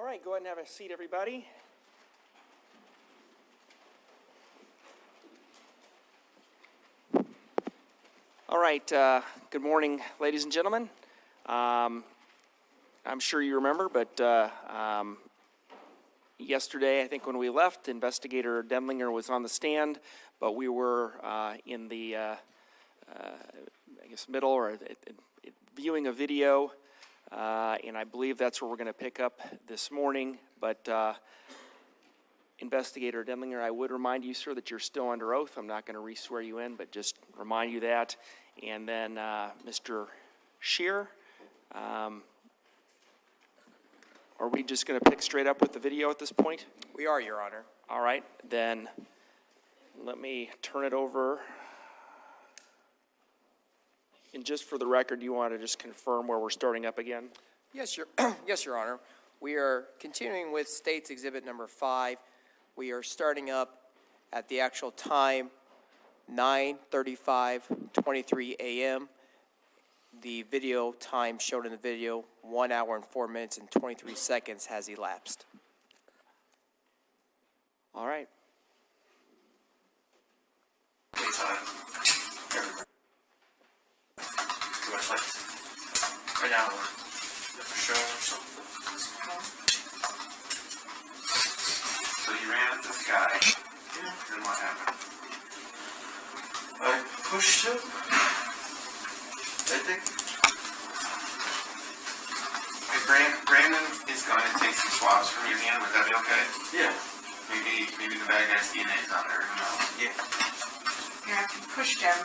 All right, go ahead and have a seat, everybody. All right, good morning, ladies and gentlemen. I'm sure you remember, but yesterday, I think when we left, Investigator Demlinger was on the stand, but we were in the, middle or viewing a video, and I believe that's where we're going to pick up this morning. But Investigator Demlinger, I would remind you, sir, that you're still under oath. I'm not going to re-swear you in, but just remind you that. And then Mr. Scheer, are we just going to pick straight up with the video at this point? We are, Your Honor. All right, then let me turn it over. And just for the record, you want to just confirm where we're starting up again? Yes, yes, Your Honor. We are continuing with State's Exhibit Number 5. We are starting up at the actual time, 9:35:23 a.m. The video time shown in the video, 1 hour and 4 minutes and 23 seconds has elapsed. All right. Right now, we're showing something. So you ran at this guy. Yeah. Then what happened? I pushed him. I think. If Brandon is going to take some swabs from your hand, would that be okay? Yeah. Maybe the bad guy's DNA is on there. Who knows? Yeah. Yeah, if you pushed him.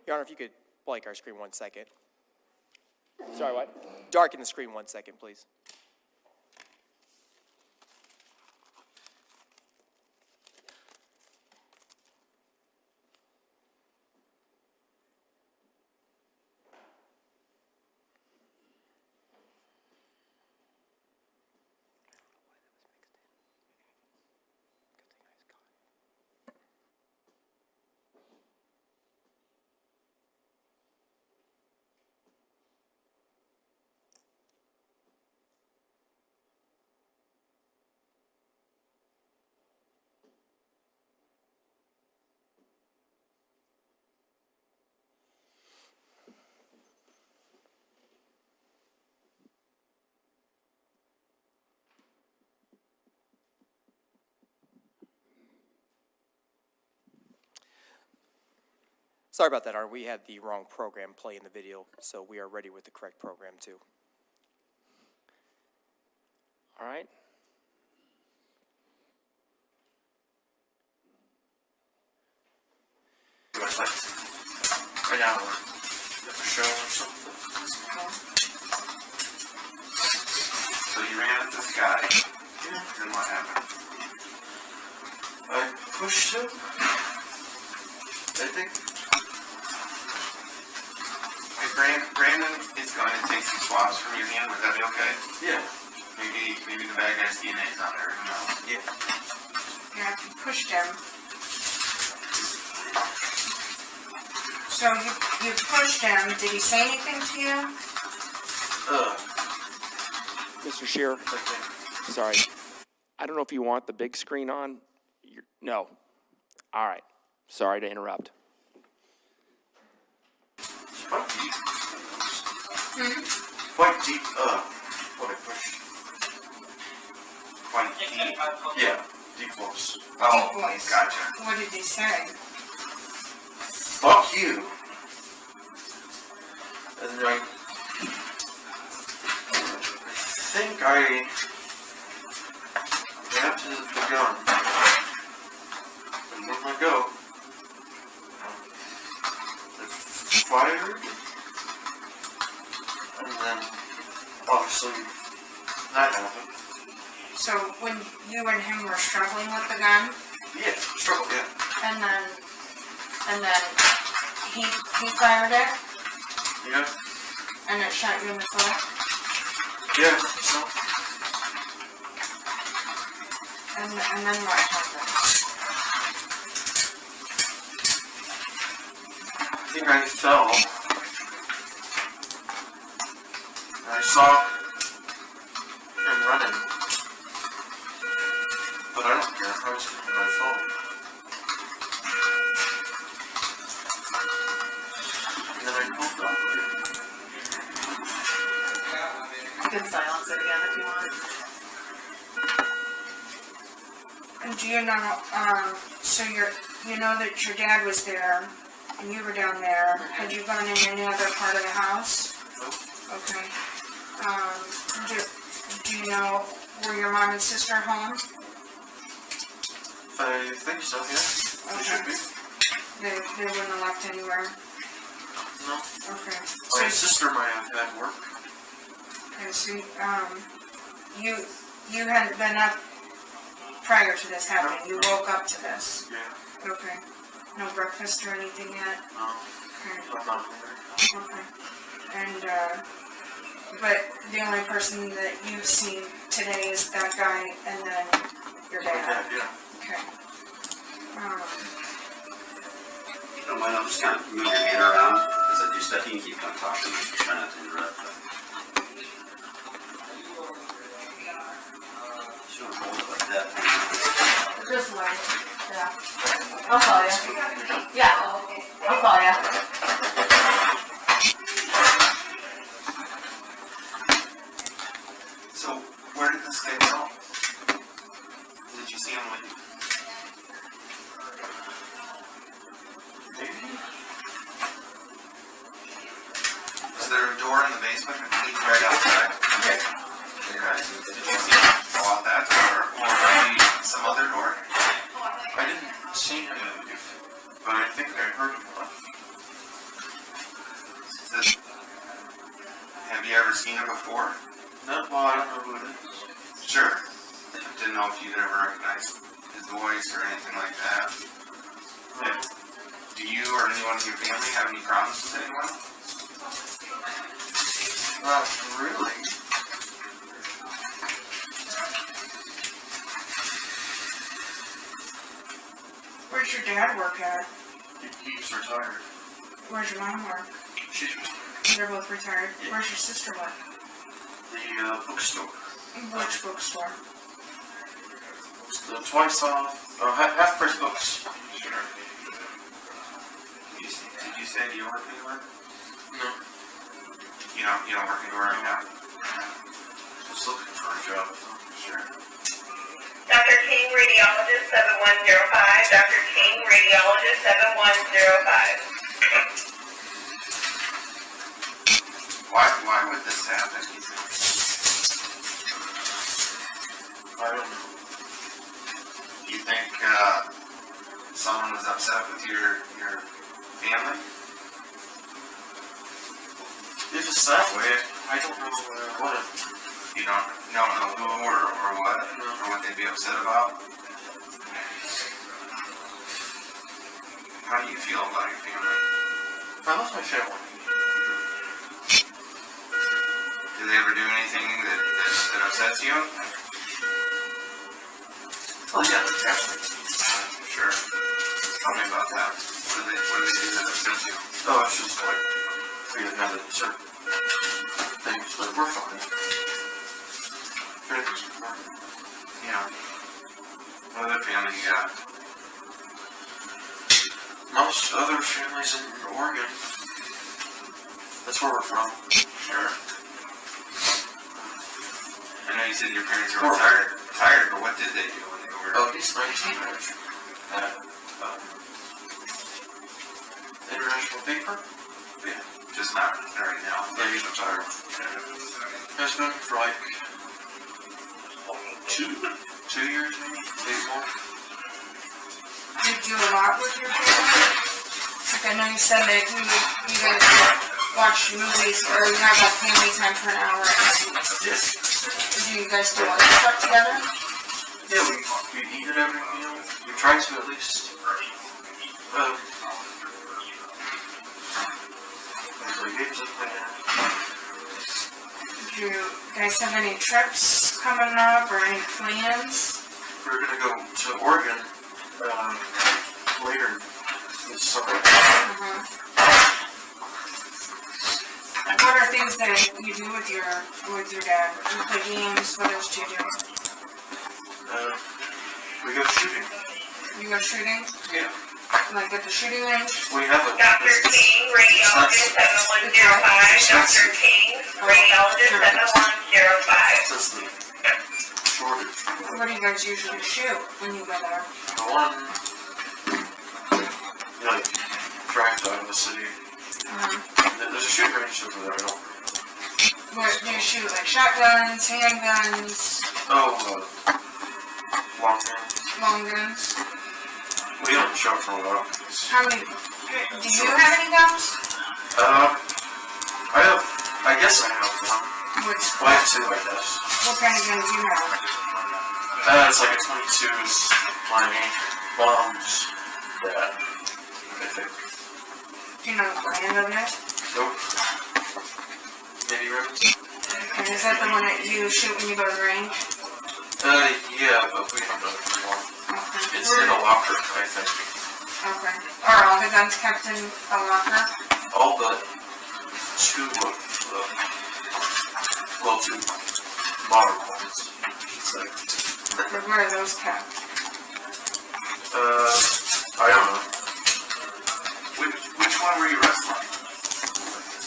Your Honor, if you could blank our screen 1 second. Sorry, what? Darken the screen 1 second, please. Sorry about that, Honor. We had the wrong program play in the video, so we are ready with the correct program, too. All right. Right now, we're showing something. So you ran at this guy. Yeah. Then what happened? I pushed him. I think. If Brandon is going to take some swabs from your hand, would that be okay? Yeah. Maybe the bad guy's DNA is on there. Who knows? Yeah. Yeah, if you pushed him. So you pushed him. Did he say anything to you? Mr. Scheer, Okay. sorry. I don't know if you want the big screen on. No. All right. Sorry to interrupt. Quite deep. Quite deep. What I pushed. Quite deep. Yeah. Deep voice. Oh, Deep voice. Gotcha. What did he say? Fuck you. And then I think I grabbed the gun and let my go. I fired, and then obviously that happened. So when you and him were struggling with the gun, Yeah, struggle, yeah. and then he fired it, Yeah, and it shot you in the foot, yeah, so. and then what happened? think I fell. I saw him running. But I don't care. I was on my phone. And then I pulled up. You can silence it again if you want. And do you know, so you know that your dad was there and you were down there. Had you gone in any other part of the house? Okay. Do you know, were your mom and sister home? I think so, yeah. They should be. They wouldn't have left anywhere? No. Okay. My sister might have had work. Okay, so, you hadn't been up prior to this happening? You woke up to this? Yeah. Okay. No breakfast or anything yet? No. Okay. I'm not hungry. Okay. And, but the only person that you've seen today is that guy and then your dad? Yeah. Okay. You don't mind, I'll just kind of move your hand around as I do stuff. You can keep kind of talking. Try not to interrupt. Just want to hold it like that. Just wait. Yeah. I'll call you. Yeah. I'll call you. So, where did this guy go? Did you see him leave? Maybe? Is there a door in the basement that leads right outside? Okay. Did you see him go out that door or maybe some other door? I didn't see him leave, but I think I heard him leave. Have you ever seen him before? No, well, I don't know who it is. Sure. Didn't know if you'd ever recognize his voice or anything like that. Yeah. Do you or anyone in your family have any problems with anyone? Not really. Where's your dad work at? He's retired. Where's your mom work? She's retired. They're both retired. Where's your sister work? The bookstore. Which bookstore? Twice off. Half price books. Sure. Did you say you work anywhere? No. You don't work anywhere right now? Just looking for a job. Sure. Dr. King, radiologist 7105. Dr. King, radiologist 7105. Why would this happen, you think? I don't know. Do you think someone was upset with your family? If it's that way, I don't know what. You don't know who or what? No. Or what they'd be upset about? How do you feel about your family? I love my family. Do they ever do anything that upsets you? Oh yeah, definitely. Sure. Tell me about that. What do they do that upsets you? Oh, it's just like we didn't have certain things, but we're fine. Yeah. What other family you got? Most other families in Oregon. That's where we're from. Sure. I know you said your parents were retired, but what did they do when they were? Oh, he's 19 manager at International Paper. Yeah, just not right now. Yeah, he's retired. Has been for like 2 years, maybe more. Do you do a lot with your family? Like I know you said that you guys watch movies or you have like family time for an hour at night. Yes. Do you guys do other stuff together? Yeah, we eat at every meal. We try to at least. Do you guys have any trips coming up or any plans? We're gonna go to Oregon later this summer. What are things that you do with your dad? You play games, what else do you do? We go shooting. You go shooting? Yeah. Like at the shooting range? We have a. Dr. King, radiologist 7105. Dr. King, radiologist 7105. That's the shortage. What do you guys usually shoot when you go there? The one, like, drives out of the city. There's a shooting range over there. I don't. What do you shoot? Like shotguns, handguns, Long time. long guns? We don't shot for a while. How many? Do you have any guns? I guess I have one. What's, Well, I have two, I guess. what kind of guns do you have? It's like a 22's flying bombs that I think. Do you know the brand of it? Nope. Maybe Rapids? And is that the one that you shoot when you go to the range? Yeah, but we don't know it for long. Okay. It's in a locker, I think. Okay. Are all the guns kept in a locker? All but two of the, well, two modern ones, I should say. Where are those kept? I don't know. Which one were you wrestling?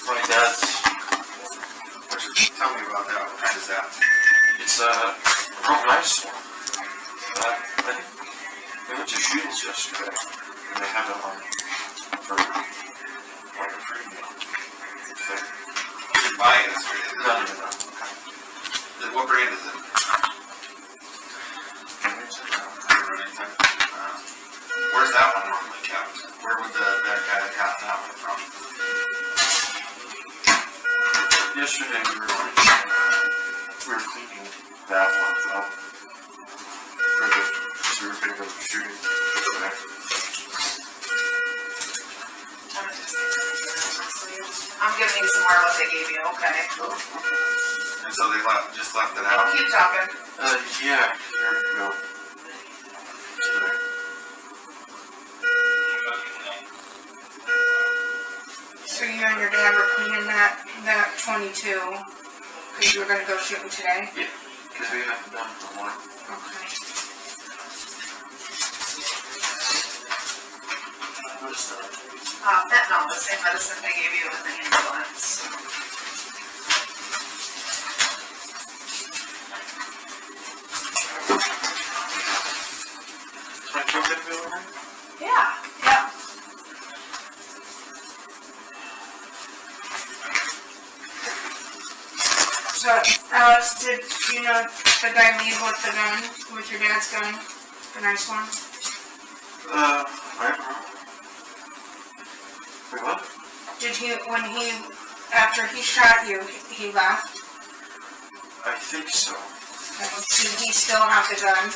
My dad's, Tell me about that. What kind is that? it's a real nice one. I think we went to Shields yesterday, and they had it on for like a premium thing. You didn't buy it, or did No. What brand is it? Where's that one normally kept? Where would that guy that got that one from? Yesterday we were cleaning that one up. So we were gonna go shooting today. I'm giving you some more of what they gave you, okay? And so they just left it out? Keep talking. Yeah, here we go. Today. So you and your dad were cleaning that 22 because you were going to go shooting today? Yeah, because we haven't done it for one. Okay. What is that? Fentanyl, the same medicine they gave you in the ambulance. Is my kid gonna be over there? Yeah, yeah. So, Alex, did you know the guy leave with the gun, with your dad's gun? The nice one? I don't know. Wait, what? Did he, after he shot you, he left? I think so. Did he still have the gun?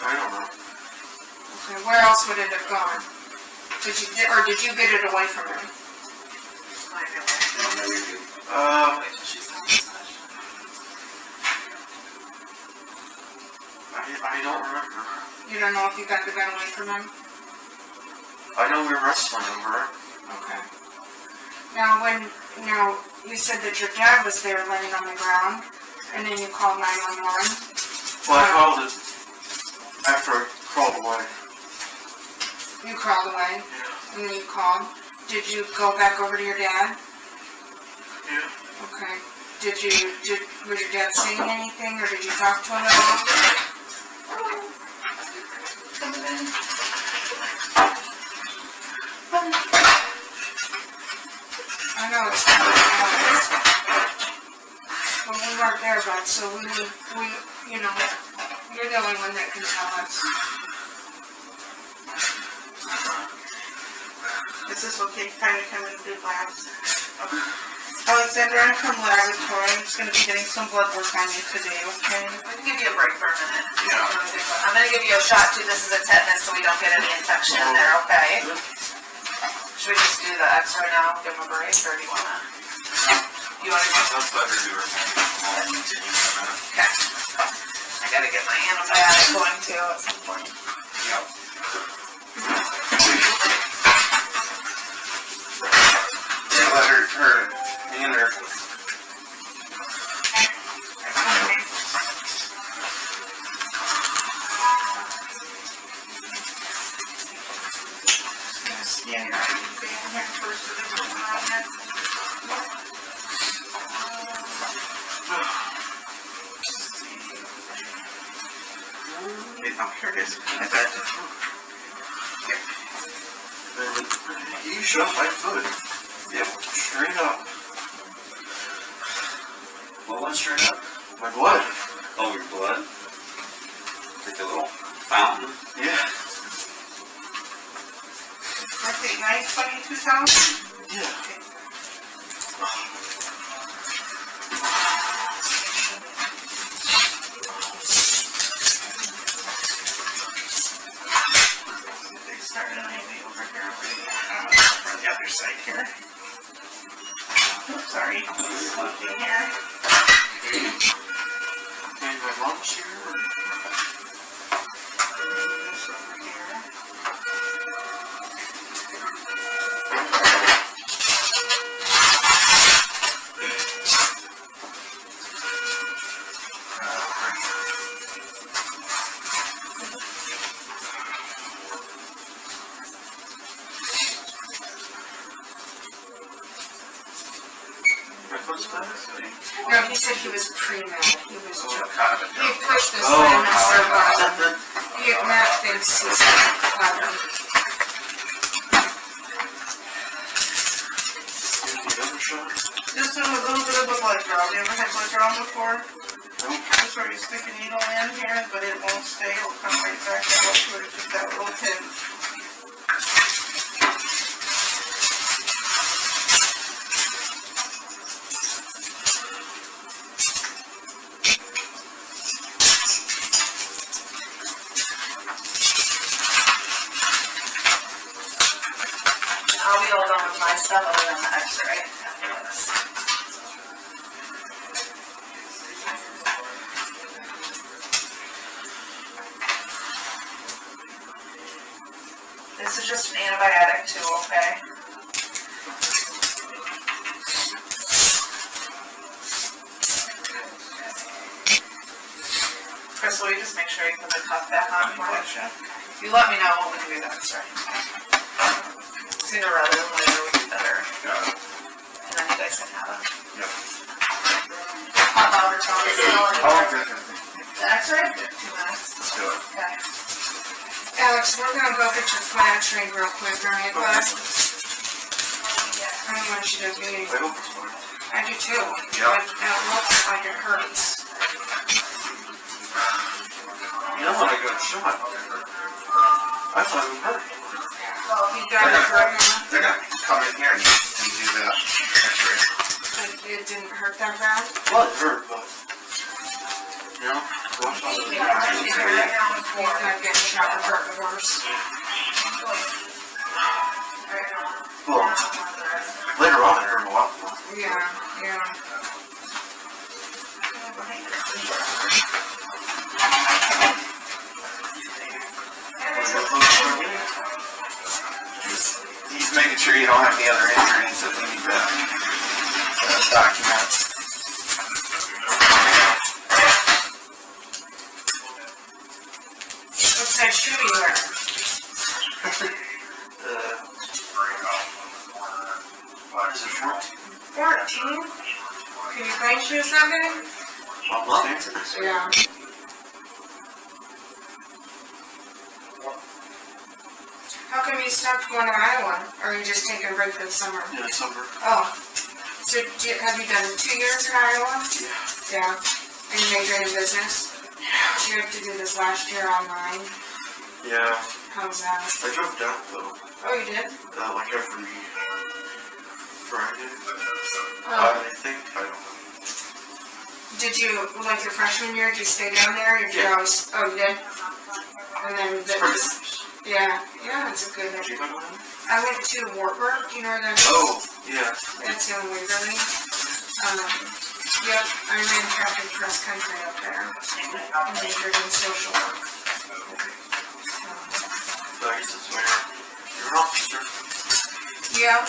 I don't know. Okay, where else would it have gone? Did you get it away from him? I don't remember. You don't know if you got the gun away from him? I know we were wrestling over it. Okay. Now, you said that your dad was there laying on the ground, and then you called 911. Well, I called it after I crawled away. You crawled away, and then you called. Did you go back over to your dad? Yeah. Okay. Was your dad saying anything, or did you talk to him at all? I know it's kind of well, we weren't there, bud, so we, you're the only one that can tell us. Is this okay? Kind of come and do labs. Okay. Alexander, I'm from laboratory. I'm just going to be getting some blood work on you today, okay? I can give you a break for a minute. Yeah. I'm gonna give you a shot too. This is a tetanus, so we don't get any infection in there, okay? Should we just do the X-ray now, give him a break, or do you wanna? You wanna do? Let's let her do her thing. I'll continue in a minute. Okay. I gotta get my antibiotic going too at some point. Yep. Let Oh, here it is. I got it. You shot my foot. Yeah, straight up. What went straight up? My blood. Oh, your blood? Like a little fountain? Yeah. I think 922,000. Yeah. They started an IV over here. On the other side here. Oops, sorry. Looking here. And my mom's here. This over here. My foot's back. No, he said he was pre-med. He was joking. Kind of a He joke. pushed this Oh, in and so Matt thinks he's clever. The other shot? Just a little bit of a blood draw. Have you ever had blood draw before? Nope. Just where you stick a needle in here, but it won't stay. It'll come right back out to it. Just that little pinch. I'll be all done with my stuff other than the x-ray. This is just an antibiotic too, okay? Chris, will you just make sure you put the cuff back on for me? You let me know when we do that, sorry. Sooner rather than later would be better. Got it. And then you guys can have it. Yep. Hot water, Tom, is still in Oh, there. okay. The x-ray? 2 minutes. Let's do it. Okay. Alex, we're gonna go get your foot x-ray real quick, alright, bud? I don't want you to be, I hope it's fine. I do too. Yeah. But it looks like it hurts. You know when I got shot, I thought it would hurt. You got it hurt now? They're gonna come in here and do that x-ray. But it didn't hurt that bad? Well, it hurt, but, you know, watch out. You gotta get shot and hurt worse. Well, later on, it hurt a lot more. Yeah, yeah. He's making sure you don't have any other injuries that we need to document. What size shoe do you wear? Is it 14? 14? Can you find shoes that big? Almost answers. Yeah. How come you stopped going to Iowa? Or are you just taking a break for the summer? Yeah, it's over. Oh. So have you done 2 years in Iowa? Yeah. Yeah. And you majored in business? Did you have to do this last year online? Yeah. How was that? I drove down, though. Oh, you did? Like every Friday. Oh. I think. I don't know. Did you, like your freshman year, did you stay down there? Or did you Yeah. always, oh, you did? And then, It's pretty nice. yeah, it's a good, Did you go to that? I went to Wartburg, you know where that is? Oh, yeah. It's in Waverly. Yep, I ran track and cross country up there. And majored in social work. So I guess that's where you're an officer. Yeah.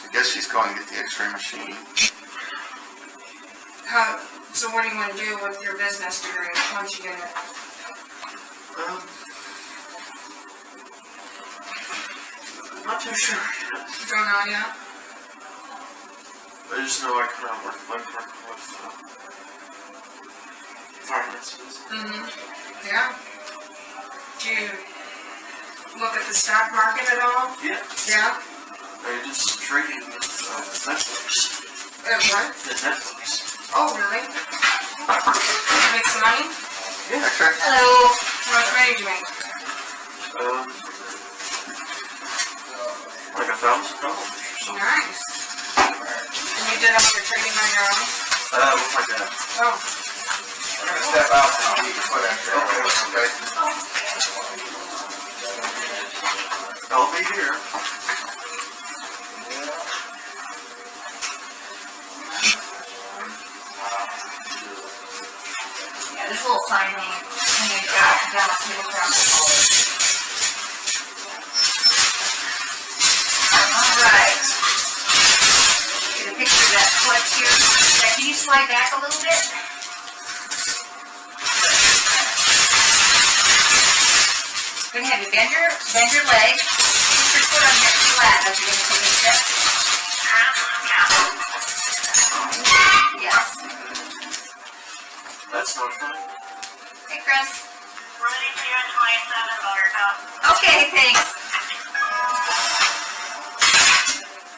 I guess she's going to get the x-ray machine. So what do you want to do with your business degree once you get it? Not too sure. Don't know yet? I just know I cannot work with finances. Yeah. Do you look at the stock market at all? Yeah. Yeah. I did some trading with Netflix. What? At Netflix. Oh, really? You make some money? Yeah, I tried. Hello. How much money did you make? Like $1,000 or something. Nice. And you did all your trading on your own? With my dad. Oh. I'm gonna step out and keep your foot after. Okay. I'll be here. Yeah, this little sign hanging down the table across the hallway. Alright. Get a picture of that foot here. Now, can you slide back a little bit? Good, have you bend your leg. Keep your foot on your flat as you're going to take a step. Yes. That's not fun. Hey, Chris. Ready for your 27 motor cup. Okay, thanks.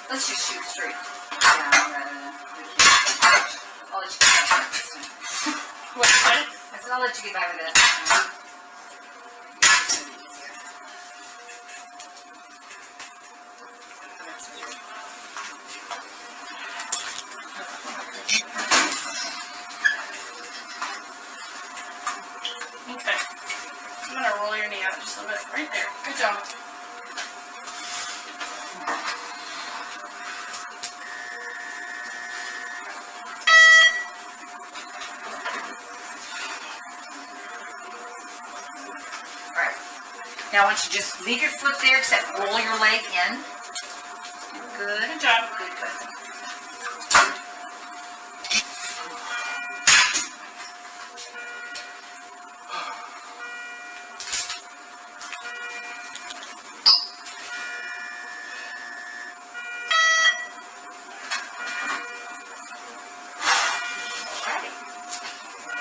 Let's just shoot straight down rather than... I'll let you get by with this one. What? I said I'll let you get by with this. Okay. I'm gonna roll your knee out just a little bit. Right there. Good job. Alright. Now I want you to just leave your foot there except roll your leg in. Good. Good job. Good, good.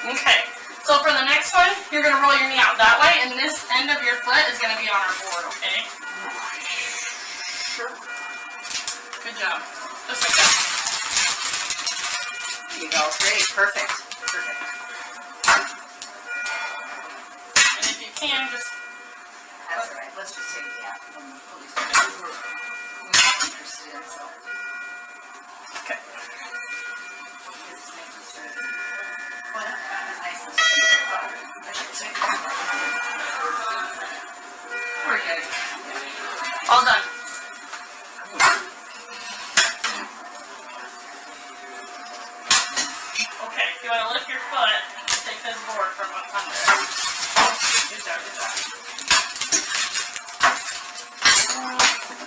Okay. So for the next one, you're gonna roll your knee out that way, and this end of your foot is gonna be on our board, okay? Sure. Good job. Just like that. There you go. Great. Perfect. Perfect. And if you can, just That's all right. Let's just take the app from the police. We're not interested in, so. okay. This makes us ready. What? It's nice and sweet. I should say. We're good. All done. Okay, if you want to lift your foot, take this board from under. Good job, good job.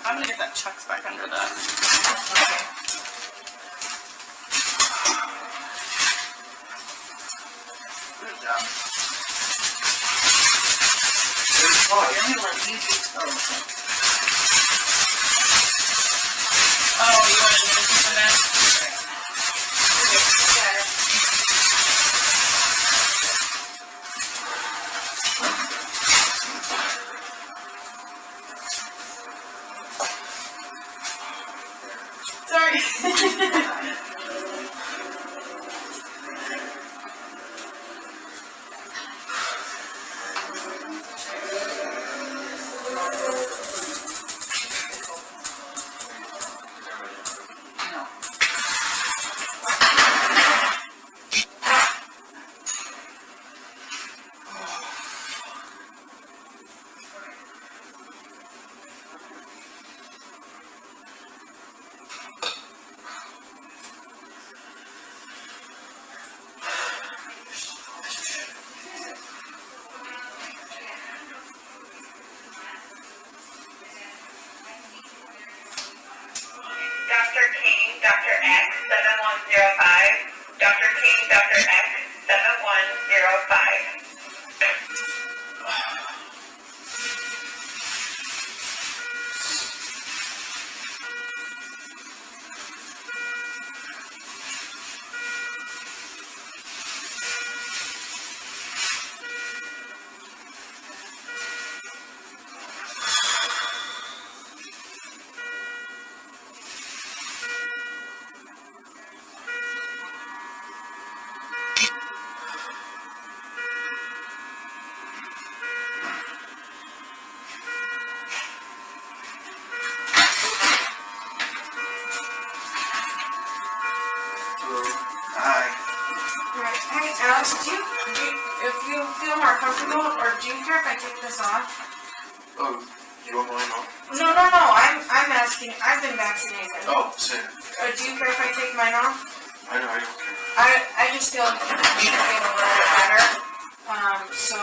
I'm gonna get that chucks back under the. Okay. Good job. I'm gonna let you do exposing. Oh, you want to do this for that? Got it. Sorry. No. Dr. King, Dr. X, 7105. Dr. King, Dr. X, 7105. Alex, if you feel more comfortable, or do you care if I take this off? Oh, you want mine on? No, I'm asking, I've been vaccinated. Oh, same. Do you care if I take mine off? I know, I don't care. I just feel a little bit better. So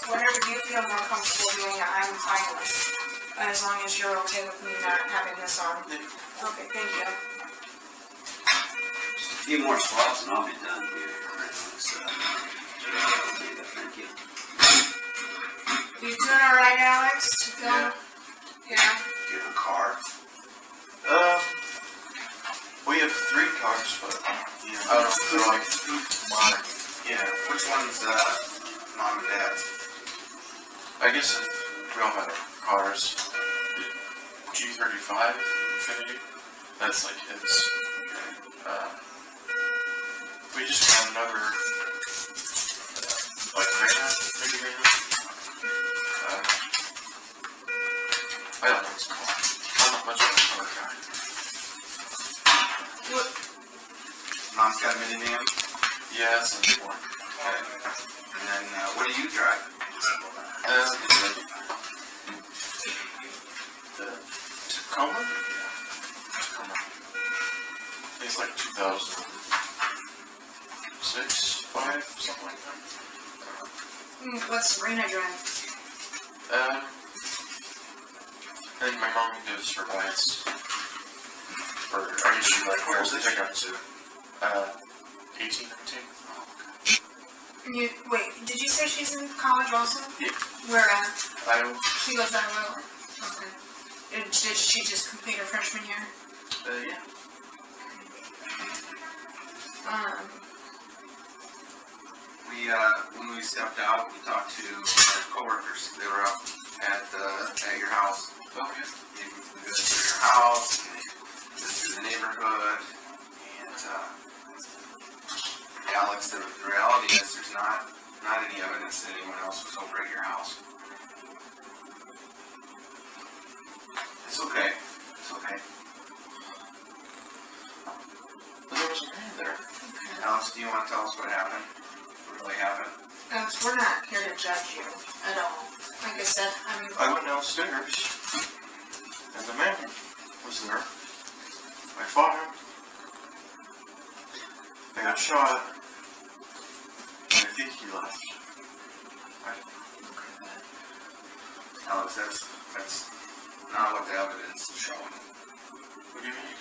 whenever you feel more comfortable doing it, I'm fine with it. As long as you're okay with me not having this on. Okay, thank you. A few more swabs and I'll be done here. So, thank you. You doing all right, Alex? You feel? Yeah. Do you have a car? We have 3 cars, but I don't know if they're like mine. Yeah. Which one's mom and dad's? I guess if we all had cars, G35 Infinity, that's like his. We just got another, like Rayna, maybe Rayna. I don't know what it's called. I'm not much of a car guy. Mom's got a minivan? Yeah, that's a big one. Okay. And then, what do you drive? The Tacoma? Yeah, Tacoma. I think it's like 2006, 5, something like that. What's Serena doing? I think my mom gives her rides. Or I guess she like wears the pickup to 18, 19. Wait, did you say she's in college also? Yeah. Where at? Iowa. She goes to Iowa. Okay. Did she just complete her freshman year? Yeah. When we stepped out, we talked to our coworkers. They were up at your house. Okay. We visited your house, and they visited the neighborhood, and Alex, the reality is there's not any evidence that anyone else was over at your house. It's okay. It's okay. But there was a man there. Alex, do you want to tell us what happened? What really happened? Alex, we're not here to judge you at all. Like I said, I went downstairs, and the man was there. I fought him. I got shot, and I think he left. Alex, that's not what the evidence is showing. What do you mean?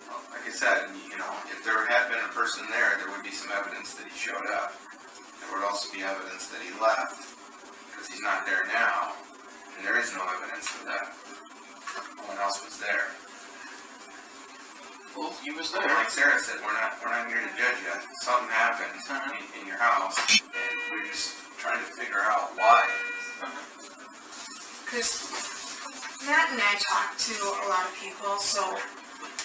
Well, like I said, if there had been a person there would be some evidence that he showed up. There would also be evidence that he left, because he's not there now, and there is no evidence of that. No one else was there. Well, he was there. Like Sarah said, we're not here to judge you. Something happened in your house, and we're just trying to figure out why. because Matt and I talk to a lot of people, so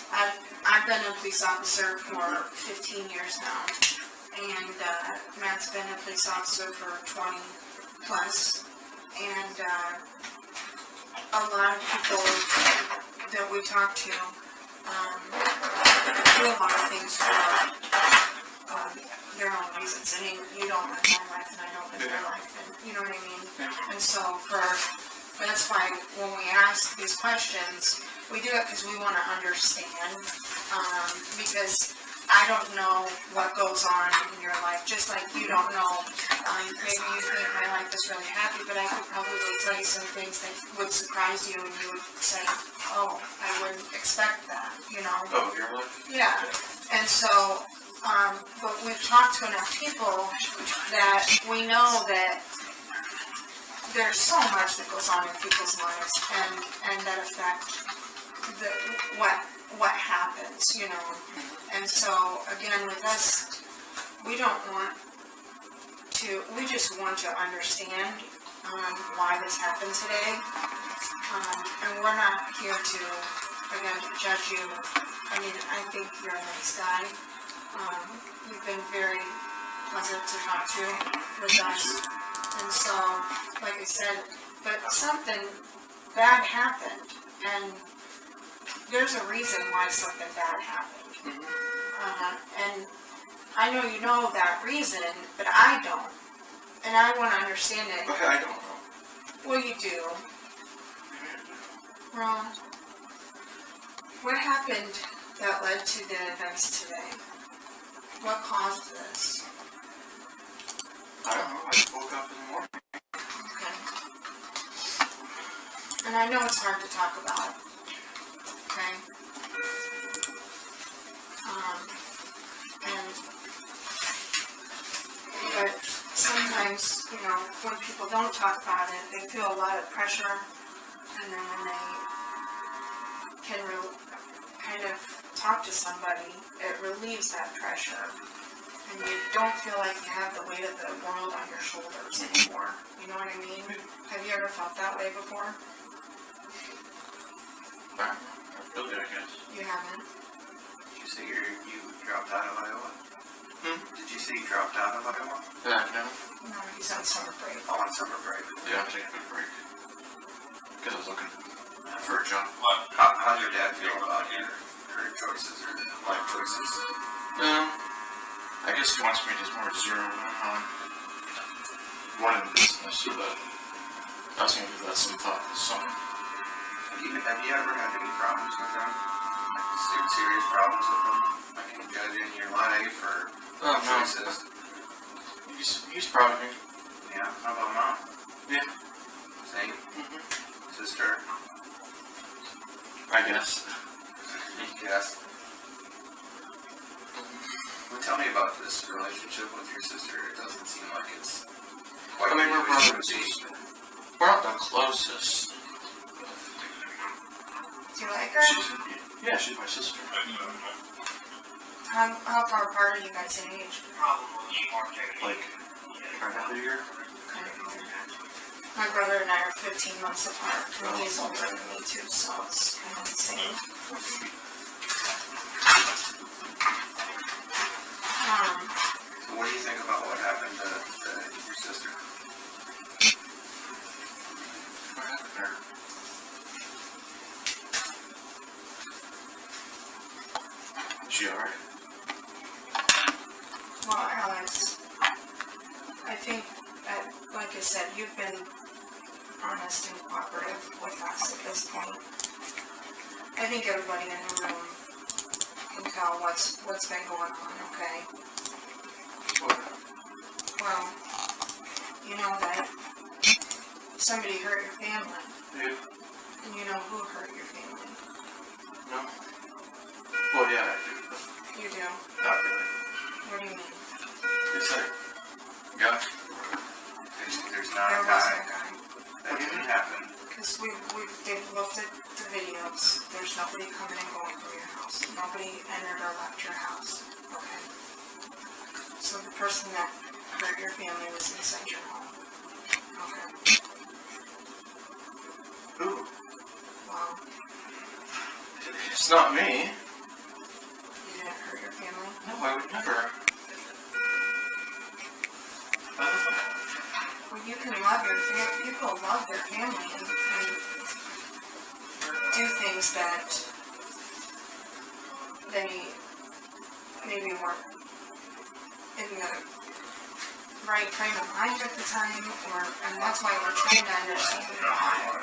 I've been a police officer for 15 years now, and Matt's been a police officer for 20 plus, and a lot of people that we talk to do a lot of things for their own reasons. I mean, you don't live my life and I don't live your life, and you know what I mean? And so that's why when we ask these questions, we do it because we want to understand, because I don't know what goes on in your life, just like you don't know. Maybe you think my life is really happy, but I could probably tell you some things that would surprise you, and you would say, oh, I wouldn't expect that, you know? Oh, your life? Yeah, and so, but we've talked to enough people that we know that there's so much that goes on in people's lives, and that affect what happens, you know. And so, again, with us, we just want to understand why this happened today. And we're not here to, again, judge you. I mean, I think you're a nice guy. You've been very pleasant to talk to with us. And so, like I said, but something bad happened, and there's a reason why something bad happened. And I know you know that reason, but I don't. And I wanna understand it. Okay, I don't know. Well, you do. Ron, what happened that led to the events today? What caused this? I don't know. I just woke up in the morning. Okay. And I know it's hard to talk about. Okay? But sometimes, you know, when people don't talk about it, they feel a lot of pressure, and then when they can kind of talk to somebody, it relieves that pressure. And you don't feel like you have the weight of the world on your shoulders anymore. You know what I mean? Have you ever felt that way before? I feel good, I guess. You haven't? Did you say you dropped out of Iowa? Did you say you dropped out of Iowa? No. No, he's on summer break. Oh, on summer break. Yeah, I'm taking a break. Because I was looking for a job. How's your dad feel about your career choices or life choices? I guess he wants me to more zero on running the business, but I was going to give that some thought this summer. Have you ever had any problems with them? Like serious problems with them? Like any judging your life or choices? He's proud of me. Yeah. How about mom? Yeah. Same. Sister? I guess. Yes. Well, tell me about this relationship with your sister. It doesn't seem like it's quite I mean, we're what it brothers. should be. We're not the closest. Do you like her? She's my sister. How far apart are you guys in age? Like, another year? My brother and I are 15 months apart, and he's older than me too, so it's kind of the same. So what do you think about what happened to your sister? What happened there? Is she alright? Well, Alex, I think that, like I said, you've been honest and cooperative with us at this point. I think everybody in the room can tell what's been going on, okay? Well, you know that somebody hurt your family, Yeah. and you know who hurt your family. No? Well, yeah, I do. You do? Not really. What do you mean? It's like, yeah. There's not There a was guy a guy. that didn't happen. Because they've looked at the videos, there's nobody coming and going from your house. Nobody entered or left your house, okay? So the person that hurt your family was inside your home, okay? Who? Well, It's not me. you didn't hurt your family? No, I would never. Well, you can love your family, people love their family and do things that they maybe weren't in the right frame of mind at the time, and that's why we're trying to understand why.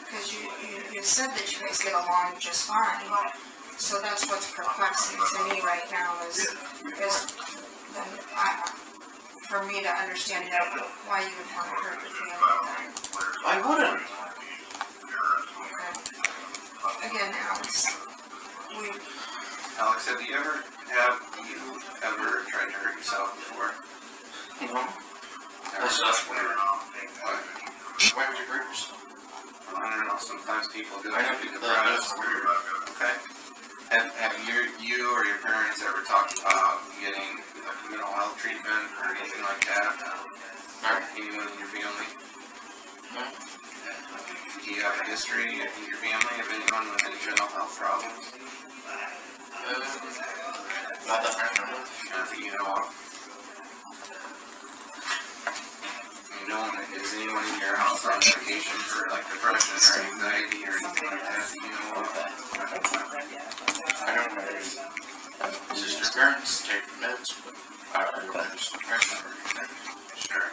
Because you said that you guys get along just fine, so that's what's perplexing to me right now is for me to understand why you would want to hurt your family. I wouldn't. Okay. Again, Alex, Alex, have you ever tried to hurt yourself before? No. That's weird. What? Why would you hurt yourself? I don't know. Sometimes people do. I know people that. That's weird. Okay. Have you or your parents ever talked about getting like mental health treatment or anything like that? Anyone in your family? No. Do you have a history in your family of anyone with any mental health problems? Not that I know. Not that you know of. Is anyone in your house on medication for like depression or anxiety or anything like that? You know of? I don't know. Sister. parents take meds, but I don't have suppression or anything. Sure.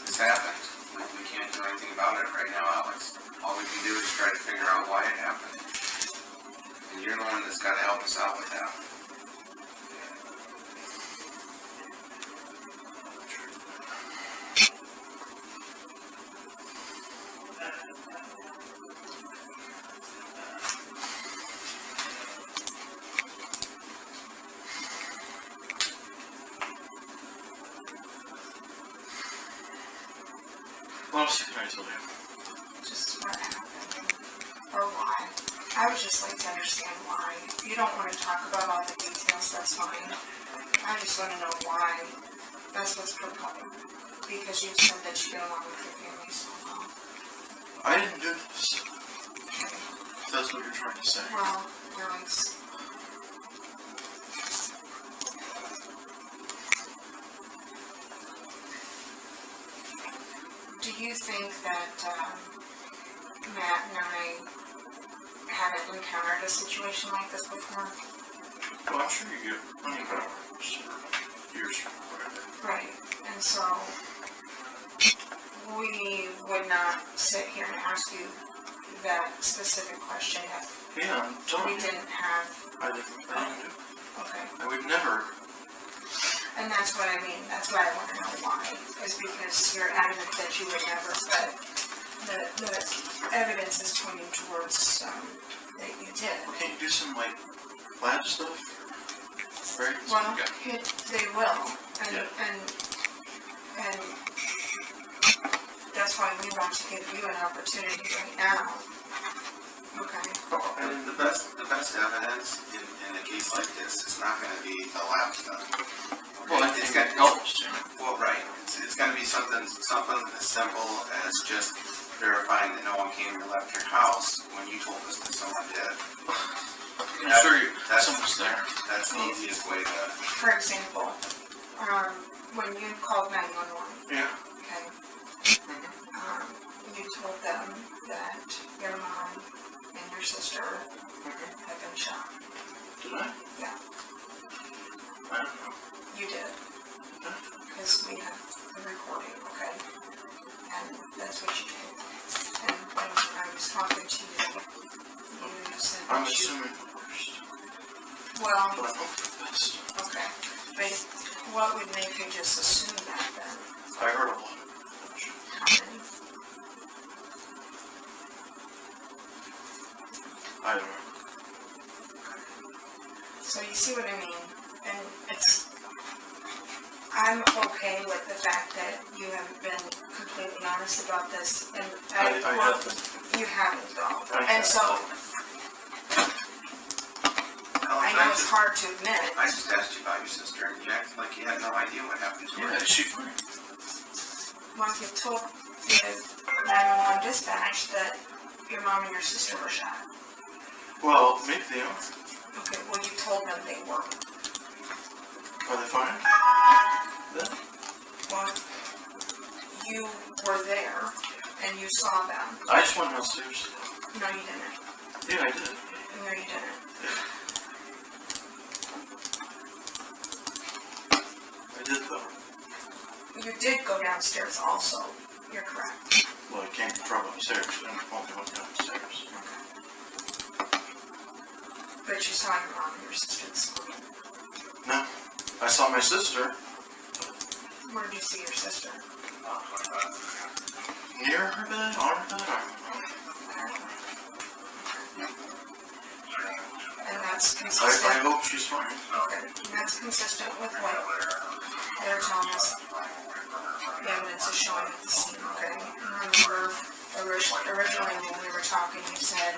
This happened. We can't do anything about it right now, Alex. All we can do is try to figure out why it happened. And you're the one that's gotta help us out with that. What else can I tell you? Just what happened, or why. I would just like to understand why. If you don't want to talk about all the details, that's fine. I just want to know why. That's what's proposed. Because you said that you get along with your family so well. I didn't do this. If that's what you're trying to say. Well, Alex. Do you think that Matt and I haven't encountered a situation like this before? Well, I'm sure you get plenty of hours or years or whatever. Right, and so we would not sit here and ask you that specific question if Yeah, I'm telling we you. didn't have, I didn't do. okay. I would never. And that's what I mean, that's why I want to know why, is because you're adamant that you would never, but the evidence is pointing towards, that you did. Can't you do some like lab stuff? Right? Well, Okay. they will, and, Yeah. and that's why we want to give you an opportunity right now. Okay, I mean, the best evidence in a case like this is not gonna be the lab stuff. Well, I It's think got- it helps. Well, right, it's gonna be something as simple as just verifying that no one came and left your house when you told us that someone did. I can assure you, That's- someone's there. That's the easiest way to, for example, when you called 911, Yeah. okay, you told them that your mom and your sister had been shot. Did I? Yeah, I don't know. you did, because we have the recording, okay? And that's what you did. And when I was talking to you, you said I'm that you, assuming the worst, well, but I hope the best. okay, but what would make you just assume that then? I heard a lot. How many? I don't know. So you see what I mean? And I'm okay with the fact that you haven't been completely honest about this, and I well, haven't. you haven't though. I And haven't. so, I know it's hard to admit. I just asked you about your sister and you acted like you had no idea what happened to her. Yeah, is she fine? Well, you told the 911 dispatch that your mom and your sister were shot. Well, maybe they are. Okay, well, you told them they were. Are they fine? Then? Well, you were there and you saw them. I just went downstairs. No, you didn't. Yeah, I did. No, you didn't. I did though. You did go downstairs also. You're correct. Well, I came from upstairs. I only went downstairs. But you saw your mom and your sister this morning. No, I saw my sister Where did you see your sister? near her bed, on her bed. I don't know. And that's I consistent. hope she's fine. Okay. And that's consistent with what they're telling us. The evidence is showing at the scene, okay? Remember, originally when we were talking, you said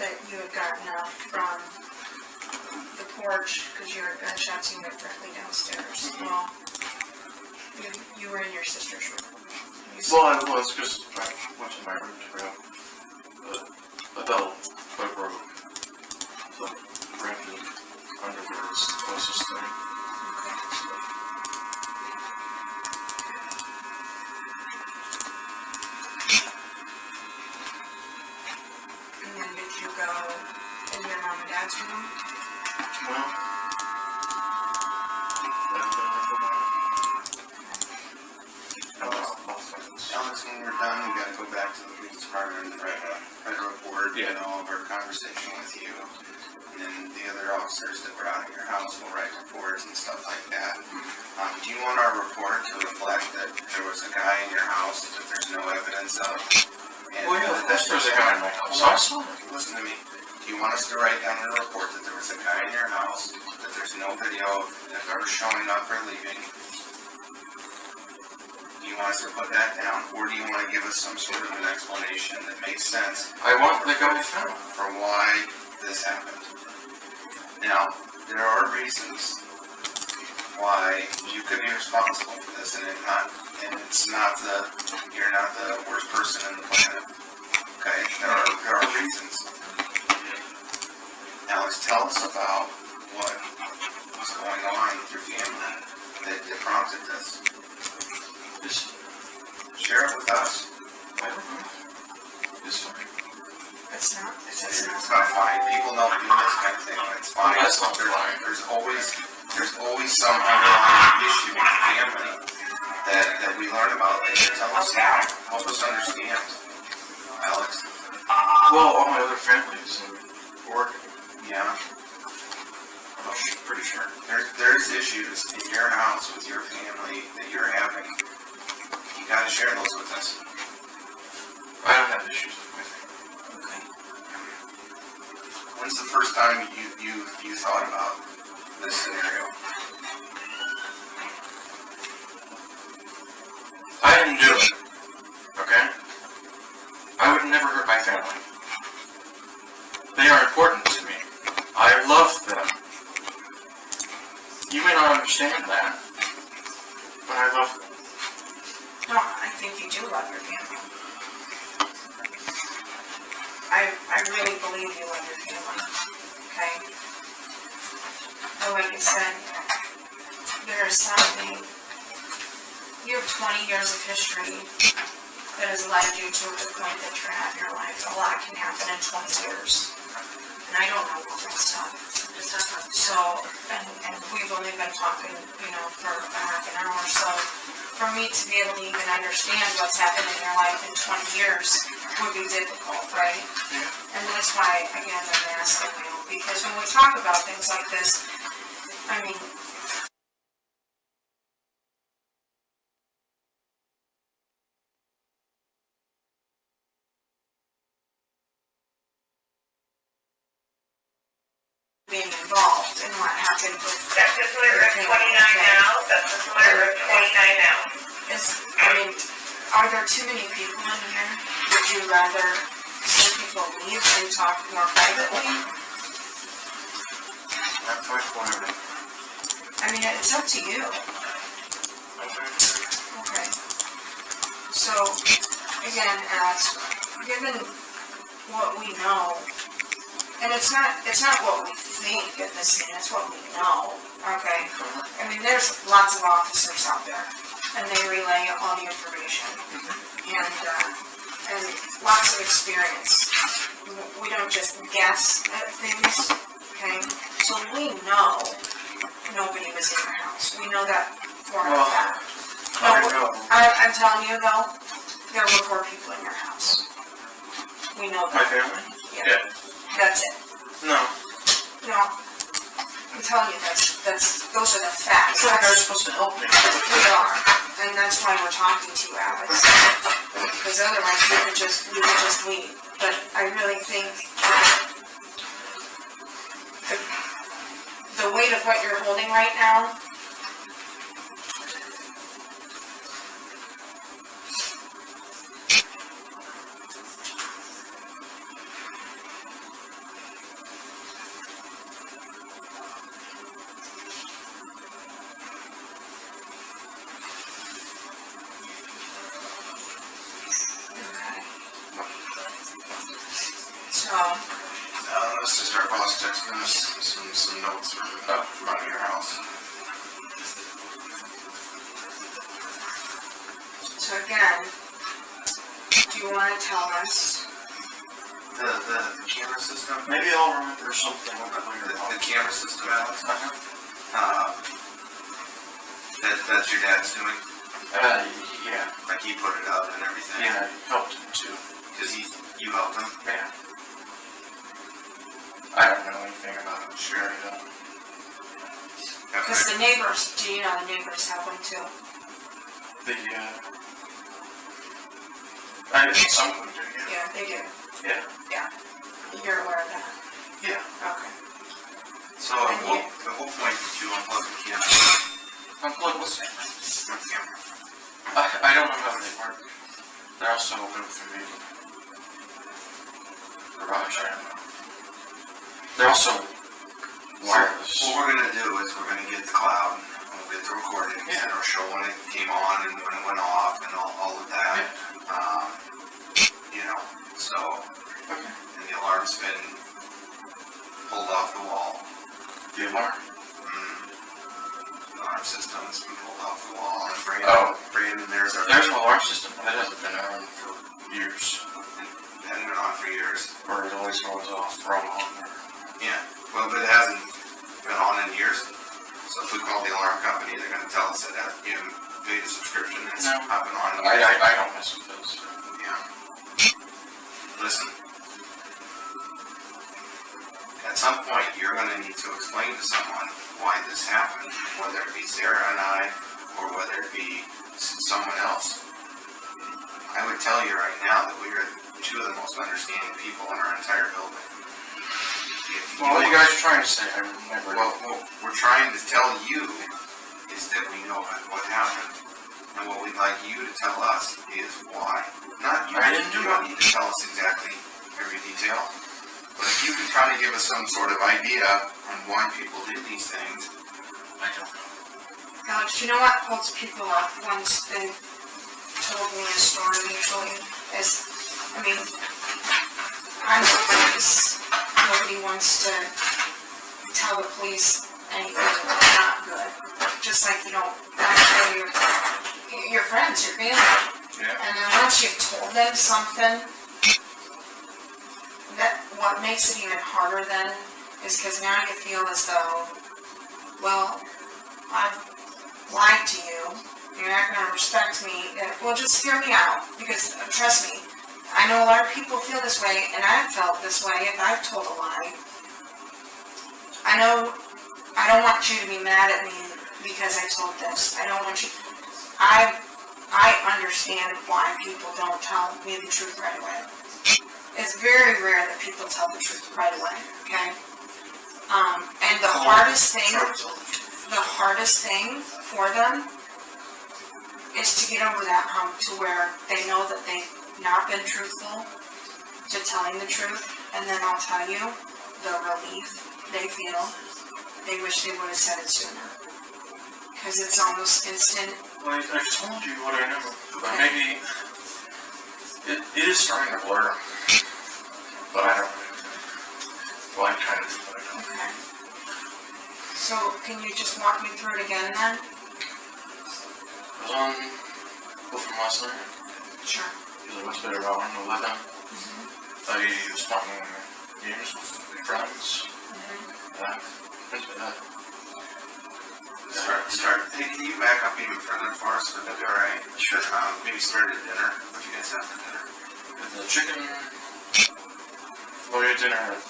that you had gotten up from the porch because you heard gunshots and you went directly downstairs. Well, you were in your sister's room. You saw- Well, I was because I went to my room to grab a belt by broke. So grabbed it under there was the closest thing. And then did you go, and your mom and dad's room? Well, that's been enough for mine. Alex, when we're done, we gotta go back to the police department and write a report, you know, of our conversation with you. And then the other officers that were out at your house will write reports and stuff like that. Do you want our report to reflect that there was a guy in your house that there's no evidence of? And Well, yeah, of course there's a guy in my house. I saw him. Listen to me. Do you want us to write down in the report that there was a guy in your house, that there's no video of him ever showing up or leaving? Do you want us to put that down, or do you want to give us some sort of an explanation that makes sense I want the guy found. for why this happened? Now, there are reasons why you could be responsible for this, and it's not you're not the worst person in the planet. Okay, there are reasons. Alex, tell us about what was going on with your family that prompted this. This, Share it with us. I don't know. This fine. It's not, It's not fine. People don't do this kind of thing. It's fine. That's not There's- fine. There's always some underlying issue with the family that we learn about later. Tell us now. Help us understand, Alex. Well, all my other families and work. Yeah. I'm pretty sure. There's issues in your house with your family that you're having. You gotta share those with us. I don't have issues with my family. okay. When's the first time you thought about this scenario? I didn't do it. Okay? I would never hurt my family. They are important to me. I love them. You may not understand that, but I love them. No, I think you do love your family. I really believe you love your family, okay? But like I said, there is something, you have 20 years of history that has led you to the point that you're at in your life. A lot can happen in 20 years. And I don't know all that stuff. So, and we've only been talking, you know, for a half an hour, so for me to be able to even understand what's happened in your life in 20 years would be difficult, right? And that's why, again, I'm asking you, because when we talk about things like this, I mean, being involved in what happened with That's the Cedar Rapids 29 now, that's the Cedar Rapids 29 now. is, I mean, are there too many people in here? Would you rather see people leave and talk more privately? I'm fine for whatever. I mean, it's up to you. Okay. So, again, Alex, given what we know, and it's not what we think at this scene, it's what we know, okay? I mean, there's lots of officers out there, and they relay all the information, and lots of experience. We don't just guess at things, okay? So we know nobody was in your house. We know that for a fact. I know. I'm telling you though, there were 4 people in your house. We know My that. family? Yeah. That's it. No. No. I'm telling you, those are the facts. I thought you guys were supposed to help me. We are, and that's why we're talking to you, Alex. Because otherwise you could just leave. But I really think the weight of what you're holding right now, so, This is our boss texting us some notes from out of your house. So again, do you want to tell us The camera system? Maybe I'll remember something a little bit later on. The camera system, Alex? Uh-huh. That's your dad's doing? Yeah. Like he put it up and everything? Yeah, I helped him too. Because you helped him? Yeah. I don't know anything about it, sure I don't. Because the neighbors, do you know the neighbors have one too? I think some of them do, yeah. Yeah, they do. Yeah. Yeah. You're aware of that? Yeah. Okay. So at what point did you unplug the camera? Unplug what's that? The camera. I don't know how they work. They're also open through the garage, I don't know. They're also wireless. What we're gonna do is we're gonna get the cloud, and we'll get the recordings, and it'll show when it came on and when it went off and all of that. You know, so, and the alarm's been pulled off the wall. The alarm? The alarm system's been pulled off the wall, and Brandon, there's There's an alarm system, but it hasn't been on for years. It hadn't been on for years. Or it always goes off wrong. Yeah, well, but it hasn't been on in years. So if we call the alarm company, they're gonna tell us that, you know, paid a subscription and it's not been on. I don't mess with those. Yeah. Listen. At some point, you're gonna need to explain to someone why this happened, whether it be Sarah and I, or whether it be someone else. I would tell you right now that we are two of the most understanding people in our entire building. Well, what are you guys trying to say? I remember. Well, what we're trying to tell you is that we know what happened. And what we'd like you to tell us is why. Not you. I didn't do You don't need to tell us exactly every detail. But if you can try to give us some sort of idea on why people did these things. I don't know. Alex, you know what holds people up once they've told me a story usually is, I mean, I'm the police. Nobody wants to tell the police anything not good. Just like you don't want to tell your friends, your family. Yeah. And then once you've told them something, that what makes it even harder then is because now you feel as though, well, I've lied to you. You're not going to respect me. Well, just hear me out because trust me, I know a lot of people feel this way, and I've felt this way if I've told a lie. I know I don't want you to be mad at me because I told this. I don't want you. I understand why people don't tell me the truth right away. It's very rare that people tell the truth right away, okay? And the hardest thing for them is to get over that hump to where they know that they've not been truthful to telling the truth, and then I'll tell you the relief they feel. They wish they would have said it sooner. Because it's almost instant. Well, I've told you what I know, but maybe it is starting to blur. But I don't. Well, I kind of do, but I don't. Okay. So, can you just walk me through it again then? It was on from last night. Sure. It was about 11. I was playing games with friends. Hey, can you back up even further for us? Would that be alright? Sure. Maybe start at dinner. What do you guys have for dinner? The chicken. Well, we had dinner at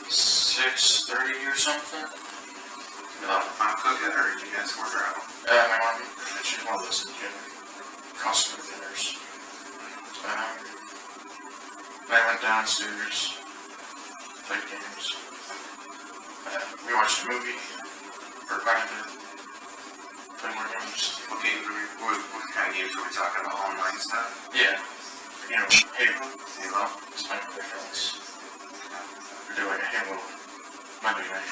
6:30 or something. Cook it, or did you guys order out? My mom, she's one of those customer dinners. I went downstairs, played games. We watched a movie, or quite a bit. Played more games. Okay, what kind of games are we talking about? Online stuff? Yeah. You know, Halo. Halo? It's my friends. We're doing a Halo Monday night.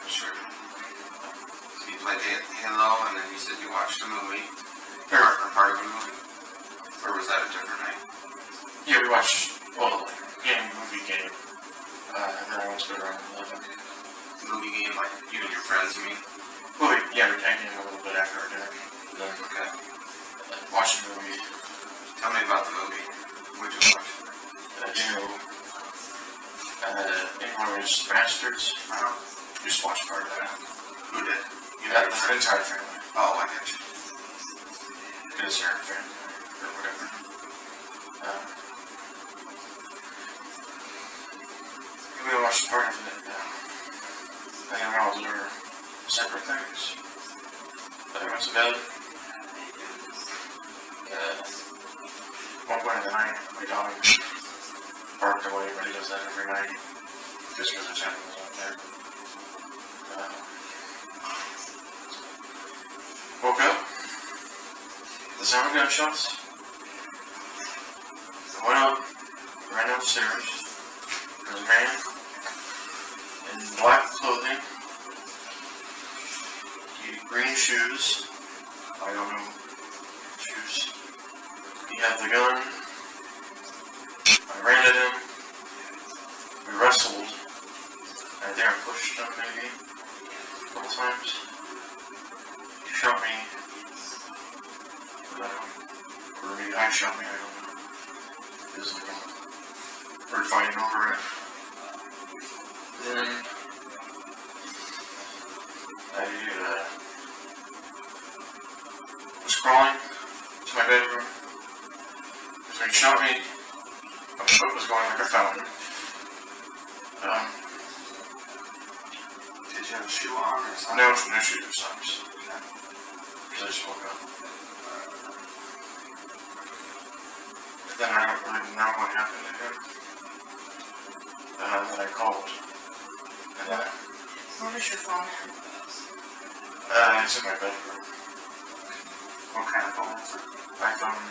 Sure. So you played Halo, and then you said you watched a movie? Or part of a movie? Or was that a different night? yeah, we watched, well, movie game. And then I went to around 11. Movie game, like you and your friends, you mean? Well, yeah, we tagged in a little bit after our dinner. Then Okay. watched the movie. Tell me about the movie. What'd you watch? Inglourious Bastards. Just watched part of that. Who did? Yeah, the entire family. Oh, I get you. Because they're a family, or whatever. We watched part of it. I think we all did our separate things. But I went to bed. One point in the night, my dog barked away, but he does that every night. Just because the channel was out there. Woke up. The sound of gunshots. I went up, ran upstairs. There was a man in black clothing. He had green shoes. I don't know shoes. He had the gun. I ran at him. We wrestled. I think I pushed him maybe a couple times. He shot me. Or maybe I shot me, I don't know. Because we're fighting over it. Then I was crawling to my bedroom. So he shot me. My foot was going like a fountain. Did you have a shoe on or something? No shoes or socks. Because I just woke up. But then I don't really know what happened to him. Then I called. And then Where was your phone? it's in my bedroom. What kind of phone is it? iPhone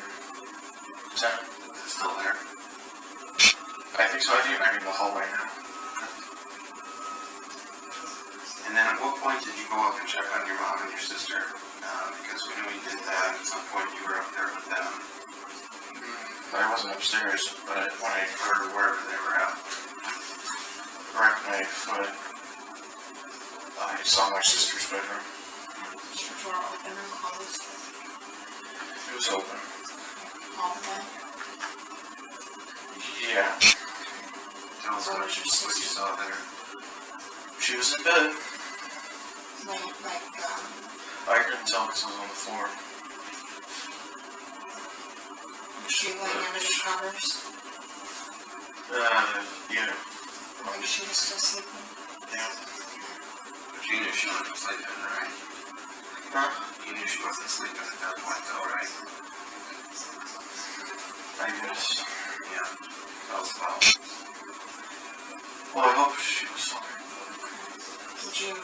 10. Is it still there? I think so. I think it might be in the hallway now. And then at what point did you go up and check on your mom and your sister? Because we knew you did that. At some point you were up there with them. I wasn't upstairs, but when I Or wherever they were at. wrecked my foot, I saw my sister's bedroom. Was your door open or closed? It was open. All the way? Yeah. Tell us Where what was your you sister? saw there. She was in bed. Like, I couldn't tell because I was on the floor. was she laying under the covers? Yeah. Like she was still sleeping? Yeah. But you knew she wasn't sleeping, right? Huh? You knew she wasn't sleeping at that point though, right? I guess. Yeah. That was about. Well, I hope she was fine. Did you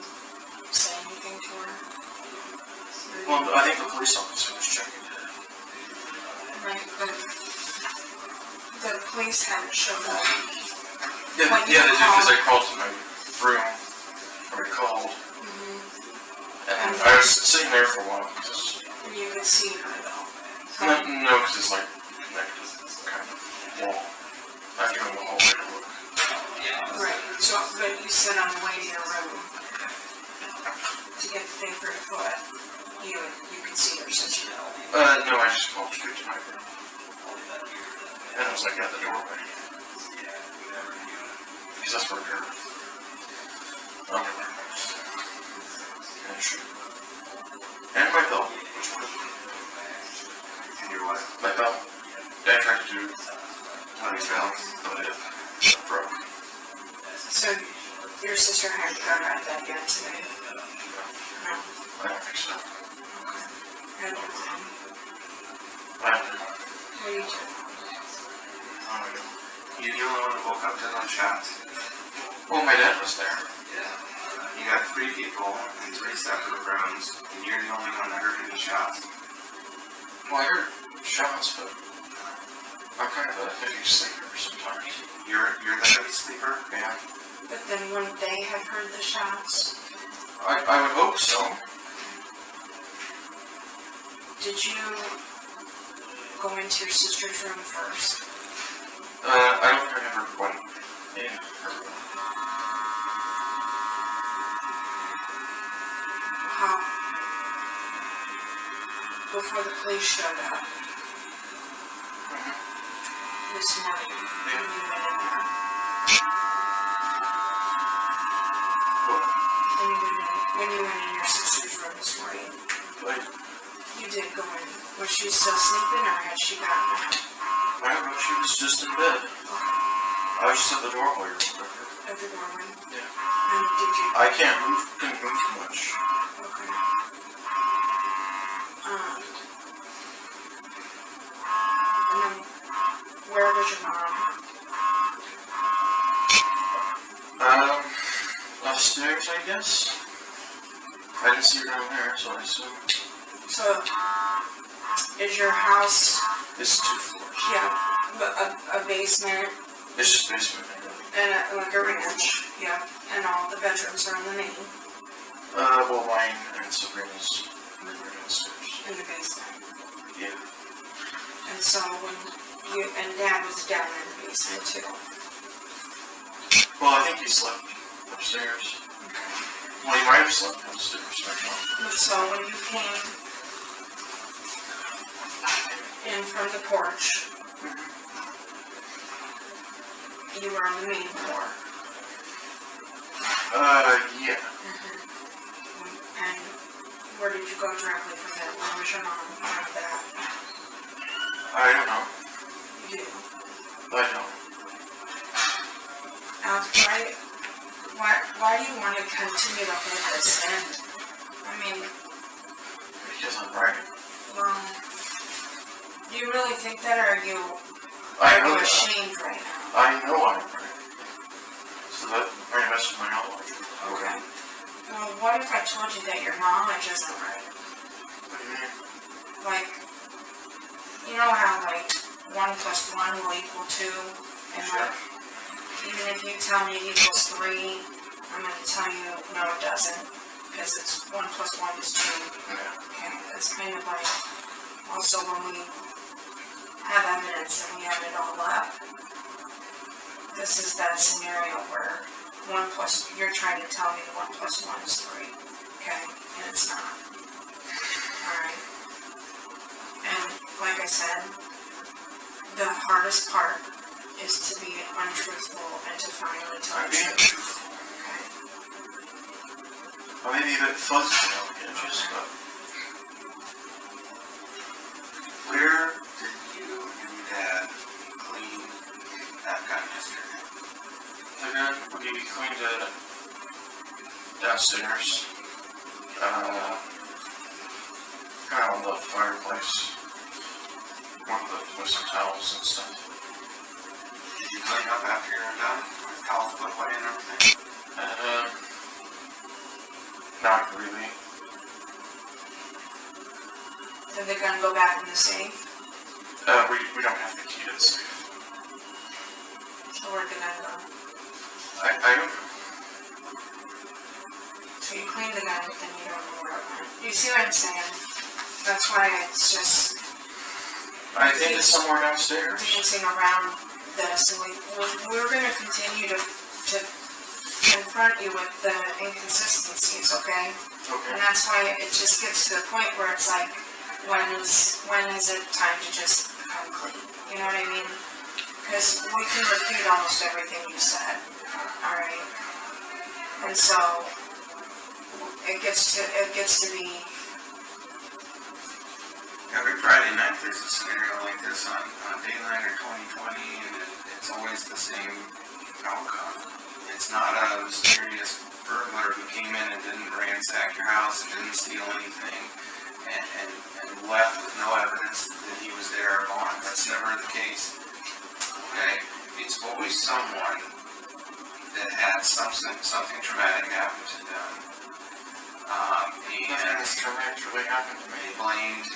say anything to her? Well, I think the police officer was checking it. Right, but the police hadn't showed up. Yeah, When yeah, you they did because I called- crawled to my room. Or I called. And And I was sitting there for a while because. you could see her though. No, because it's like connected kind of wall. I have to go in the hallway to look. Right, so, but you said on the way to your room to get the thing for your foot, you could see your sister. No, I just called straight to my room. And I was like at the doorway. Because that's where her underwear was. And shoe. And my belt. Which one? And your what? My belt. Dad tried to do Honey's belt. but it broke. So your sister hadn't gone out of bed yet today? No. I don't think so. And your mom? I don't know. What do you do? You the only one that woke up to those shots? Well, my dad was there. Yeah. You got 3 people in 3 separate rooms, and you're the only one that heard any shots. Well, I heard shots, but I'm kind of a heavy sleeper sometimes. You're the heavy sleeper? Yeah. But then wouldn't they have heard the shots? I would hope so. Did you go into your sister's room first? I don't think I ever went in her room. How? Before the police showed up this morning, when you went in there. when you went in your sister's room this morning? Like, You did go in. Was she still sleeping or had she gotten up? I don't know, she was just in bed. I was just at the doorway real quick. At the doorway? Yeah. And did you? I couldn't move too much. Okay. And then, where was your mom? Upstairs, I guess? I didn't see her down there, so I assume So, is your house, it's 2 floors. yeah, a basement It's just basement. and like a ranch, yeah, and all the bedrooms are in the main, Well, mine and Sabrina's room are downstairs. in the basement. Yeah. And so when you, and Dad was down in the basement too. Well, I think he slept upstairs. Well, he might have slept downstairs, I don't know. And so when you came in from the porch, you were on the main floor. Yeah. And where did you go directly from there? Where was your mom in front of that? I don't know. You do. I don't. Alex, why do you want to continue to hold this in? I mean, Because I'm right. well, do you really think that, or are you I know that. ashamed right now? I know I'm right. So that very much is my knowledge. Okay. Well, what if I told you that your knowledge isn't right? What do you mean? Like, you know how like 1 + 1 will equal 2, and like, even if you tell me it equals 3, I'm gonna tell you no, it doesn't, because it's 1 + 1 is 2. Yeah. Okay, it's kind of like also when we have evidence and we have it all up. This is that scenario where you're trying to tell me 1 + 1 is 3, okay, and it's not. All right. And like I said, the hardest part is to be untruthful and to finally tell I'm the being truth. truthful. Okay. I may be a bit fuzzy around the edges, but Where did you and Dad clean that gun yesterday? again, we cleaned it downstairs. Kind of on the fireplace. With some towels and stuff. Did you clean up after you're done? Towels put away and everything? Not really. Did the gun go back in the safe? We don't have the key to the safe. So where'd the gun go? I don't know. So you cleaned the gun, but then you don't know where it went. You see what I'm saying? That's why it's just I think it's somewhere downstairs. dancing around this, and we're gonna continue to confront you with the inconsistencies, okay? Okay. And that's why it just gets to the point where it's like, when is it time to just come clean? You know what I mean? Because we can refute almost everything you said, all right? And so it gets to be. Every Friday night, there's a scenario like this on Dayline or 2020, and it's always the same outcome. It's not a mysterious burglar who came in and didn't ransack your house and didn't steal anything and left with no evidence that he was there or gone. That's never the case. Okay? It's always someone that had something traumatic happen to them. Nothing that's traumatic really happened to me. They blamed,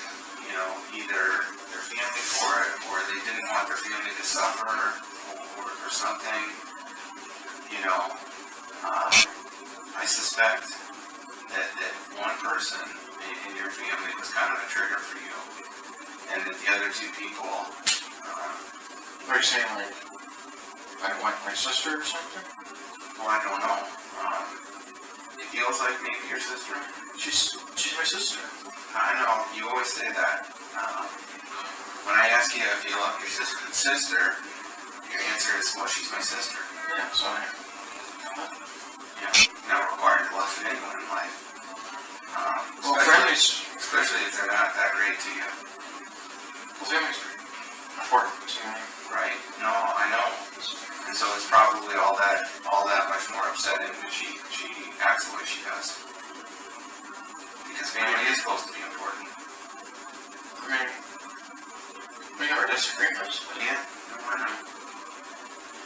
either their family for it, or they didn't want their family to suffer, or something. I suspect that one person in your family was kind of a trigger for you, and that the other 2 people. Are you saying like my sister or something? Well, I don't know. It feels like maybe your sister. She's my sister. I know, you always say that. When I ask you if you love your sister, your answer is, well, she's my sister. Yeah, so Not required to love anyone in life. upsetting when she acts the way she does. Because family is supposed to be important. I mean, we have our disagreements, but Yeah, no, I know.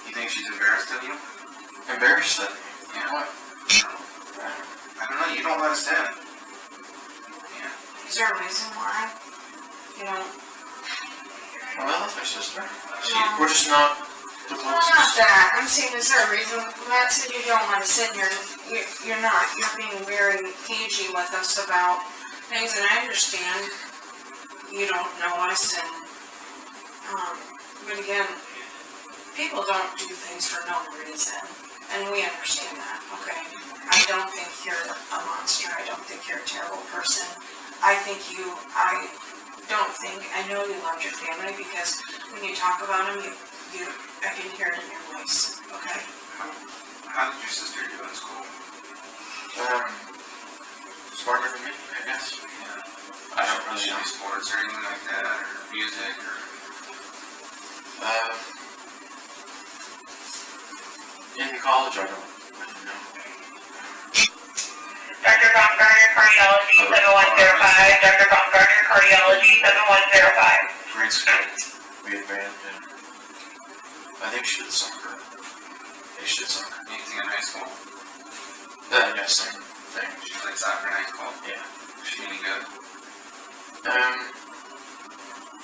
You think she's embarrassed of you? embarrassed at me. Yeah. What? I don't know, you don't let us in. Yeah. Is there a reason why? You know, Well, I love my sister. No. We're just not the well, not closest. that. I'm saying, is there a reason? Matt said you don't want to sit here. You're not. You're being very cagey with us about things, and I understand you don't know us, and but again, people don't do things for no reason, and we understand that. Okay, I don't think you're a monster. I don't think you're a terrible person. I know you love your family because when you talk about them, I can hear it in your voice. Okay. How did your sister do in school? Smarter than me, I guess. Yeah. I don't Did she really know. do sports or anything like that, or music, or? In college, I don't know. Dr. Baumgartner, cardiology, 7105. Dr. Baumgartner, cardiology, 7105. Grade school, we had band, and I think she did soccer. Yeah, she did soccer. Anything in high school? Yeah, same thing. She played soccer in high school? Yeah. Was she any good?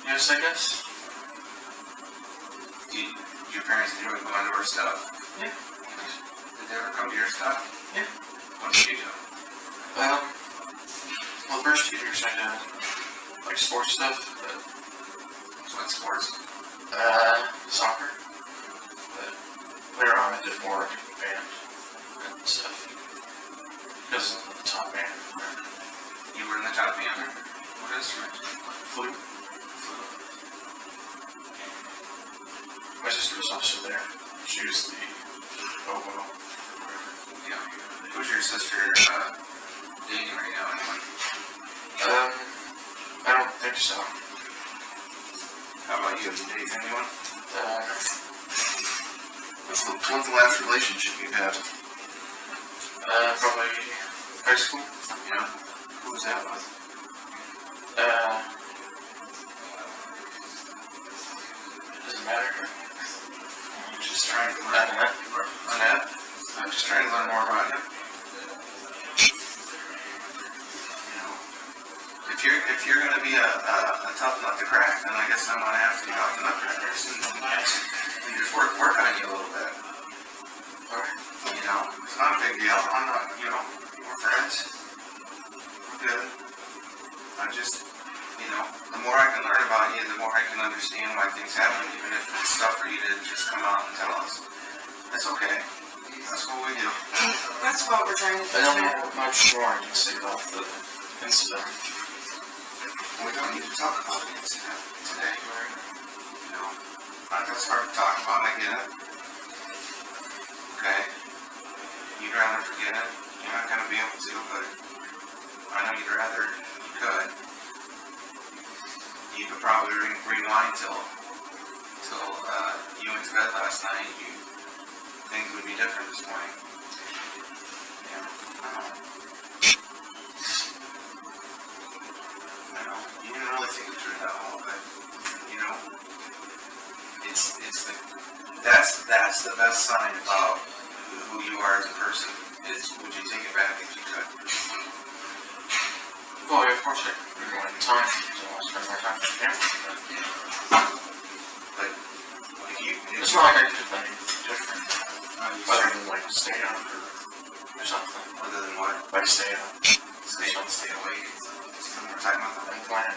Yes, I guess. Did your parents enjoy going to her stuff? Yeah. Did they ever come to your stuff? Yeah. What did you do? Well, the first 2 years I did, like, sports stuff, but, What sports? soccer. But later on, I did more band and stuff. Because of the top band. You were in the top band? What instrument? Flute. My sister was also there. She was the oboe. Yeah. Who's your sister dating right now anyway? I don't think so. How about you? Have you dated anyone? When's the last relationship you had? Probably high school. Yeah. Who was that with? Doesn't matter. I'm just trying to learn. Annette? I'm just trying to learn more about you. You know, if you're going to be a tough nut to crack, then I guess I'm going to have to be off the nutcrackers and just work on you a little bit. Alright. You know, it's not a big deal. I'm not, we're friends. We're good. I just, the more I can learn about you, the more I can understand why things happen, even if it's stuff for you to just come out and tell us. That's okay. That's what we do. That's what we're trying to I don't do. know much more I can say about the incident. We don't need to talk about the incident today. That's hard to talk about, I get it. Okay? You'd rather forget it. You're not going to be able to, but I know you'd rather. You could. You could probably rewind till you went to bed last night. Things would be different this morning. Yeah, I know. You didn't really think it through that all, but that's the best sign about who you are as a person. Is would you take it back if you could? Well, yeah, of course I rewind time, so I'll spend more time with family, But if you, it's not like I could do anything different, other than like stay up or something. other than what? Like stay up, Stay awake. Some more time with them. and plan,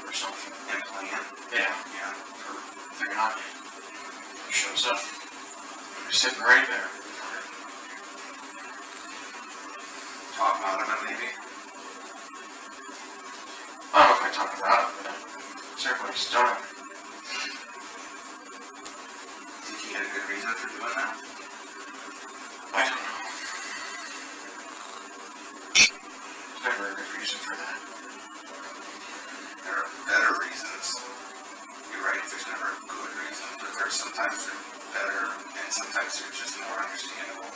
or something. And plan. Yeah, Yeah. if they're not, he shows up, he's sitting right there. Talk about it, maybe. I don't know if I talk about it, but certainly he's done it. Did you get a good reason for doing that? I don't know. There's never a good reason for that. There are better reasons. You're right, there's never a good reason, but sometimes they're better, and sometimes they're just more understandable.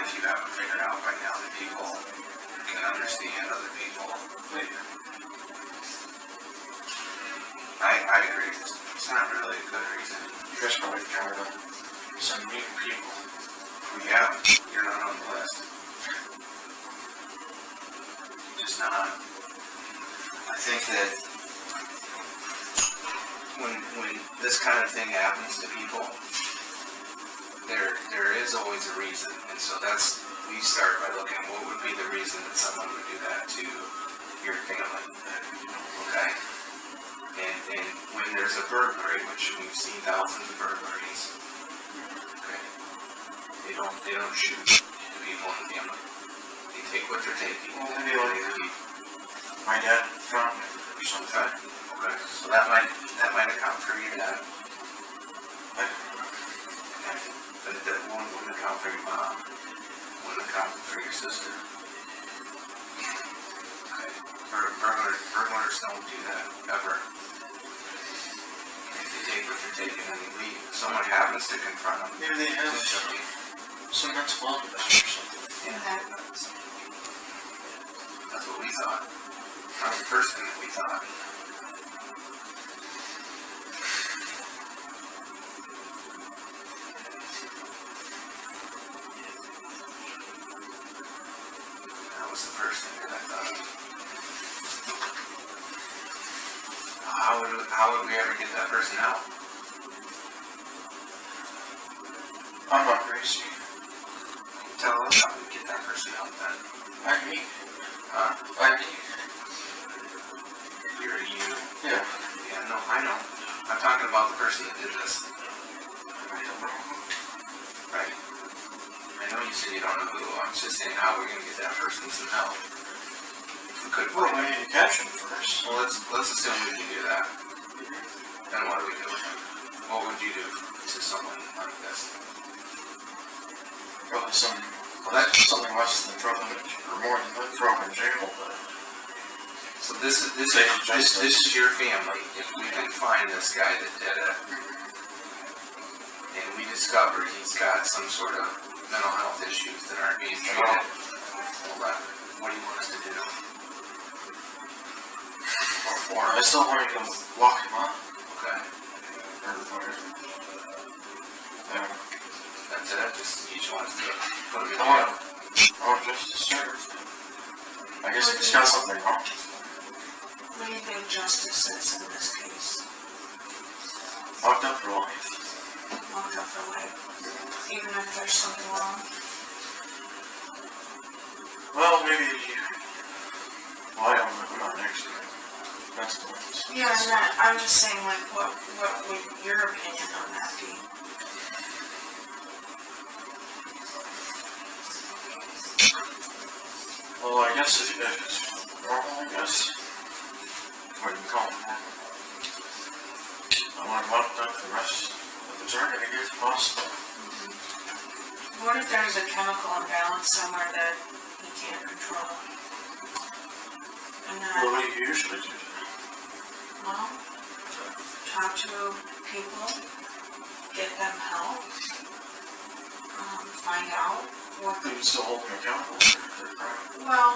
if you haven't figured out by now that people can understand other people. I agree. It's not really a good reason. You guys probably tired of some mean people. Yeah, you're not on the list. Just not. I think that when this kind of thing happens to people, there is always a reason, and so we start by looking what would be the reason that someone would do that to your family. Okay. And when there's a burglary, which we've seen thousands of burglaries, okay, they don't shoot the people in the family. They take what they're taking. Well, maybe like my dad found it or something. Okay, so that might account for your dad. But that wouldn't account for your mom. Wouldn't account for your sister. Okay, burglars don't do that ever. They take what they're taking and they leave. If someone happens to confront them, Maybe they have some mental illness or something. yeah, that's what we thought. That was the first thing that we thought. That was the first thing that I thought. How would we ever get that person out? I'm not crazy. Tell us how we get that person out then. I'm me. I'm me. You're you. Yeah. Yeah, no, I know. I'm talking about the person that did this. I don't know. Right. I know you said you don't know who. I'm just saying how we're going to get that person some help. If we could Well, find we need to catch him first. Well, let's assume we can do that. Then what do we do with him? What would you do to someone like this? Probably something less than throw them in, or more than throw them in jail, but So this is your family. If we can find this guy that did it, and we discover he's got some sort of mental health issues that aren't being treated, well, what do you want us to do? or I still want to lock him up. Okay, that's it. Just each one to put him in jail. I want justice served. I guess he's got something wrong. What do you think justice is in this case? Locked up for life. Locked up for life, even if there's something wrong? Well, maybe well, I don't know. I'm not next to him. That's the one. Yeah, I'm just saying, like, what would your opinion on that be? Well, I guess if it's normal, I guess. What do you call it? I want him locked up for the rest of the journey, I guess, possible. What if there's a chemical imbalance somewhere that he can't control? And What do you usually do? well, talk to people, get them help, find out what You can still hold him accountable for their crime. well,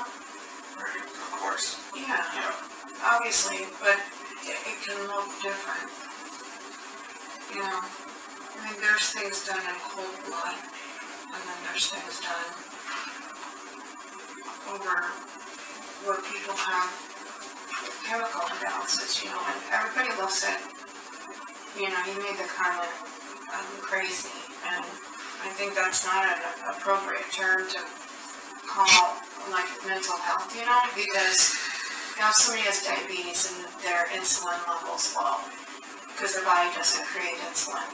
Right? Of course. yeah, Yeah. obviously, but it can look different. You know, I mean, there's things done in cold blood, and then there's things done over where people have chemical imbalances, you know, and everybody looks at, you know, you made the comment, crazy, and I think that's not an appropriate term to call, like, mental health, you know, because, you know, if somebody has diabetes and their insulin level's low, because their body doesn't create insulin,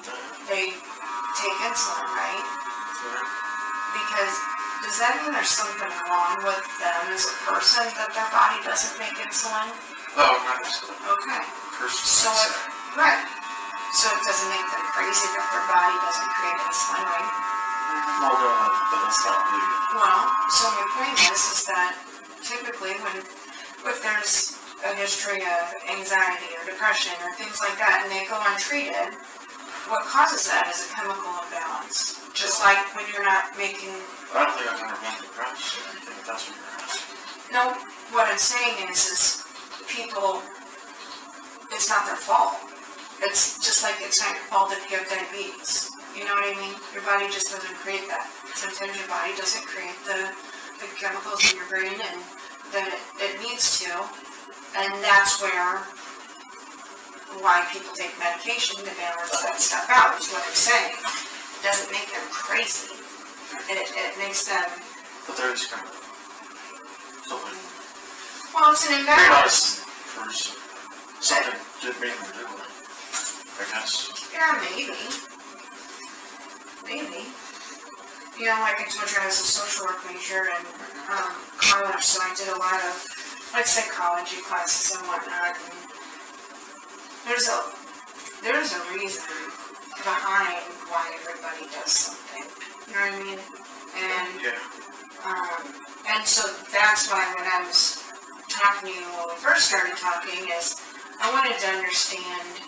they take insulin, right? Because, does that mean there's something wrong with them as a person that their body doesn't make insulin? Oh, not necessarily. Okay. Person. So it, right. So it doesn't make them crazy that their body doesn't create insulin, right? Well, no, but that's not really. Well, so my point is that typically if there's a history of anxiety or depression or things like that and they go untreated, what causes that is a chemical imbalance. Just like when you're not making, I don't think I've ever been to the press or anything, if that's what you're asking. no, what I'm saying is people, it's not their fault. It's just like it's not your fault if you have diabetes. You know what I mean? Your body just doesn't create that. Sometimes your body doesn't create the chemicals in your brain and that it needs to. And that's why people take medication to balance that stuff out, is what I'm saying. It doesn't make them crazy. It makes them, But there is kind of something well, it's an imbalance. for something didn't mean to do with it, I guess. Yeah, maybe. Maybe. You know, like I told you, I was a social work major in college, so I did a lot of like psychology classes and whatnot. And there's a reason behind why everybody does something. You know what I mean? And and so that's why when I was talking to you when we first started talking is I wanted to understand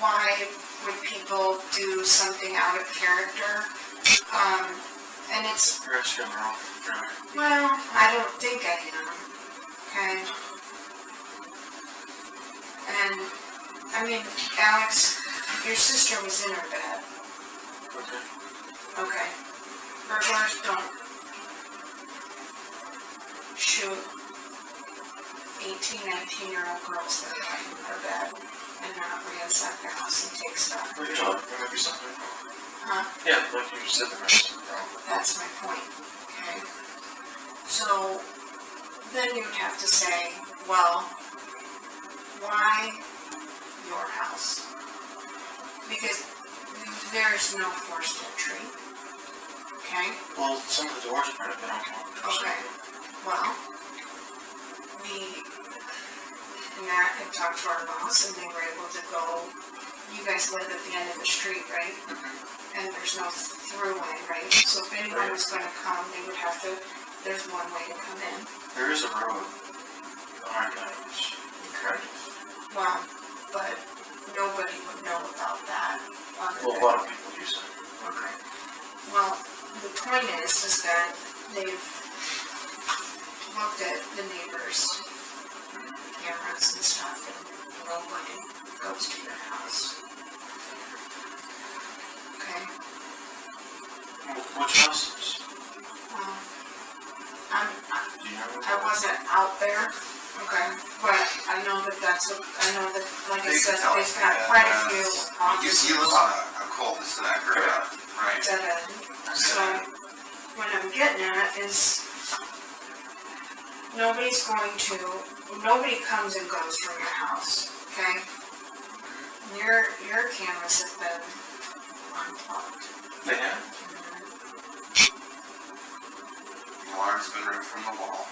why would people do something out of character? And it's, You're asking the wrong guy. well, I don't think I am, okay? And, I mean, Alex, your sister was in her bed. Okay. Okay. Burglars don't shoot 18, 19-year-old girls that are lying in their bed and not ransack their house and take stuff. What are you talking? There might be something wrong. Huh? Yeah, like you said, there might be something wrong. That's my point, okay? So, then you'd have to say, well, why your house? Because there's no forced entry, okay? Well, some of the doors might have been open. Okay, well, Matt had talked to our boss and they were able to go, you guys live at the end of the street, right? And there's no throughway, right? So if anyone was gonna come, they would have to, there's one way to come in. There is a road behind that, which kind of, Well, but nobody would know about that. well, a lot of people use it. Okay. Well, the point is that they've looked at the neighbors' cameras and stuff, and nobody goes to your house. Okay? Which houses? Well, Do you know? I wasn't out there, okay, but I know that that's what, I know that, like I said, they've got quite a few officers. You live on a cul-de-sac, right? Dead end. So, what I'm getting at is, nobody comes and goes from your house, okay? Your cameras have been unplugged. They have? The alarm's been ripped from the wall.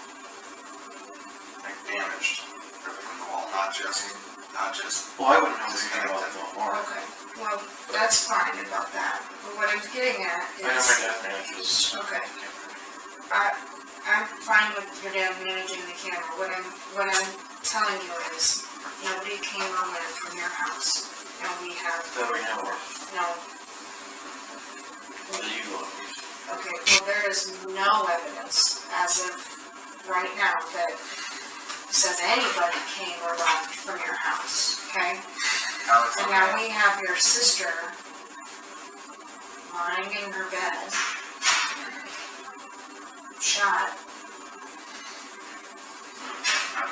Like damaged, ripped from the wall, not just. Well, I wouldn't know anything about the alarm. Okay, well, that's fine about that, but what I'm getting at I know is, my dad manages. okay, I'm fine with your dad managing the camera. What I'm telling you is, nobody came or went from your house. And we have, That we know of. no, That you know of. okay, well, there is no evidence as of right now that says anybody came or left from your house, okay? And now we have your sister lying in her bed, shot.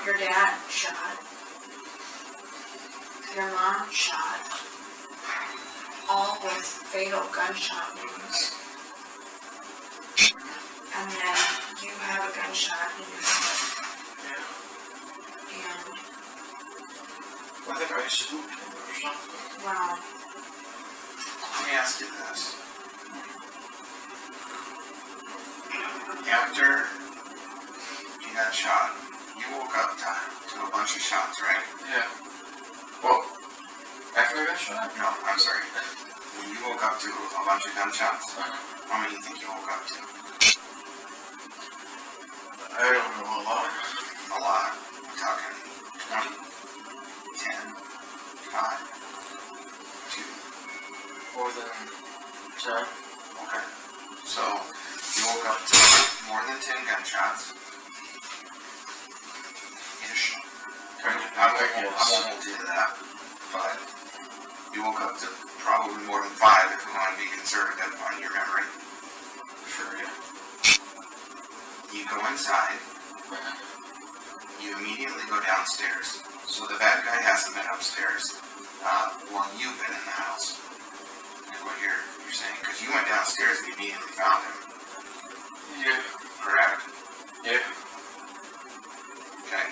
Your dad shot. Your mom shot. All with fatal gunshot wounds. And then you have a gunshot in your head. And, I think I spooked him or something. well, Let me ask you this. After you got shot, you woke up to a bunch of shots, right? Yeah. Well, after I got shot? No, I'm sorry. When you woke up to a bunch of gunshots, how many do you think you woke up to? I don't know, a lot. A lot. I'm talking 20, 5? 2. More than 10? Okay. So you woke up to more than 10 gunshots. Ish. I won't hold you to that. But you woke up to probably more than 5 if we want to be conservative on your memory. Sure, yeah. You go inside. You immediately go downstairs. So the bad guy hasn't been upstairs while you've been in the house. Is what you're saying. Because you went downstairs and immediately found him. Yeah. Correct? Yeah. Okay.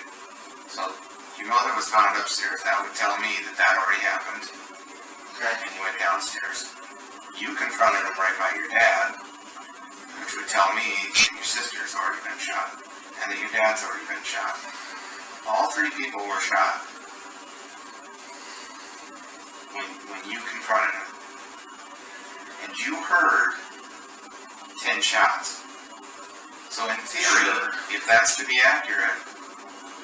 So your mother was found upstairs. That would tell me that that already happened. Okay. And you went downstairs. You confronted him right by your dad, which would tell me that your sister's already been shot and that your dad's already been shot. All 3 people were shot when you confronted him. And you heard 10 shots. So in theory, if that's to be accurate,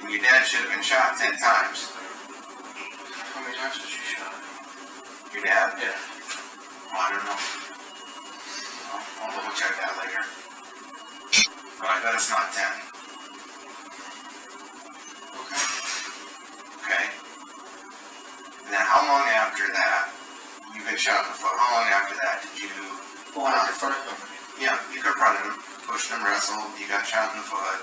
then your dad should have been shot 10 times. How many times was you shot? Your dad? Yeah. Well, I don't know. I'll double check that later. But I bet it's not 10. Okay. And then how long after that, you've been shot in the foot, how long after that did you... Well, I confronted him. Yeah, you confronted him, pushed him, wrestled, you got shot in the foot.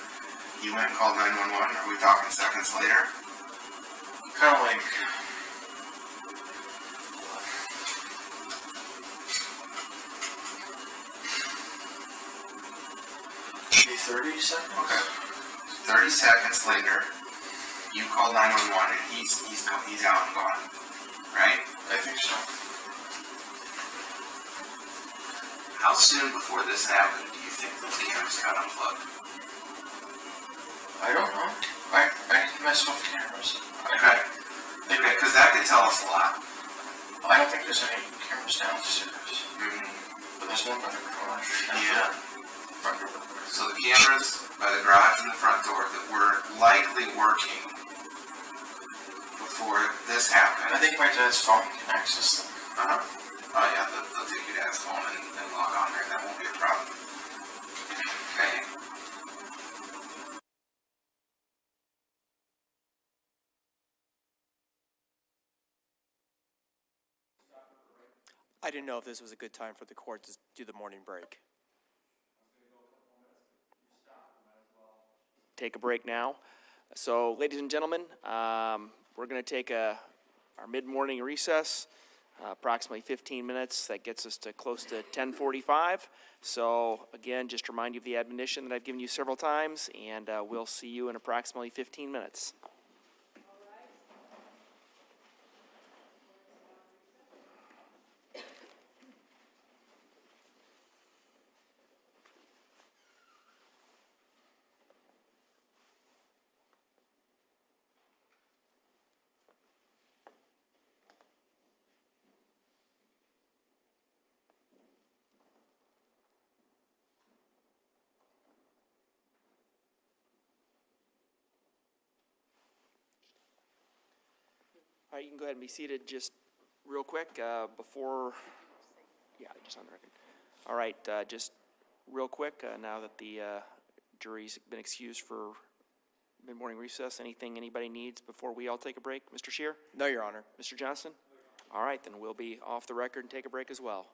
You went and called 911, are we talking seconds later? Kind of like... maybe 30 seconds? Okay. 30 seconds later, you called 911 and he's out and gone, right? I think so. How soon before this happened do you think those cameras got unplugged? I don't know. I mess with cameras. Okay. Because that could tell us a lot. I don't think there's any cameras downstairs. Mm-hmm. But there's one by the garage. Yeah. Front door. So the cameras by the garage and the front door that were likely working before this happened. I think my dad's phone can access them. Oh yeah, they'll take your dad's phone and log on there. That won't be a problem. Okay. I didn't know if this was a good time for the court to do the morning break. Take a break now. So, ladies and gentlemen, we're going to take our mid-morning recess, approximately 15 minutes. That gets us to close to 10:45. So, again, just to remind you of the admonition that I've given you several times, and we'll see you in approximately 15 minutes. All right, you can go ahead and be seated just real quick before, yeah, just on the record. All right, just real quick, now that the jury's been excused for mid-morning recess, anything anybody needs before we all take a break? Mr. Scheer? No, Your Honor. Mr. Johnson? All right, then we'll be off the record and take a break as well.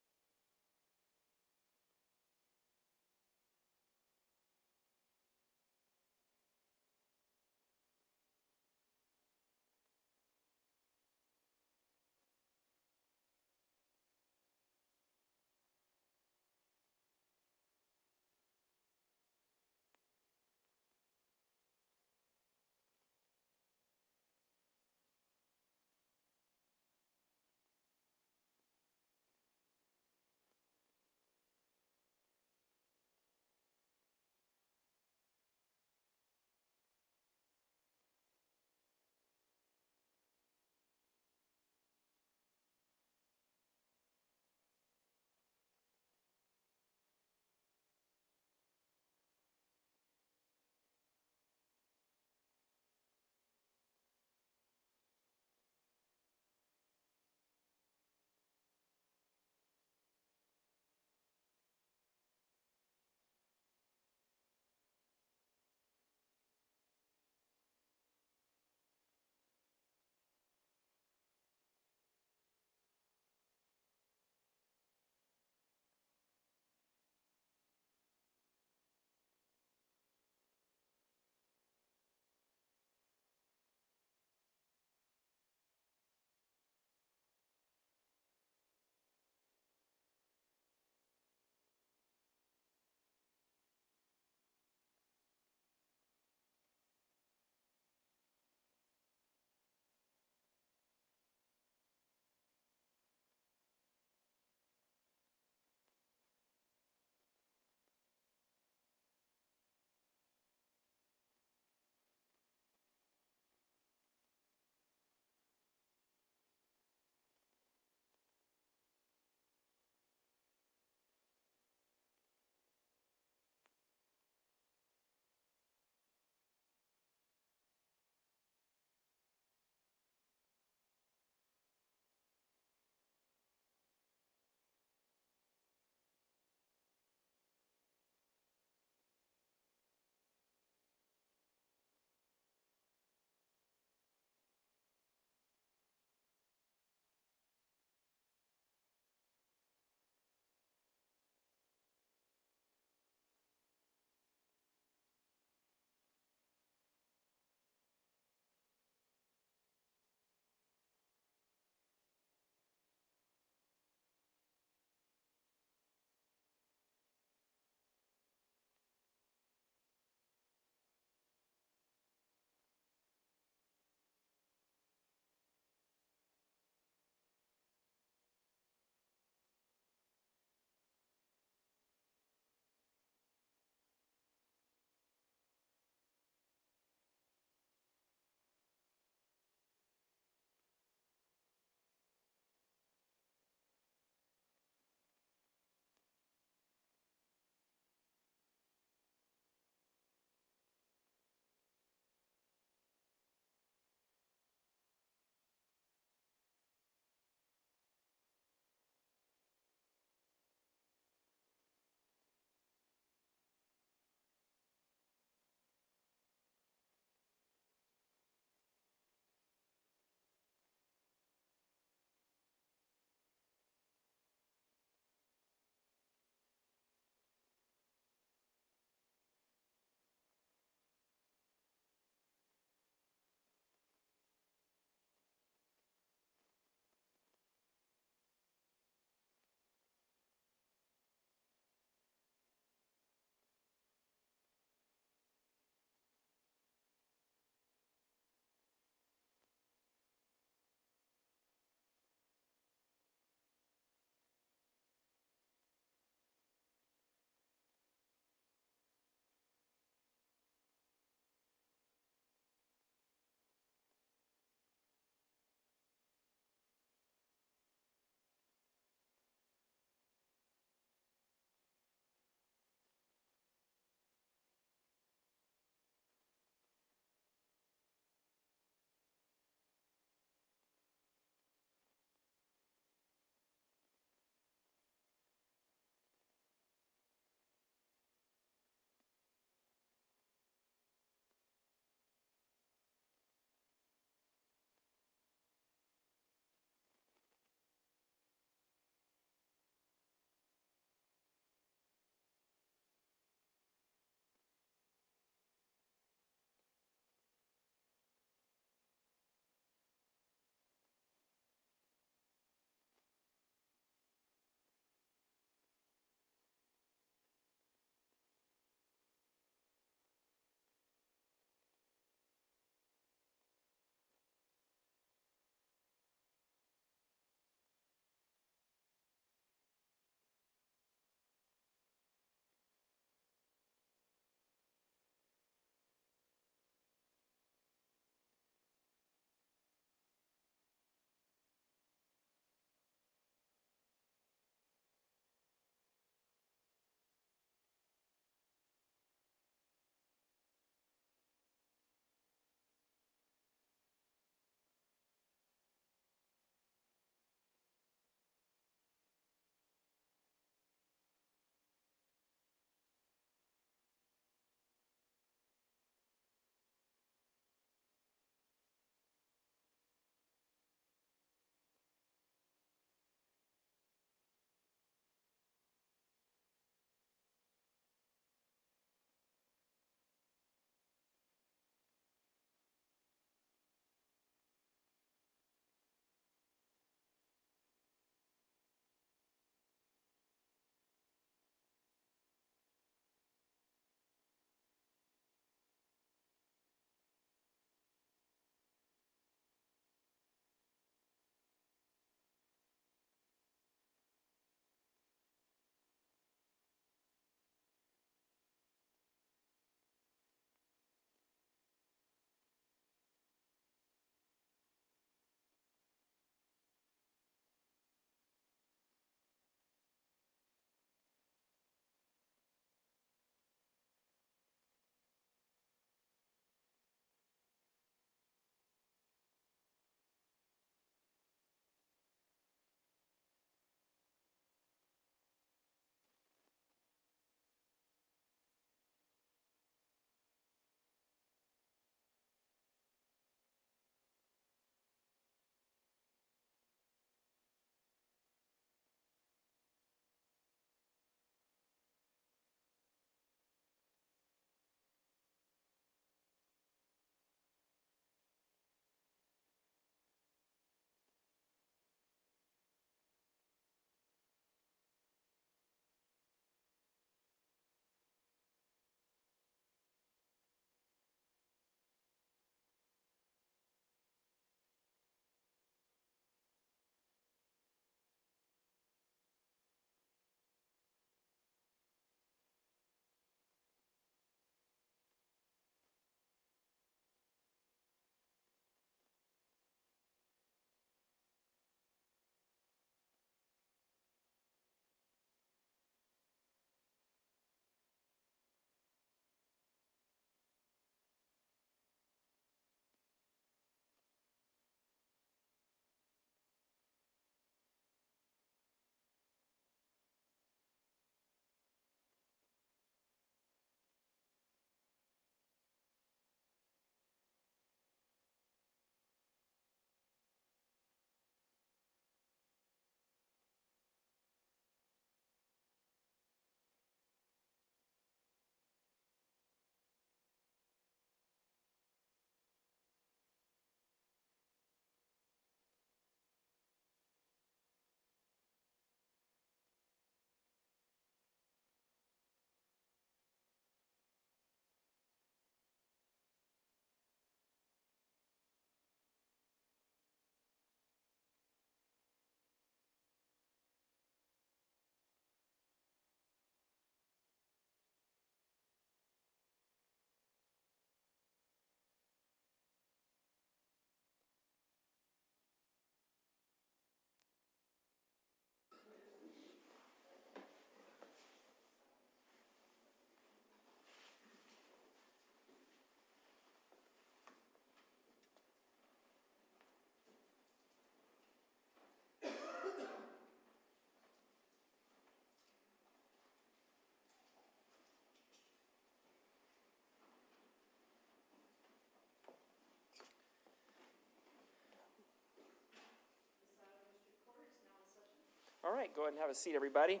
All right, go ahead and have a seat, everybody.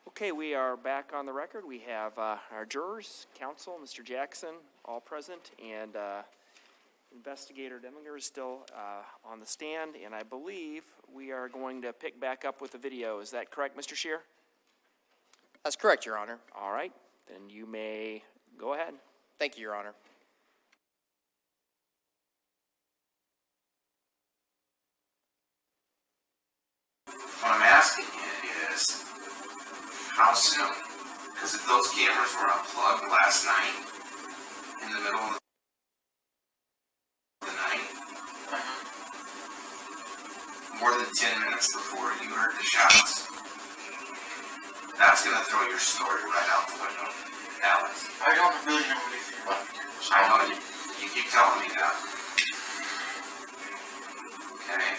Okay, we are back on the record. We have our jurors, counsel, Mr. Jackson, all present, and Investigator Demlinger is still on the stand, and I believe we are going to pick back up with the video. Is that correct, Mr. Scheer? That's correct, Your Honor. All right, then you may go ahead. Thank you, Your Honor. What I'm asking you is, how soon? Because if those cameras were unplugged last night, in the middle of the night, more than 10 minutes before you heard the shots, that's going to throw your story right out the window, Alex. I don't really know anything about it. I know you keep telling me that. Okay.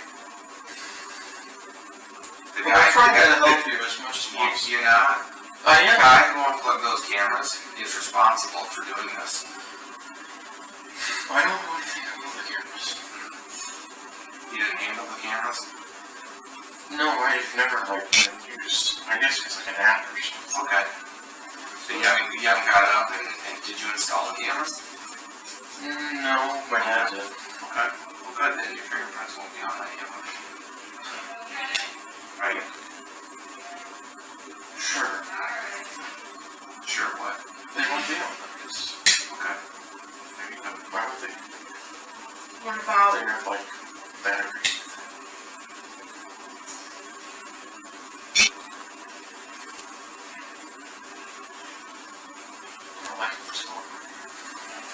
I'm trying to help you as much as possible. You're not. I The am. guy who unplugged those cameras is responsible for doing this. I don't know anything about the cameras. You didn't handle the cameras? No, I've never like been used. I guess it's like an app or something. Okay. So you haven't got it up and did you install the cameras? No, my dad did. Okay. Well, good, then your fingerprints won't be on any of them. Right? Sure. Sure what? They won't be on them because Okay. There you go. why would they? What about, They have like batteries.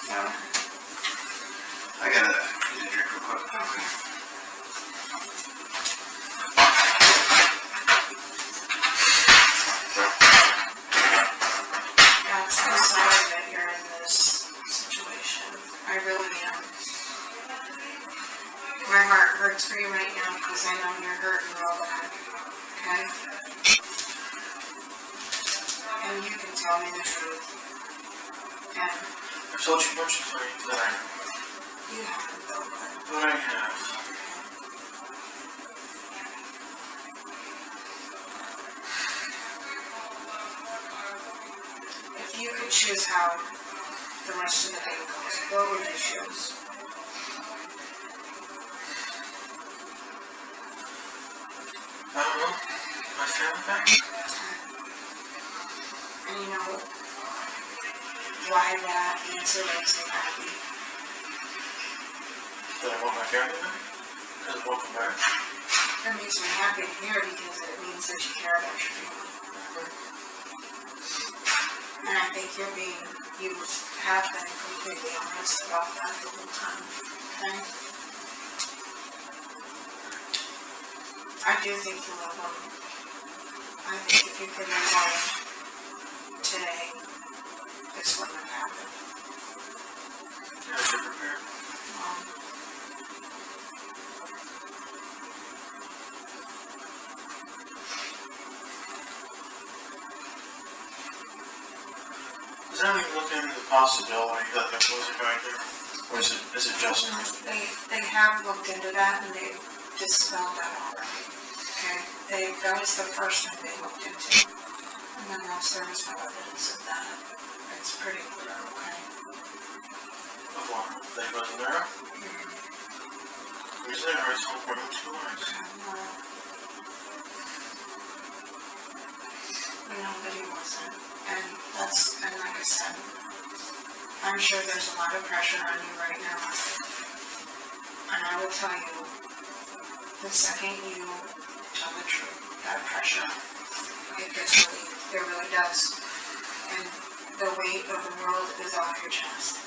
Yeah. I gotta get a drink real quick. Okay. I'm so sorry that you're in this situation. I really am. My heart hurts for you right now because I know you're hurting real bad. Okay? And you can tell me the truth. And I've told you much of that I know. you haven't though, But I have. if you could choose how the rest of the day goes, what would you choose? I don't know. My family back? And you know why that answer makes me happy? That I want my family back? Because I want them back? That makes me happy to hear because it means that you care about your family. And I think you have been completely honest about that the whole time, okay? I do think you love them. I think if you could resolve today, this wouldn't have happened. Yeah, I should prepare. Does that mean look into the possibility that there was a guy there? Or is it just They have looked into that and they dispelled that already, okay? That was the first thing they looked into. And then once there was no evidence of that, it's pretty clear, okay? of what? They wasn't there? Who's there? I told one of the stories. Nobody wasn't, and like I said, I'm sure there's a lot of pressure on you right now. And I will tell you, the second you tell the truth, that pressure, it gets relieved, it really does. And the weight of the world is off your chest.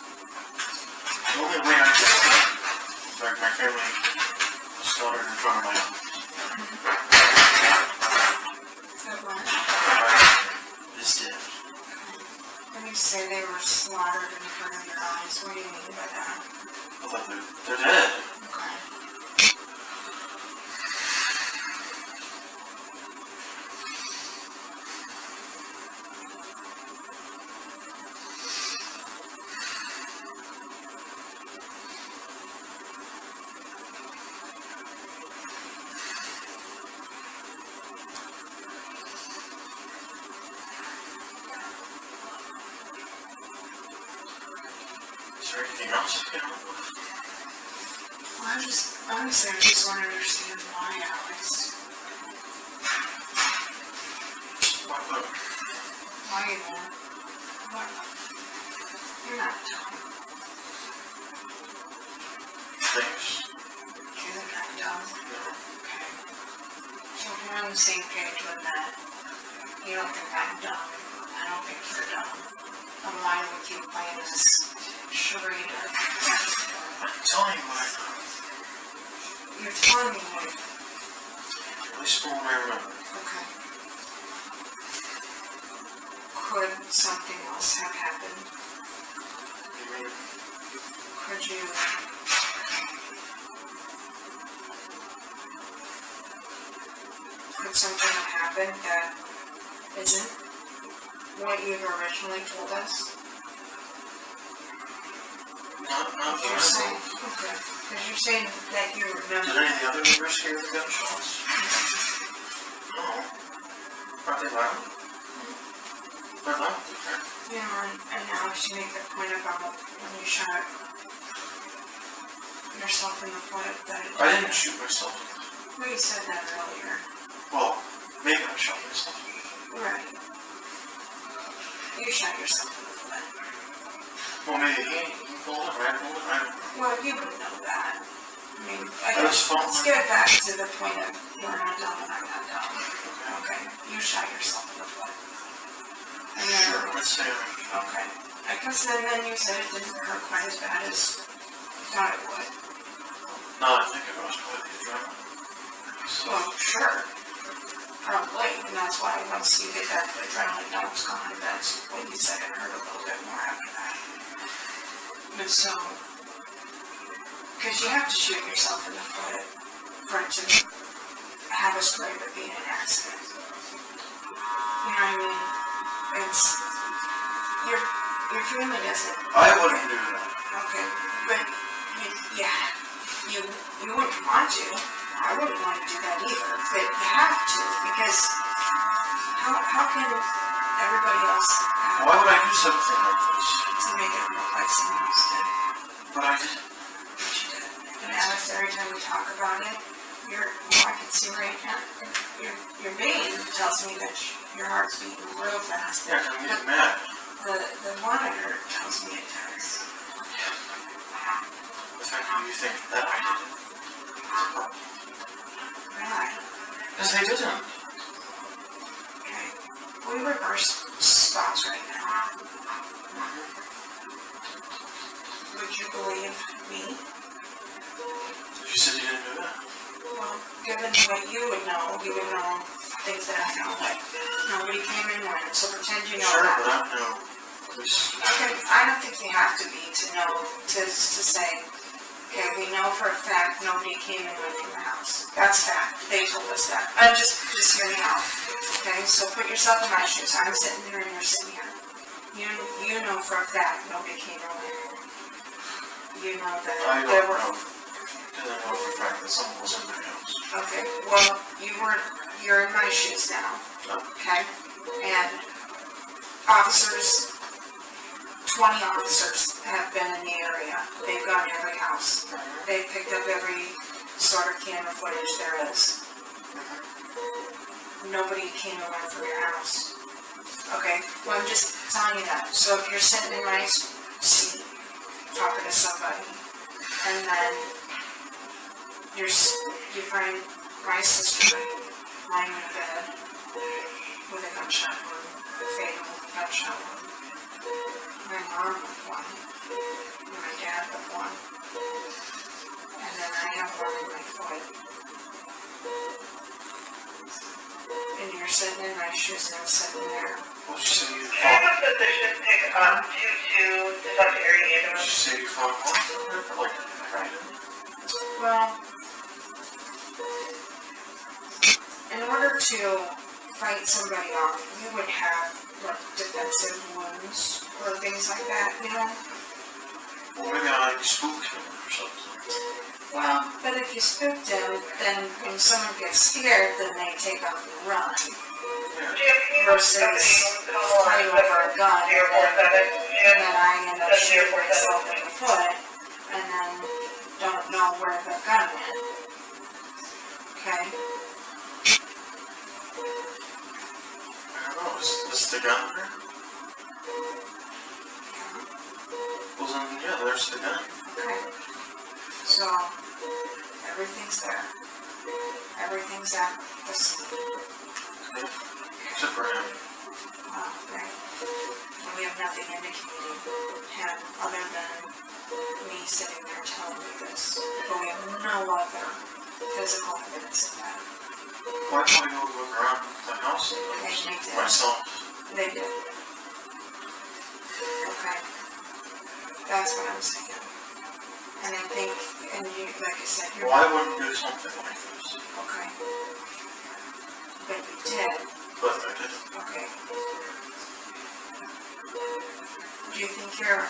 The only way I could, like my family was slaughtered in front of my house. That what? Is dead. When you say they were slaughtered in front of your eyes, what do you mean by that? I thought they're dead. Okay. honestly, I just want to understand why, Alex. Why you won't? What? You're not dumb. Thanks. You're not dumb. Okay. So if we're on the same page with that, you don't think I'm dumb, I don't think you're dumb. I'm lying with you playing this charade of... I'm telling you what I know. You're telling me what... At least from what I remember. Okay. Could something else have happened? You mean, Could you... Could something have happened that isn't what you've originally told us? not that You're I saying, know. okay, because you're saying that you Did remember. any of the other neighbors hear the gunshots? No. Aren't they loud? They're loud, okay. You know, and now you make the point about when you shot yourself in the foot that it... I didn't shoot myself. Well, you said that earlier. Well, maybe I shot myself. Right. You shot yourself in the foot. Well, maybe he pulled it, right? Pulled it, right? Well, you would know that. I mean, I That was guess, fun. let's get back to the point of you're not dumb and I'm not dumb. Okay, you shot yourself in the foot. And then, Sure, let's say I okay. I guess then you said it didn't hurt quite as bad as you thought it would. No, I think it was probably the adrenaline. So, Well, sure. Probably, and that's why once you get that adrenaline dump's gone, that's when you said it hurt a little bit more after that. But so, because you have to shoot yourself in the foot for it to have a story of it being an accident. You know what I mean? It's, your family doesn't. I wouldn't do that. Okay, but you wouldn't want to. I wouldn't want to do that either, but you have to, because how can everybody else Why would I do something like this? to make it look like someone else did? But I didn't. But you did. And Alex, every time we talk about it, I can see right now, your vein tells me that your heart's beating real fast. Yeah, I'm getting mad. The monitor tells me it does. The fact that you think that I did it is a problem. Right. Because I didn't. Okay. We reverse spots right now. Would you believe me? You said you didn't do that. Well, given what you would know things that I know, like nobody came in when, so pretend you know Sure, that. but I don't know. Please. Okay, I don't think you have to be to know, to say, okay, we know for a fact nobody came in went from the house. That's fact. They told us that. Just hear me out. Okay, so put yourself in my shoes. I'm sitting here and you're sitting here. You know for a fact nobody came in went. You know that I there don't were. know. Because I know for a fact that someone was in my house. Okay, well, you're in my shoes now. Okay, and officers, 20 officers have been in the area. They've gone to every house. They've picked up every sort of camera footage there is. Nobody came and went from your house. Okay, well, I'm just telling you that. So if you're sitting in my seat talking to somebody, and then you find my sister lying in bed with a gunshot wound, fatal gunshot wound. My mom with one, and my dad with one, and then I have one in my foot. And you're sitting in my shoes and I'm sitting there. Well, she said you Can I fought. have a physician pick up 22 to talk to area Did ambulance? she say you fought one from her? Like, I didn't. Well, in order to fight somebody off, you would have like defensive wounds or things like that, you know? Well, maybe I spooked him or something. Well, but if you spooked them, then when someone gets scared, then they take off and run. Yeah. Jim, can you look Versus up the call on fighting over a gun, 047? and Jim, then I end up shooting 047. myself in the foot, and then don't know where the gun went. Okay? I don't know, is the gun there? Well then, yeah, there's the gun. Okay. So, everything's there. Everything's at the scene. Okay. Except for him. Right. And we have nothing indicating him other than me sitting there telling you this. But we have no other physical evidence of that. Why don't we go look around the house and They did. myself? They did. Okay. That's what I'm saying. And I think, and you, like I said, you're. Well, I wouldn't do something like this. Okay. But you did. But I didn't. Okay. Do you think you're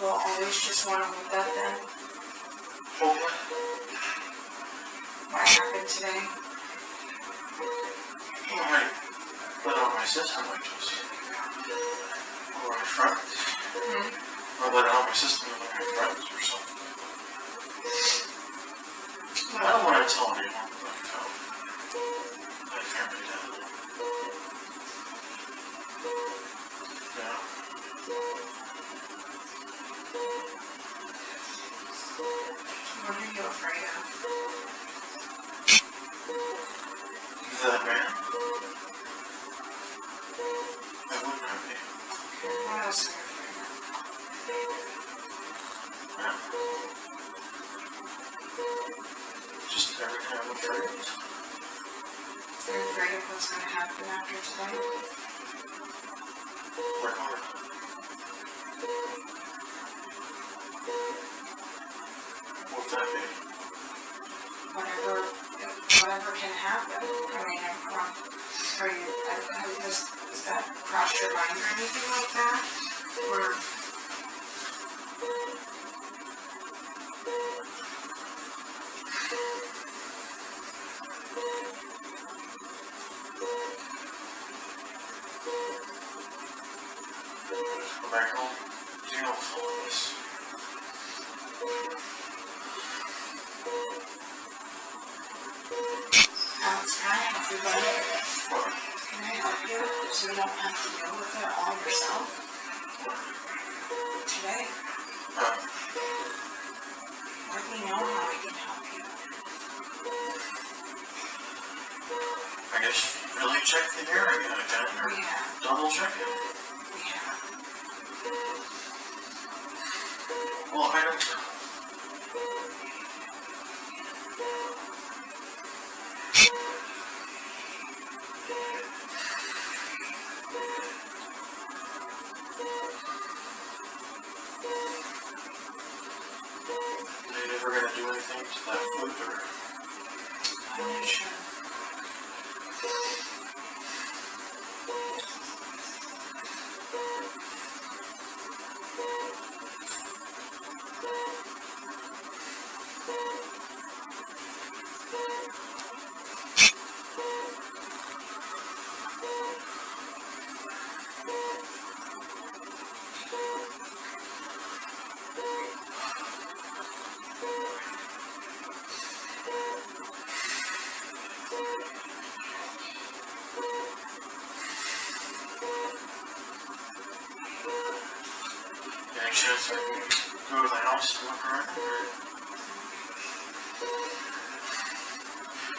will always just want to hold that then? Hopefully. What happened today? Well, I let out my sister like this. Or my friends. Or let out my sister or my friends or something. I don't want to tell anyone, but I can't be done. Yeah. What are you afraid of? That man? That wouldn't hurt me. What else are you afraid of? Yeah. Just everything I'm afraid of. You're afraid of what's going to happen after today? Like what? What's that be? Whatever can happen. I mean, are you, does that cross your mind or anything like that? Or? Go back home. Deal with all of this. Alex, can I help you, buddy? What? Can I help you so you don't have to deal with it all yourself? Today, let me know how I can help you. I guess really check the area again, or We have, double check it. we have. Well, I don't. Are you ever gonna do anything to that food, or? I'm not sure. Any chance I can go to the house and look around, or?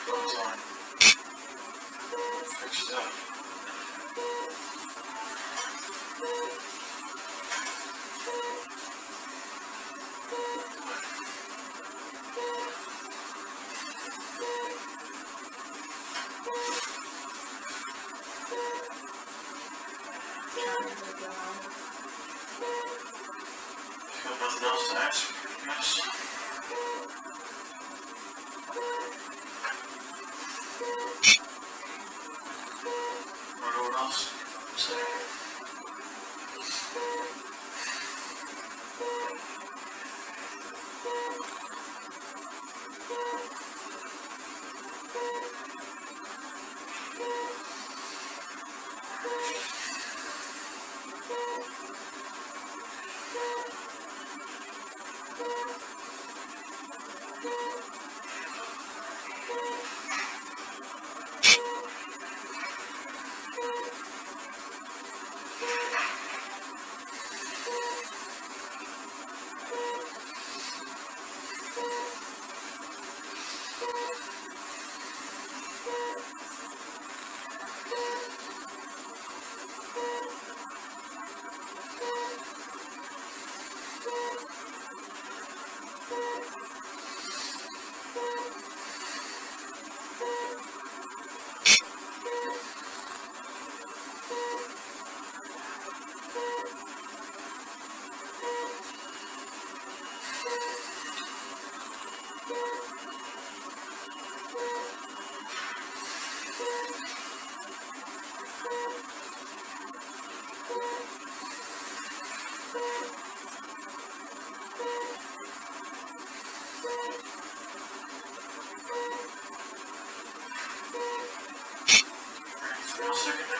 Goes on. Fix it up. Got nothing else to ask me, I guess. Real second there.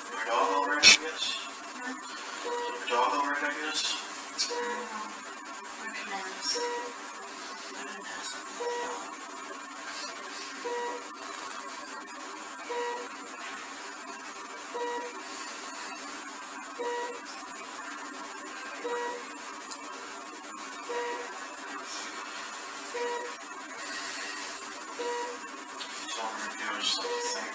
Your dog all right, I guess? Your dog all right, I guess? So I'm gonna do is think.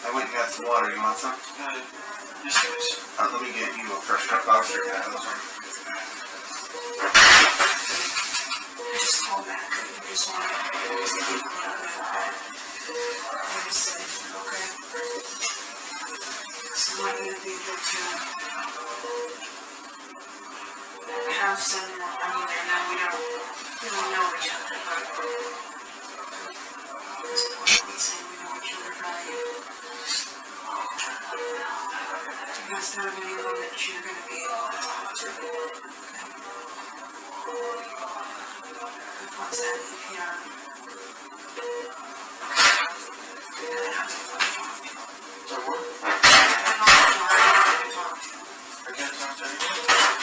I went and got some water. You want some? Yes, please. Let me get you a fresh cut box or can I have this one? Just call back, I just want to, okay? So I'm not gonna be able to have some, I mean, and now we don't really know each other, but at this point, I would say we know each other value. That's not anyone that you're gonna be able to talk to. Once that EPR. So what? I don't know. I can't talk to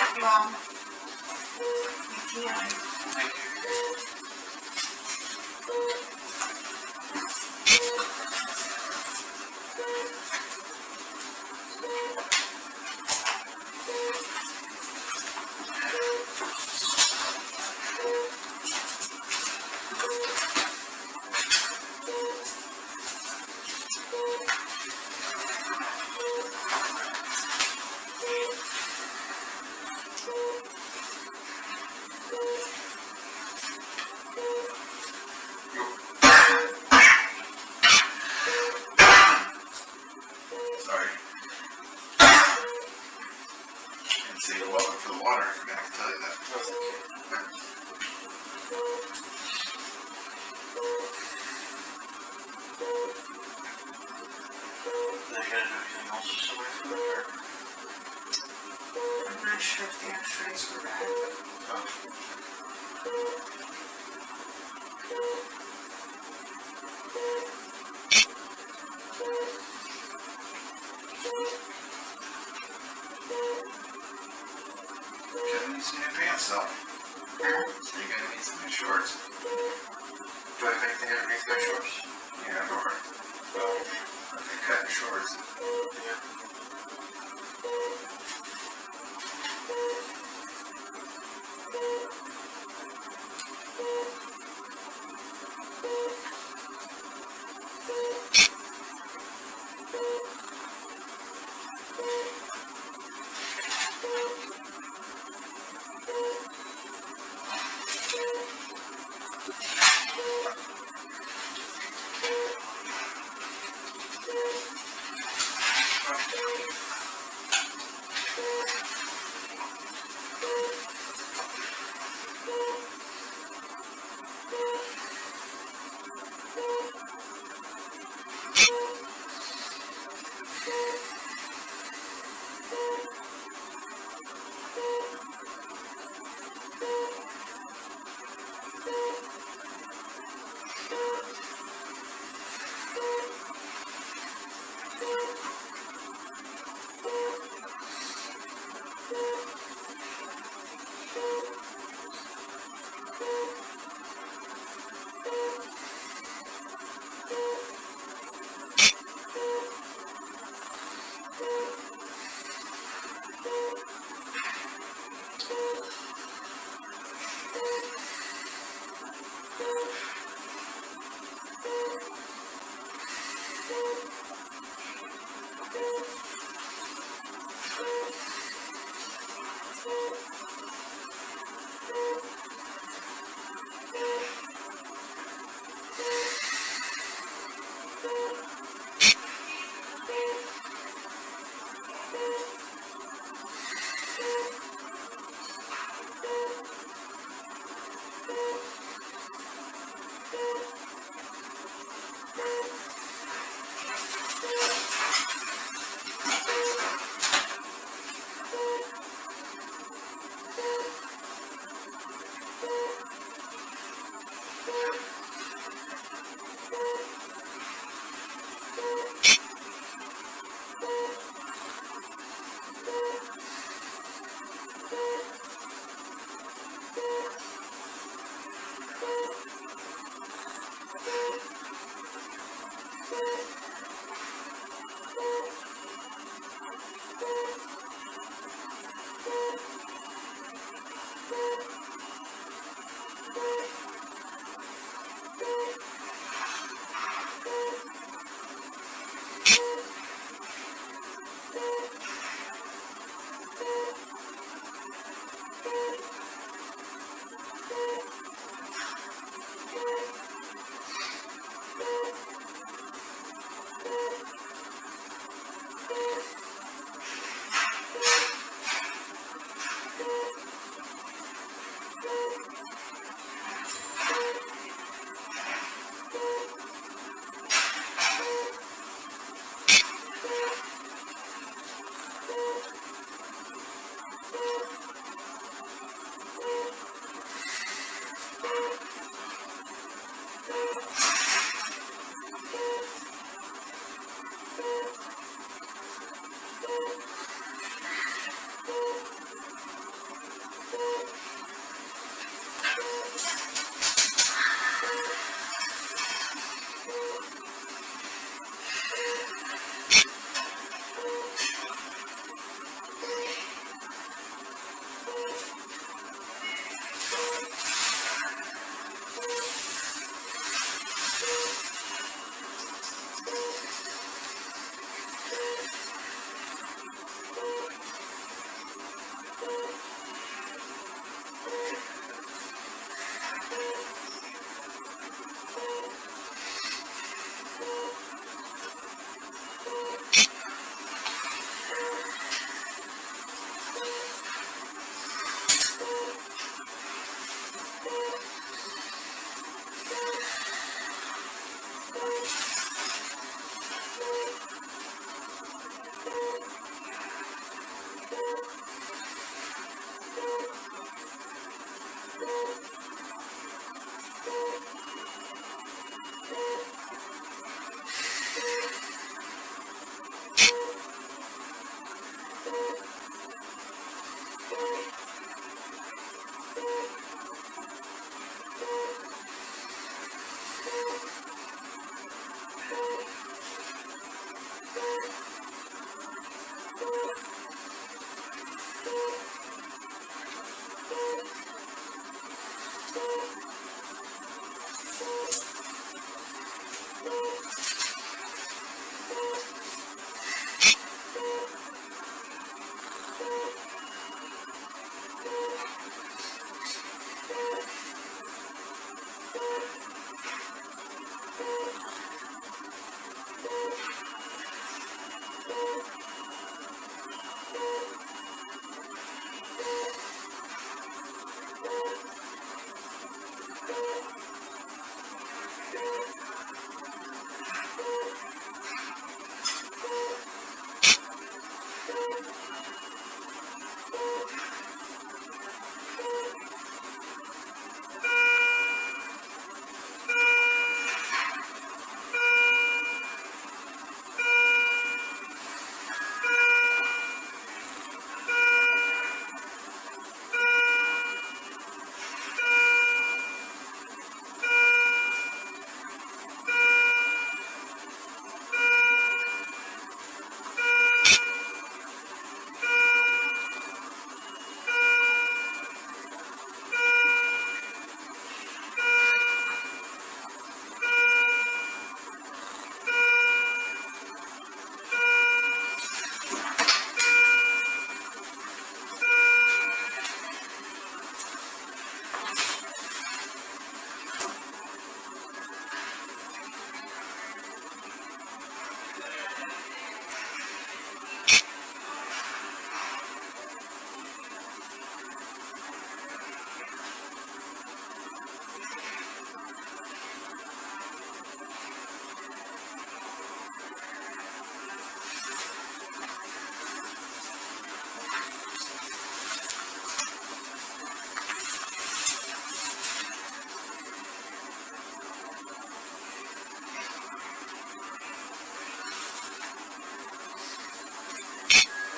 anyone? Well, you can. Thank you. Sorry. And say you're welcome for the water. I forgot to tell you that. Now you gotta do anything else somewhere from there? I'm not not sure if the x-rays were bad. Kevin needs some new pants though. So you're gonna need some new shorts. Do I have anything underneath my shorts? Yeah, or cut your shorts.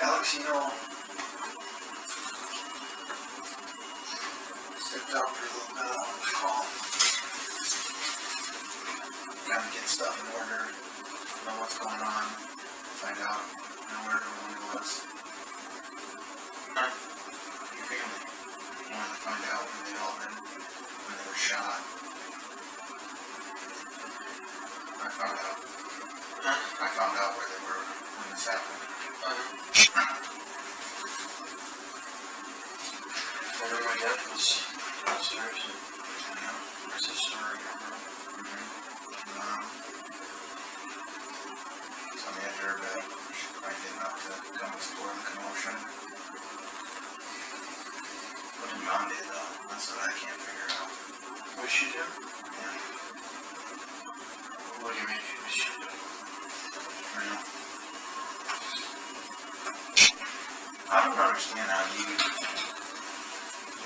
Alex, you know, stepped out for a little bit on the call. Gotta get stuff in order, know what's going on, find out, where everyone was. Your family. Wanted to find out when they all been, when they were shot. I found out. I found out where they were when this happened. My dad was downstairs and there's a story. Somebody had heard that I didn't have to come explore the commotion. What did Mom did though? That's what I can't figure out. What she do? Yeah. What do you mean she do? I don't understand how you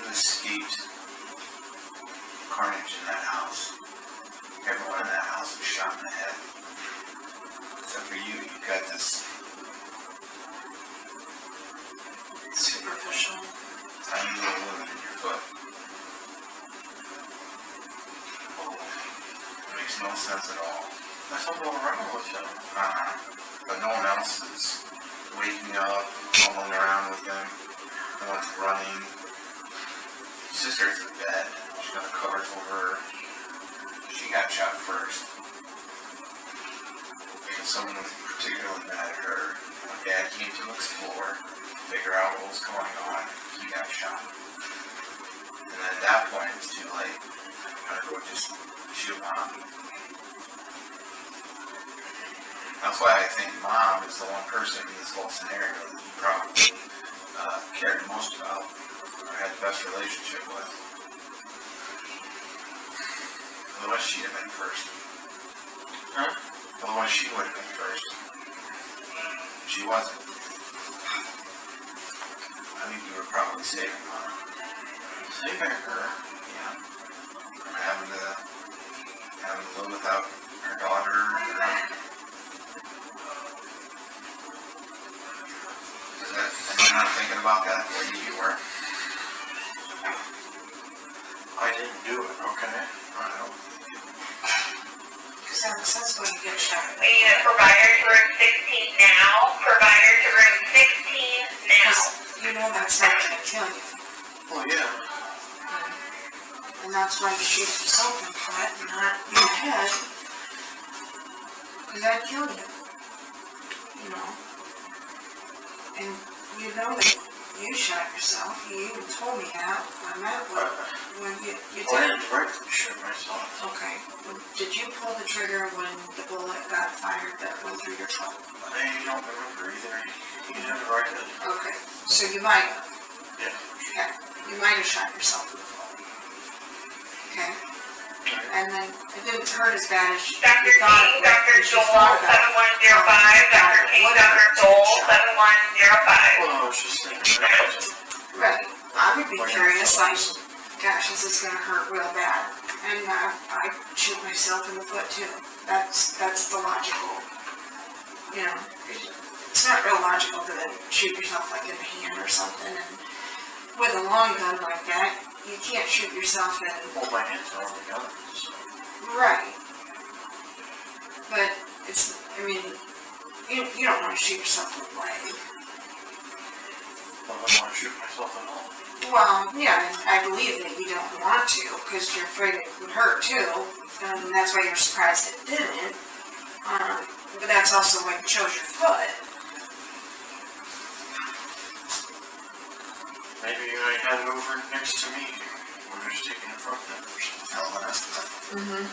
escaped carnage in that house. Everyone in that house was shot in the head. Except for you, you got this Superficial. tiny little wound in your foot. It makes no sense at all. I thought we were running with him. But no one else is waking up, fumbling around with them. No one's running. Sister's in bed. She's got the covers over her. She got shot first. Because someone was particularly mad at her. When Dad came to explore, figure out what was going on, he got shot. And then at that point, it was too late. I go just shoot Mom. That's why I think Mom is the one person in this whole scenario that you probably cared most about. Had the best relationship with. Otherwise, she'd have been first. Otherwise, she would have been first. She wasn't. I think you were probably saving Mom. Saving her? Yeah. From having to live without her daughter. Am I not thinking about that the way you were? I didn't do it, okay? I don't. Because that's when you get shot. We need a provider to room 16 now. Provider to room 16 now. You know that's not gonna kill you. Well, yeah. and that's why you shoot yourself in the foot, not in the head. Cause that'd kill you. You know? And you know that you shot yourself, you even told me that when you did. I didn't directly shoot myself. Okay, did you pull the trigger when the bullet got fired that went through your foot? I don't remember either. You did it right. Okay, so you might have. Yeah. Okay, you might have shot yourself in the foot. Okay? And then it didn't hurt as bad as you Dr. thought King, it would. Dr. As you Joel, thought about it. 7105, Dr. King, Dr. Joel, 7105. Well, I was just thinking, Right, I would be curious, like, gosh, is this gonna hurt real bad? And I shoot myself in the foot too. That's the logical, you know, it's not real logical to then shoot yourself like in the hand or something. And with a long gun like that, you can't shoot yourself in. well, my hands are on the gun, so. Right. But it's, I mean, you don't want to shoot yourself in the leg. I don't want to shoot myself at all. Well, yeah, I believe that you don't want to, because you're afraid it would hurt too, and that's why you're surprised it didn't. But that's also why you chose your foot. Maybe I had it over next to me. We were just taking it from them or something. Oh, that's the Mm-hmm.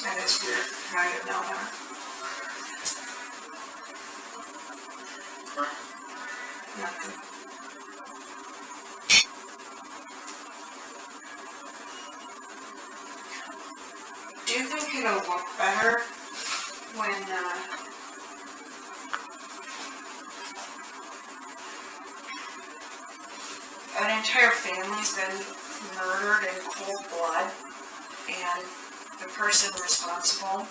That is weird. How do you know that? Nothing. Do you think it'll look better when, an entire family's been murdered in cold blood, and the person responsible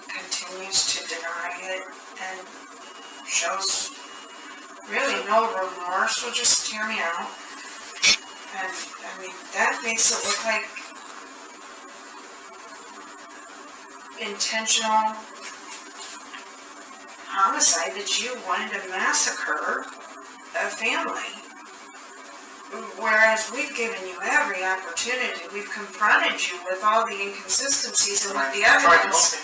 continues to deny it and shows really no remorse? Will just hear me out. And I mean, that makes it look like intentional homicide, that you wanted to massacre a family. Whereas we've given you every opportunity, we've confronted you with all the inconsistencies and with the evidence,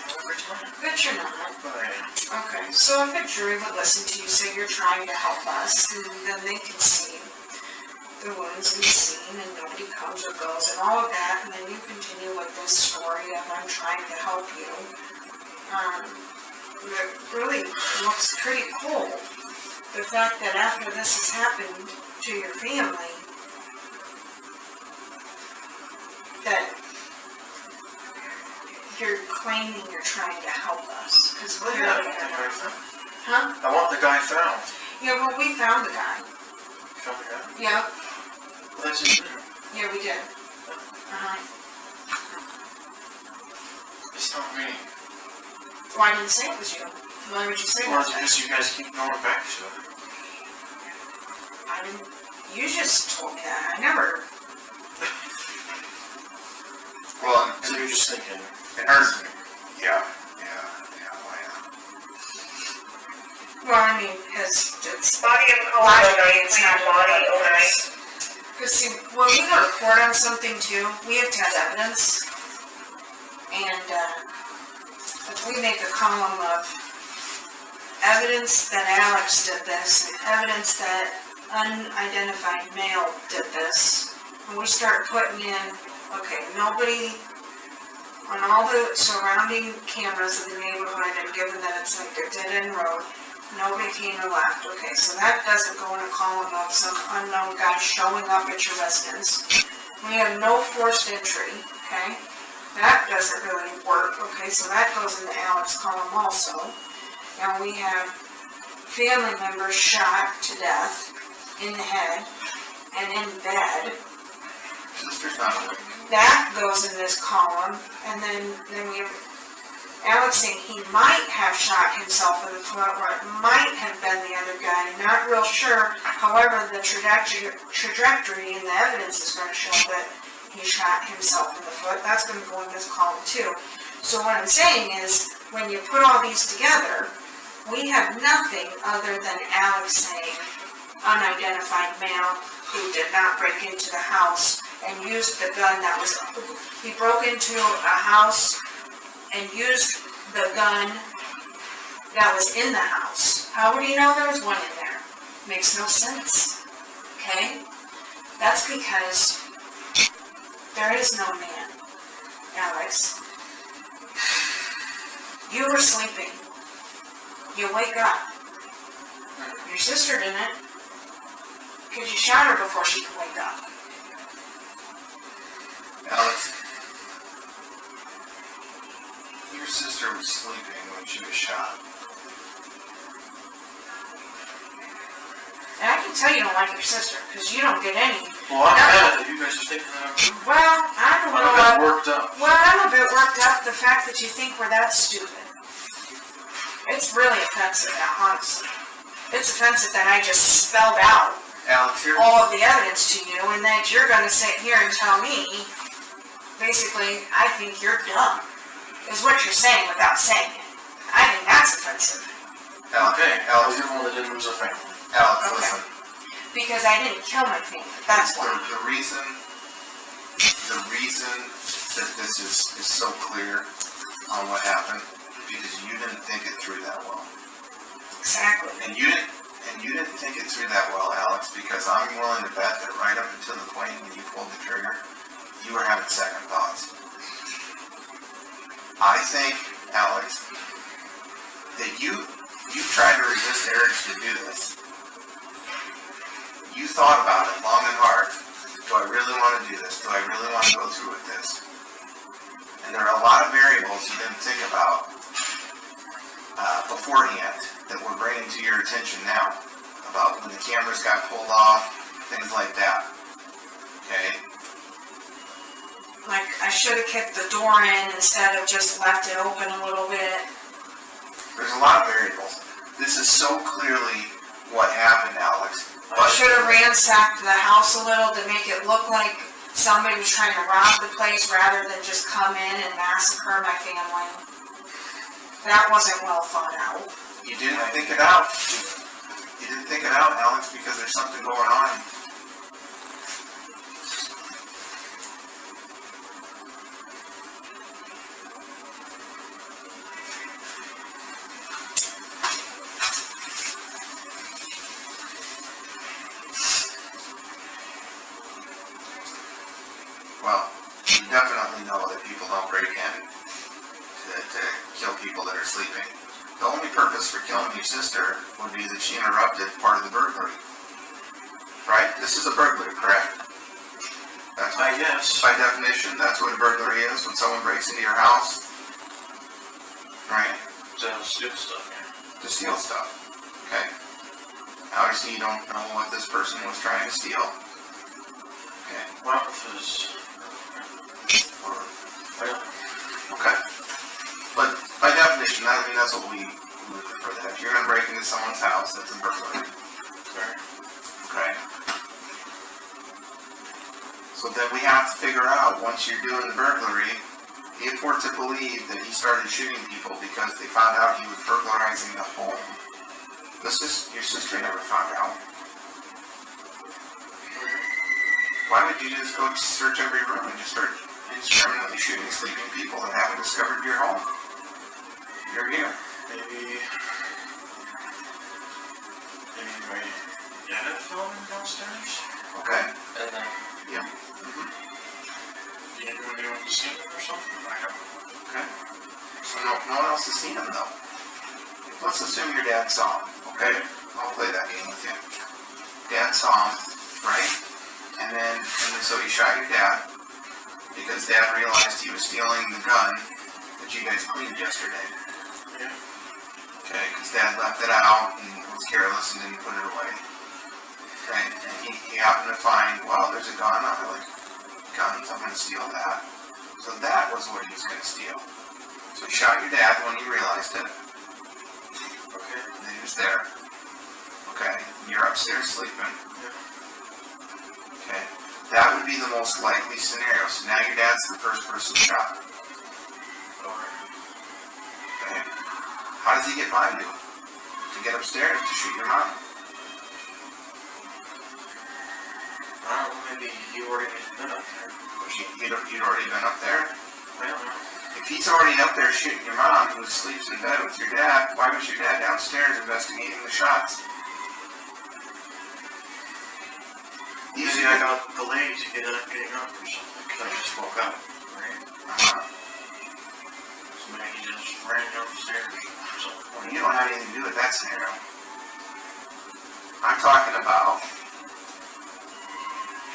but you're not. Okay, so if a jury would listen to you say you're trying to help us, and then they can see the wounds in the scene and nobody comes or goes and all of that, and then you continue with this story of I'm trying to help you, it really looks pretty cool. The fact that after this has happened to your family, that you're claiming you're trying to help us, because Oh, yeah, I want the guy found. Huh? I want the guy found. Yeah, well, we found the guy. Found the guy? Yeah, Well, that's his name. yeah, we did. It's not me. Well, I didn't say it was you. Why would you say Or that? because you guys keep going back to it. I didn't. You just told me that. I never. Well, So you're just thinking, it hurts me. Yeah. Well, I mean, because it's Body of call logically, overnight, it's please not body about overnight. us. Because see, when we go to court on something too, we have to have evidence, and if we make a column of evidence that Alex did this, and evidence that unidentified male did this, and we start putting in, okay, nobody on all the surrounding cameras of the neighborhood, and given that it's like a dead-end road, nobody came or left. Okay, so that doesn't go in a column of some unknown guy showing up at your residence. We have no forced entry, okay? That doesn't really work, okay, so that goes in the Alex column also. And we have family members shot to death in the head and in bed. Sister's not a witness. That goes in this column, and then we have Alex saying he might have shot himself in the foot, or it might have been the other guy, not real sure. However, the trajectory and the evidence is going to show that he shot himself in the foot. That's going to go in this column too. So what I'm saying is, when you put all these together, we have nothing other than Alex saying, unidentified male who did not break into the house and used the gun that was, he broke into a house and used the gun that was in the house. How would he know there was one in there? Makes no sense, okay? That's because there is no man, Alex. You were sleeping. You wake up. Your sister didn't, because you shot her before she could wake up. Alex, your sister was sleeping when she was shot. And I can tell you don't like your sister, because you don't get any. Well, I'm mad that you guys are taking that out. Well, I don't I'm know. a bit worked up. Well, I'm a bit worked up the fact that you think we're that stupid. It's really offensive, honestly. It's offensive that I just spelled out Alex, here. all of the evidence to you, and that you're gonna sit here and tell me, basically, I think you're dumb, is what you're saying without saying it. I think that's offensive. Alex, Okay, Alex, you're the one that didn't lose a family. Alex, Okay. listen. Because I didn't kill my family, that's why. The reason that this is so clear on what happened, because you didn't think it through that well. Exactly. And you didn't think it through that well, Alex, because I'm willing to bet that right up until the point when you pulled the trigger, you were having second thoughts. I think, Alex, that you tried to resist the urge to do this. You thought about it long and hard. Do I really want to do this? Do I really want to go through with this? And there are a lot of variables you didn't think about beforehand that we're bringing to your attention now, about when the cameras got pulled off, things like that. Okay? Like, I should have kicked the door in instead of just left it open a little bit. There's a lot of variables. This is so clearly what happened, Alex. I should have ransacked the house a little to make it look like somebody was trying to rob the place rather than just come in and massacre my family. That wasn't well thought out. You didn't think it out. You didn't think it out, Alex, because there's something going on. Well, you definitely know that people don't break in to kill people that are sleeping. The only purpose for killing your sister would be that she interrupted part of the burglary. Right? This is a burglary, correct? That's Yes. by definition, that's what a burglary is, when someone breaks into your house. Right? To steal stuff, yeah. To steal stuff. Okay. Obviously, you don't know what this person was trying to steal. Okay. Well, if it's... Well, Okay. But by definition, I mean, that's what we would refer that. If you're gonna break into someone's house, that's a burglary. sorry. Okay. So then we have to figure out, once you're doing the burglary, if we're to believe that he started shooting people because they found out he was burglarizing the home. Your sister never found out. Why would you just go search every room and just start indiscriminately shooting sleeping people that haven't discovered your home? You're here. Maybe my dad fell in downstairs? Okay? And then... Yeah. You knew anyone to see him or something? I don't know. Okay. So no one else has seen him though. Let's assume your dad saw him. Okay? I'll play that game with you. Dad saw him, right? And then so he shot your dad because Dad realized he was stealing the gun that you guys cleaned yesterday. Yeah. Okay, because Dad left it out and was careless and didn't put it away. Okay, and he happened to find, well, there's a gun. I like guns. I'm going to steal that. So that was what he was going to steal. So he shot your dad when he realized it. Okay, and then he was there. Okay, you're upstairs sleeping. Okay, that would be the most likely scenario. So now your dad's the first person shot. Okay, how does he get by you? To get upstairs to shoot your mom? maybe you already been up there. You'd already been up there? Well, If he's already up there shooting your mom, who sleeps in bed with your dad, why was your dad downstairs investigating the shots? usually I got delayed to getting up or something, because I just woke up, right? So maybe he just ran downstairs or something. Well, you don't have anything to do with that scenario. I'm talking about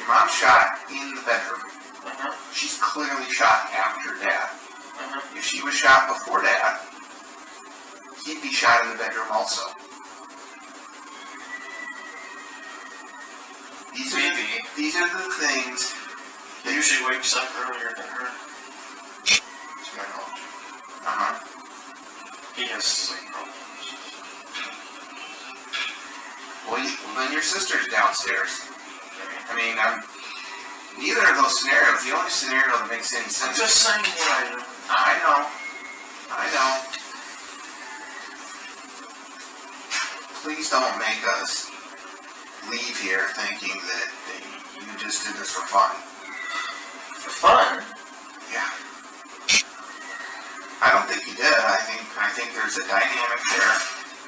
your mom shot in the bedroom. She's clearly shot after dad. If she was shot before dad, he'd be shot in the bedroom also. These are the things He usually wakes up earlier than her. To my knowledge. He has sleep problems. Well, then your sister's downstairs. I mean, neither of those scenarios, the only scenario that makes any sense. I'm just saying what I know. I know. Please don't make us leave here thinking that you just did this for fun. For fun? Yeah. I don't think you did. I think there's a dynamic there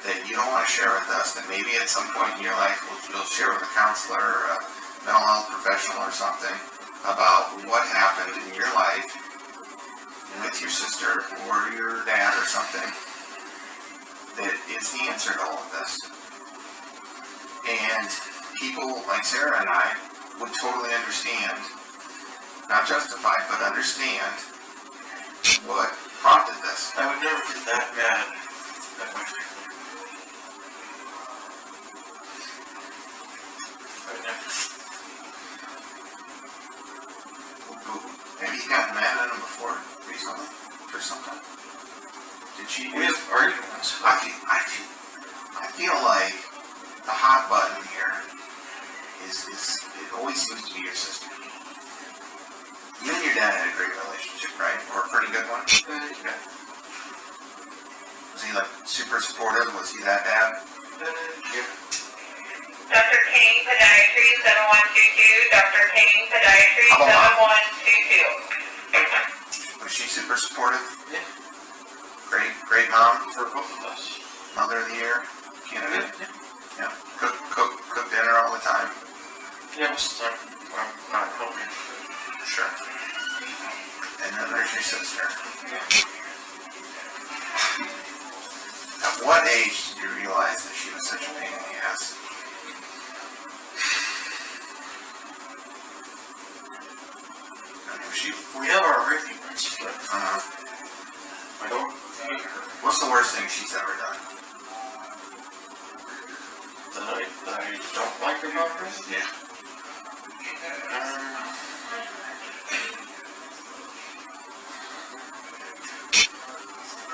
that you don't want to share with us, that maybe at some point in your life you'll share with a counselor or a mental health professional or something about what happened in your life with your sister or your dad or something that is the answer to all of this. And people like Sarah and I would totally understand, not justify, but understand what prompted this. I would never get that mad at my family. I would never. Have you gotten mad at him before, recently, for something? Did she? We have arguments. I feel like the hot button here is it always seems to be your sister. You and your dad had a great relationship, right? Or a pretty good one? Yeah. Was he like super supportive? Was he that dad? Yeah. Dr. King, Podiatry, 7122. Dr. King, Podiatry, 7122. Was she super supportive? Yeah. Great mom? For both of us. Mother of the year candidate? Yeah. Cook dinner all the time? Yeah, most of the time. I'm not helping. Sure. And then there's your sister. At what age did you realize that she was such a pain in the ass? We have our arguments, but I don't hate her. What's the worst thing she's ever done? That I don't like about her? Yeah.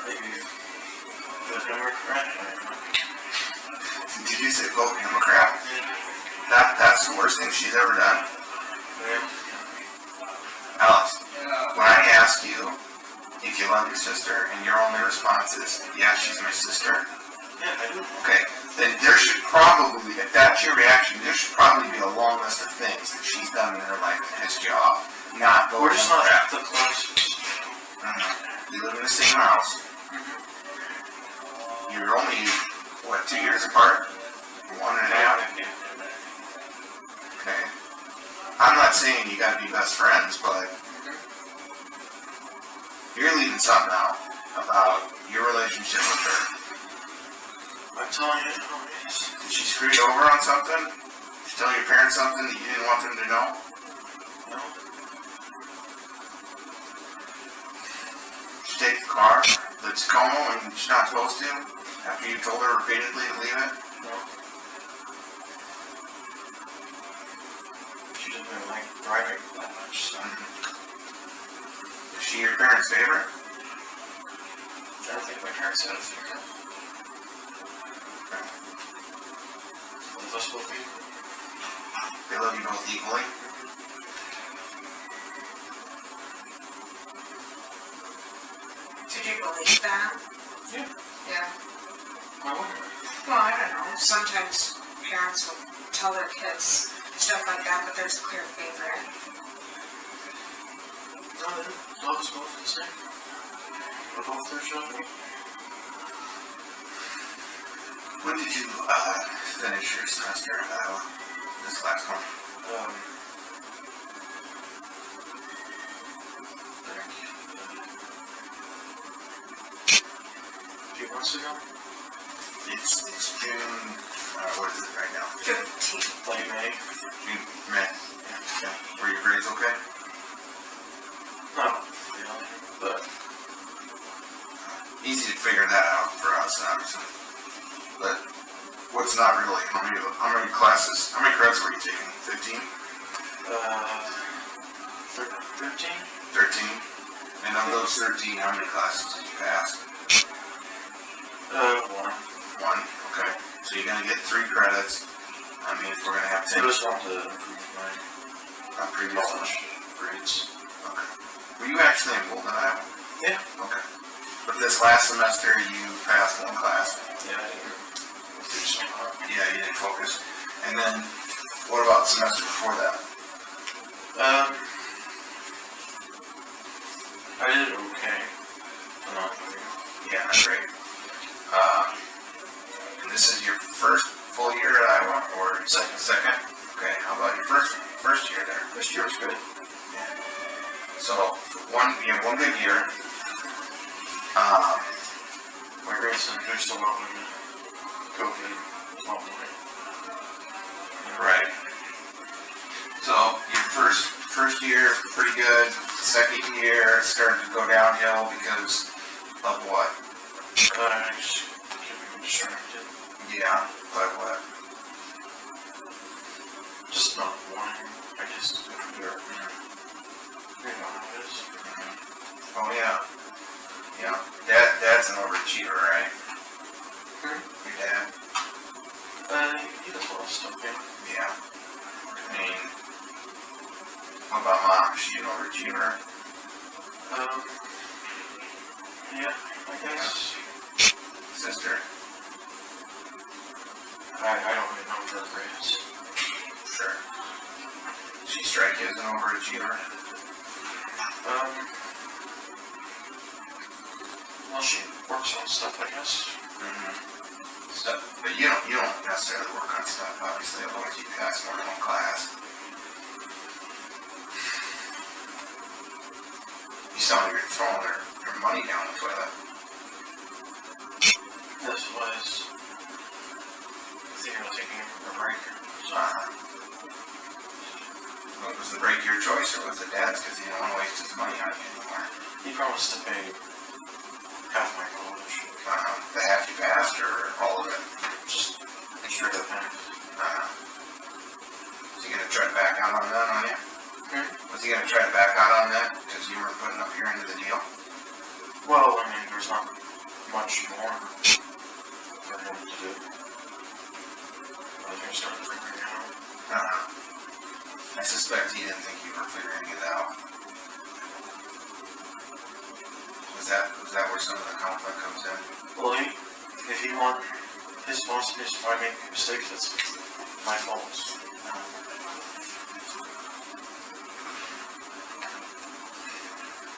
Maybe there's no regret. Did you say vote him a crap? That's the worst thing she's ever done? Yeah. Alex, when I ask you if you love your sister and your only response is, yeah, she's my sister. Yeah, I do. Okay, then there should probably, if that's your reaction, there should probably be a long list of things that she's done in her life that pissed you off. Not vote We're him just a not crap. the closest. You live in the same house. You're only, 2 years apart? 1.5? Yeah. Okay. I'm not saying you gotta be best friends, but you're leaving something out about your relationship with her. I'm telling you how it is. Did she screw you over on something? Did you tell your parents something that you didn't want them to know? No. Did she take the car to Tacoma when she's not supposed to? After you told her repeatedly to leave it? No. She doesn't really like driving that much, so. Is she your parents' favorite? I don't think my parents had a favorite. Both of us both equal. They love you both equally? Did you believe that? Yeah. Yeah. Why wouldn't I? Well, I don't know. Sometimes parents will tell their kids stuff like that, but there's a clear favorite. No, they're both the same. They're both their shopping. When did you finish your semester in Iowa? This last one? A few months ago. It's June. What is it right now? 15th. Late May. June, May. Yeah. Were your grades okay? No, really, but Easy to figure that out for us, obviously. But what's not really? How many classes? How many credits were you taking? 15? 13. 13. And of those 13, how many classes did you pass? One. One. Okay. So you're gonna get 3 credits. I mean, if we're gonna have 10 I just want to improve my previous college grades. Okay. Were you actually enrolled in Iowa? Yeah. Okay. But this last semester, you passed 1 class. Yeah, I didn't do so hard. Yeah, you didn't focus. And then, what about the semester before that? I did okay. I'm not great. Yeah, not great. And this is your first full year at Iowa, or second? Okay. How about your first year there? First year was good. Yeah. So you have 1 good year. My grades didn't do so well when COVID was on the way. Right. So your first year pretty good. Second year started to go downhill because of what? I just kept distracted. Yeah, but what? Just not wanting. I just you know how it is. Oh yeah. Yeah. Dad's an overachiever, right? Your dad? He does a lot of stuff, yeah. Yeah. I mean, what about mom? Is she an overachiever? Yeah, I guess. Sister? I don't really know her grades. Sure. She strike you as an overachiever? Well, she works on stuff, I guess. Mm-hmm. So, but you don't necessarily work on stuff, obviously, otherwise you pass more than 1 class. You sound like you're throwing your money down the toilet. This was, I think I was taking a break. So, Well, was the break your choice, or was it dad's because he didn't want to waste his money on you anymore? he promised to pay half my college. The half you passed, or all of it? Just straight up half. Is he going to try to back out on that on you? Was he going to try to back out on that because you weren't putting up your end of the deal? Well, I mean, there's not much more for him to do. I was going to start figuring it out. I suspect he didn't think you were figuring it out. Was that where some of the conflict comes in? Well, if he wants me if I make mistakes, that's my fault.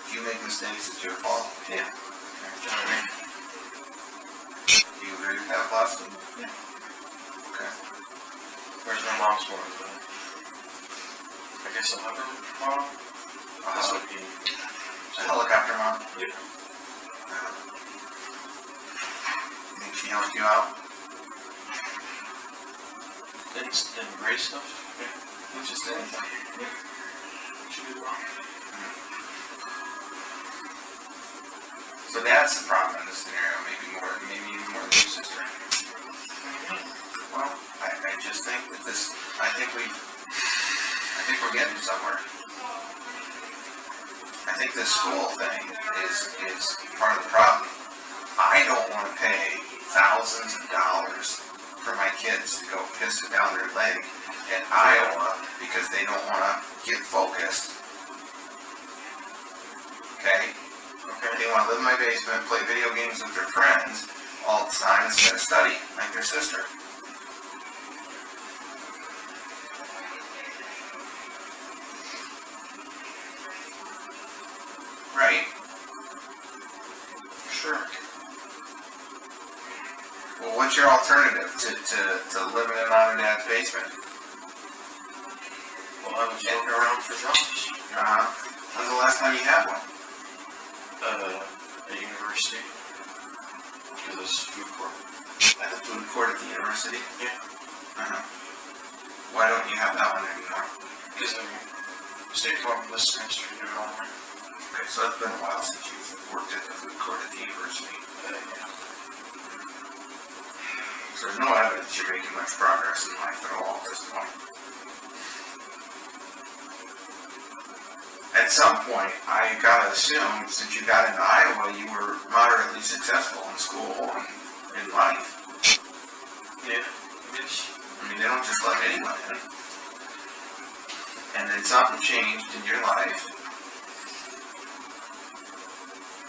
If you make mistakes, it's your fault. Yeah. Do you know what I mean? Do you agree with that, Boston? Yeah. Okay. Where's my mom's one? I guess I'll have her tomorrow. This would be A helicopter mom? Yeah. You think she helped you out? In grade stuff? Yeah. Just anything. She did well. So that's the problem in this scenario, maybe even more than your sister. Well, I just think that I think we're getting somewhere. I think this school thing is part of the problem. I don't want to pay thousands of dollars for my kids to go piss it down their leg in Iowa because they don't want to get focused. Okay? They want to live in my basement, play video games with their friends all the time instead of study, like their sister. your alternative to living in mom and dad's basement? Well, I was looking around for jobs. Uh-huh. When's the last time you had one? At university. To this food court. At the food court at the university? Yeah. Uh-huh. Why don't you have that one anymore? Because I stayed home this semester to do it all right. Okay, so it's been a while since you've worked at the food court at the university. Yeah. So there's no evidence you're making much progress in life at all at this point. At some point, I gotta assume, since you got into Iowa, you were moderately successful in school and in life. Yeah. Yes. I mean, they don't just let anyone in. And then something changed in your life.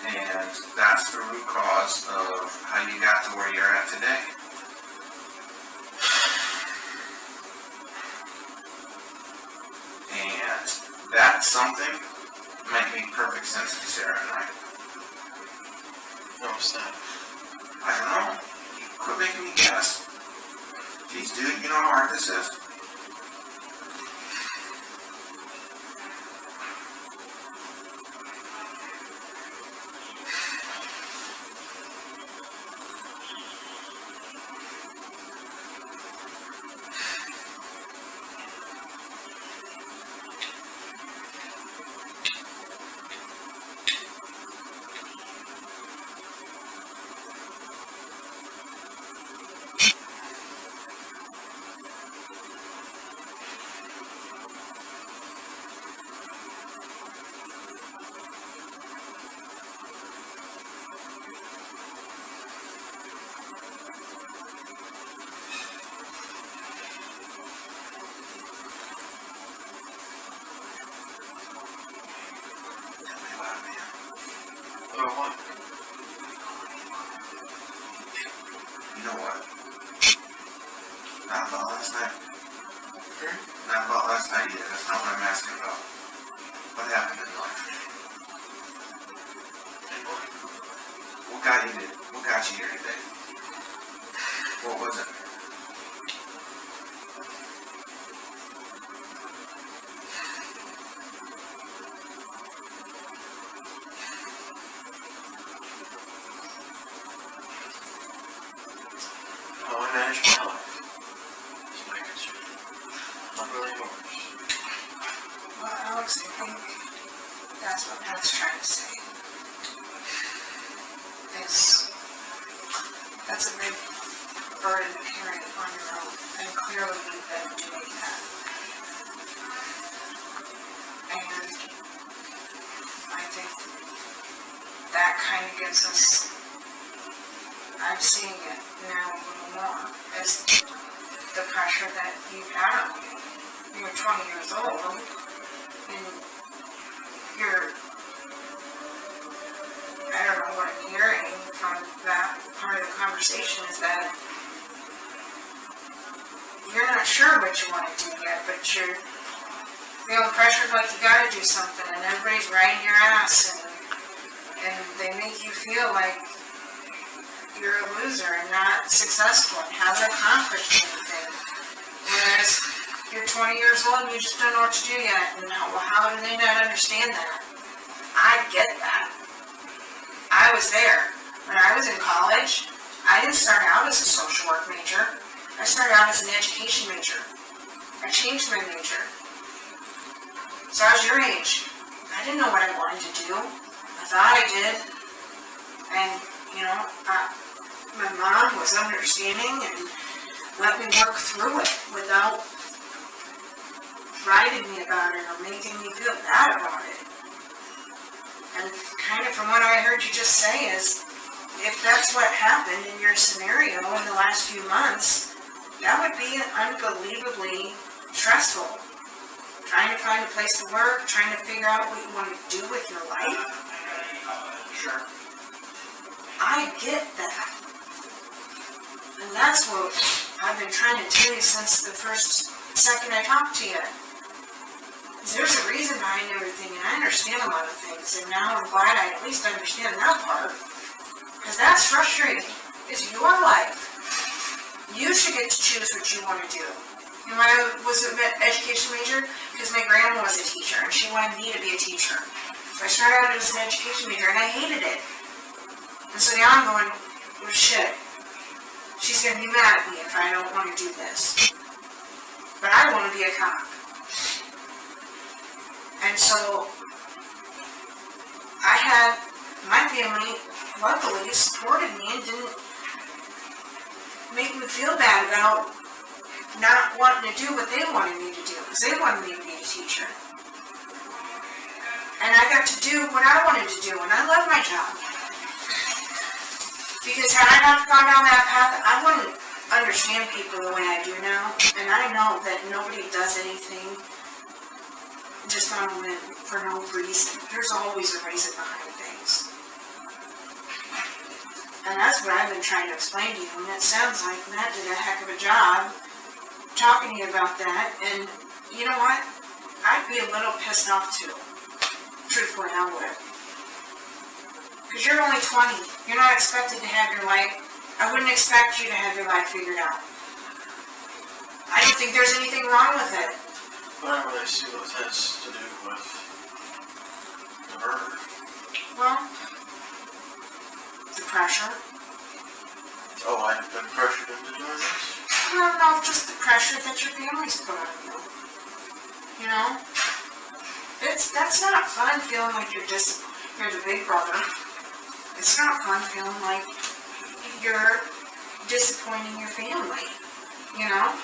And that's the root cause of how you got to where you're at today. And that something might make perfect sense to Sarah and I. What was that? I don't know. Quit making me guess. Jeez, dude, you know how hard this is? Oh, what? You know what? Not about last night. Not about last night yet. That's not what I'm asking about. What happened in life? What got you here today? What was it? How I manage my life. Is my concern. Not really yours. Well, Alex, I think that's what Pat's trying to say. That's a big burden to carry on your own, and clearly you've been doing that. And I think that kind of gives us, I'm seeing it now a little more, as the pressure that you've had on you. You're 20 years old, and you're, I don't know what I'm hearing from that part of the conversation is that you're not sure what you want to do yet, but you're feeling pressured like you gotta do something, and everybody's riding your ass, and they make you feel like you're a loser and not successful and haven't accomplished anything. Whereas you're 20 years old and you just don't know what to do yet. And well, how do they not understand that? I get that. I was there. When I was in college, I didn't start out as a social work major. I started out as an education major. I changed my major. So I was your age. I didn't know what I wanted to do. I thought I did. And, you know, my mom was understanding and let me work through it without writing me about it or making me feel bad about it. And kind of from what I heard you just say is, if that's what happened in your scenario in the last few months, that would be unbelievably stressful. Trying to find a place to work, trying to figure out what you want to do with your life. Sure. I get that. And that's what I've been trying to tell you since the first second I talked to you. There's a reason behind everything, and I understand a lot of things, and now I'm glad I at least understand that part. Because that's frustrating. It's your life. You should get to choose what you want to do. You know, I was an education major because my grandma was a teacher and she wanted me to be a teacher. So I started out as an education major and I hated it. And so now I'm going, well, shit. She's going to be mad at me if I don't want to do this. But I want to be a cop. And so I had my family luckily supported me and didn't make me feel bad about not wanting to do what they wanted me to do, because they wanted me to be a teacher. And I got to do what I wanted to do, and I love my job. Because had I not gone down that path, I wouldn't understand people the way I do now. And I know that nobody does anything just on a whim for no reason. There's always a reason behind things. And that's what I've been trying to explain to you, and it sounds like Matt did a heck of a job talking to you about that, and you know what? I'd be a little pissed off too. Truthfully, I would. Because you're only 20. You're not expected to have your life, I wouldn't expect you to have your life figured out. I don't think there's anything wrong with it. I don't really see what it has to do with the murder. Well, the pressure. Oh, I have been pressured into doing this? No, just the pressure that your family's put on you. You know? That's not fun feeling like you're the big brother. It's not fun feeling like you're disappointing your family. You know?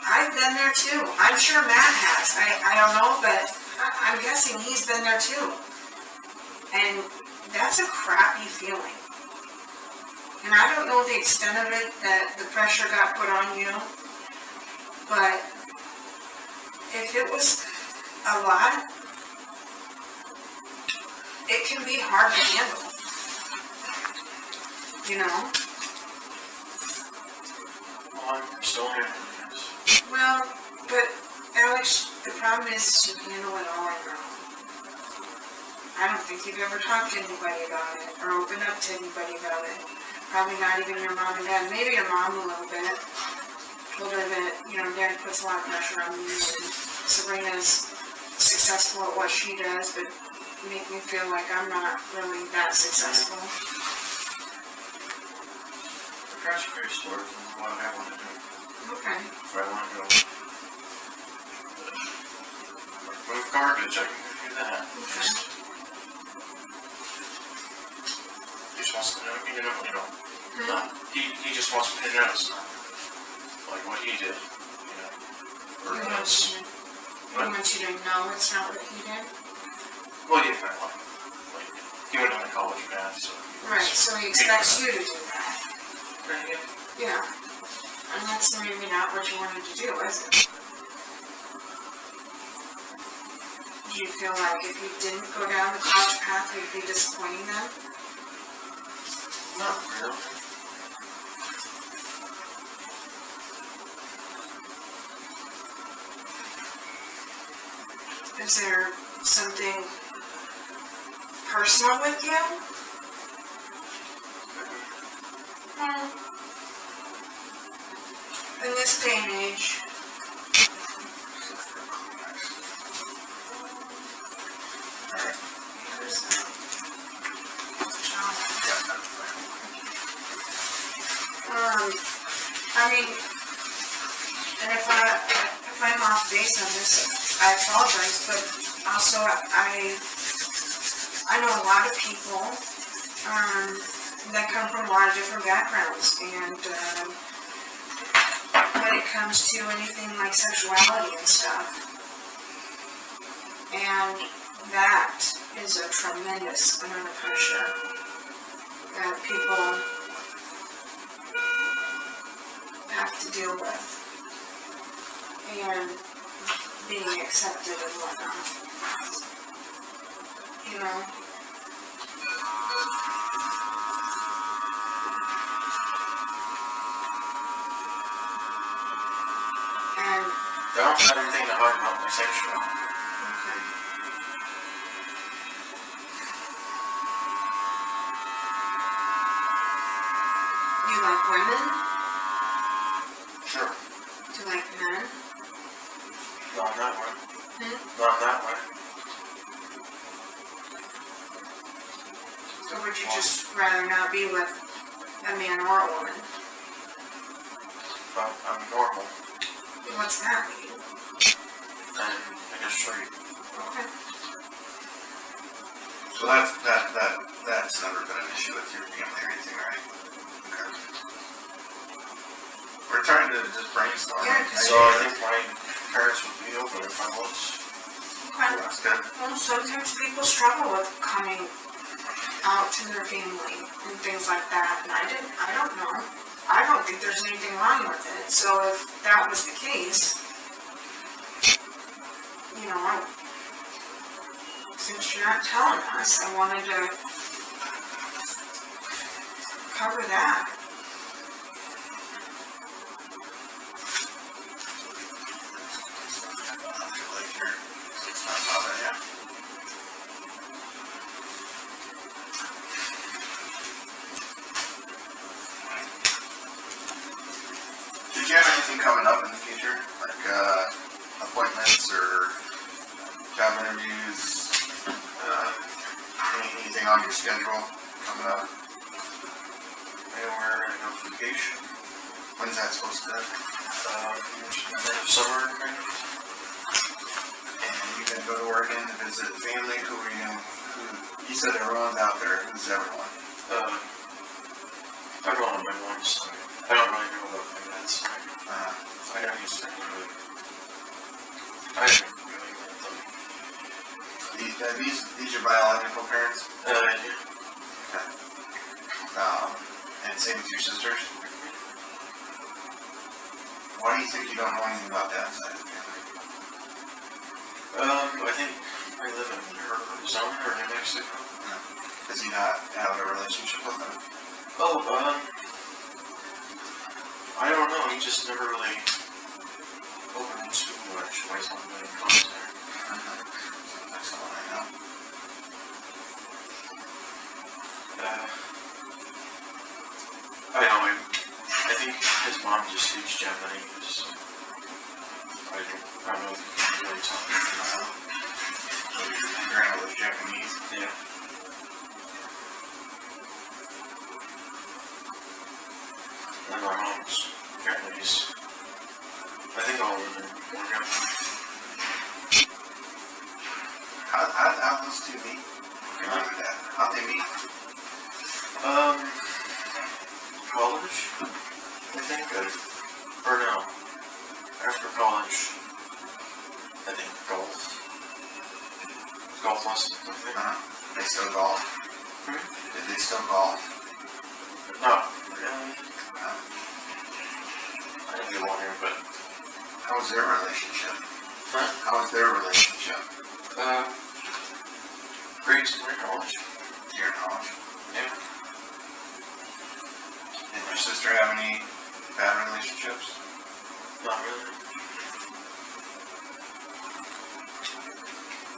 I've been there too. I'm sure Matt has. I don't know, but I'm guessing he's been there too. And that's a crappy feeling. And I don't know the extent of it that the pressure got put on you, but if it was a lot, it can be hard to handle. You know? Well, I'm still here. Well, but Alex, the problem is you handle it all on your own. I don't think you've ever talked to anybody about it or opened up to anybody about it. Probably not even your mom and dad. Maybe your mom a little bit. Told her that, you know, Dad puts a lot of pressure on me and Sabrina's successful at what she does, but make me feel like I'm not really that successful. The grass is very stored from what I want to do. Okay. If I want to go move garbage, I can do that. Okay. He just wants to know, you know. Hmm? He just wants me to know something. Like what he did, you know. Or else. He wants you to know it's not what he did? Well, yeah, like he went on to college math, so. Right, so he expects you to do that. Right, Yeah. And that's maybe not what you wanted to do, is it? Do you feel like if you didn't go down the college path, you'd be disappointing them? Not really. Is there something personal with you? In this day and age, I mean, and if I'm off base on this, I apologize, but also I know a lot of people that come from a lot of different backgrounds, and when it comes to anything like sexuality and stuff, and that is a tremendous amount of pressure that people have to deal with, and being accepted and whatnot, you know. And I don't have anything to hide about my sexuality. okay. You like women? that way. Not in that way. So would you just rather not be with a man or a woman? But I'm normal, What's that mean? and I guess straight. Okay. So that's never been an issue with your family or anything, right? Okay. We're trying to just brainstorm. Yeah, 'cause So I think my parents would be open if I was. Okay. That's good. Well, sometimes people struggle with coming out to their family and things like that, and I don't know. I don't think there's anything wrong with it, so if that was the case, you know, since you're not telling us, I wanted to cover that. Like here, it's not bothering you. Did you have anything coming up in the future, like appointments or job interviews? Anything on your schedule coming up? Anywhere I go vacation. When's that supposed to? Summer, kind of. And you can go to Oregon to visit family. Who are you? You said everyone's out there. Who's everyone? Everyone on my mom's side. I don't really know about my dad's side. I don't used to really. I didn't really know them. These your biological parents? Yeah. Okay. And same with your sisters? Why do you think you don't know anything about that side of the family? I think I live in Arizona or New Mexico. Does he not have a relationship with them? Oh, I don't know. He just never really opened too much. Why he's not really close there. That's all I know. I know. I think his mom just speaks Japanese. I don't know if he can really talk. So your grandmother's Japanese? Yeah. And my mom's Japanese. I think all of them were Japanese. How those two meet? Your mom and dad. How'd they meet? College? I think, or no. After college, I think golf. Golf lessons, I think. They still golf? Did they still golf? No, really. I didn't get one here, but. How was their relationship? Huh? How was their relationship? Great to my college. Your knowledge? Yeah. Did your sister have any bad relationships? Not really.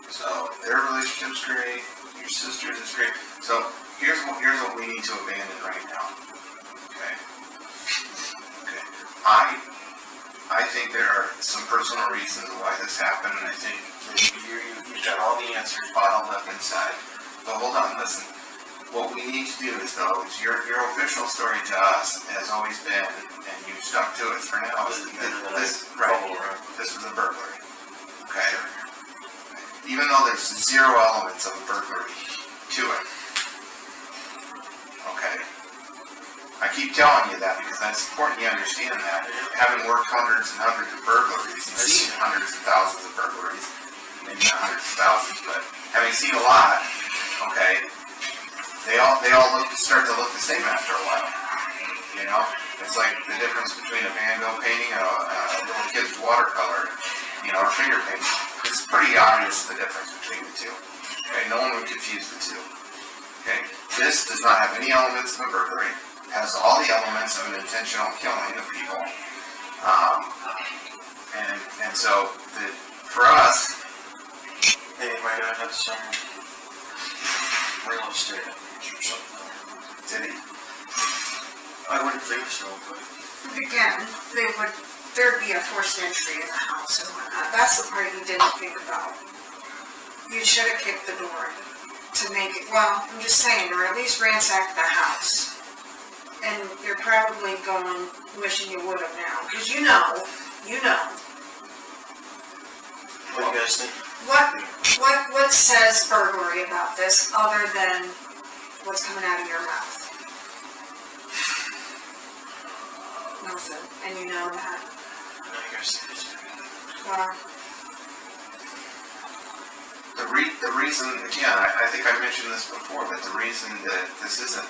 So their relationship's great. Your sister's is great. So here's what we need to abandon right now. Okay. Okay. I think there are some personal reasons why this happened, and I think that you've got all the answers bottled up inside. But hold on, listen. What we need to do is, though, is your official story to us has always been, and you've stuck to it for now, is this is a burglary. Okay? Even though there's zero elements of a burglary to it. Okay? I keep telling you that because that's important you understand that. Having worked hundreds and hundreds of burglaries, and seen hundreds of thousands of burglaries, maybe not hundreds of thousands, but having seen a lot, okay, they all start to look the same after a while. You know? It's like the difference between a Van Gogh painting and a little kid's watercolor, you know, or finger painting. It's pretty obvious the difference between the two. Okay? No one would confuse the two. Okay? This does not have any elements of a burglary. It has all the elements of an intentional killing of people. And so, for us, They might have had some real estate or something. did he? I wouldn't think so, but. Again, they would there'd be a forced entry in the house and whatnot. That's the part you didn't think about. You should have kicked the door to make it, well, I'm just saying, or at least ransack the house. And you're probably going, wishing you would have now, because you know. What do you guys think? What says burglary about this other than what's coming out of your mouth? Nothing, and you know that. What do you guys think? Well, The reason, again, I think I mentioned this before, but the reason that this isn't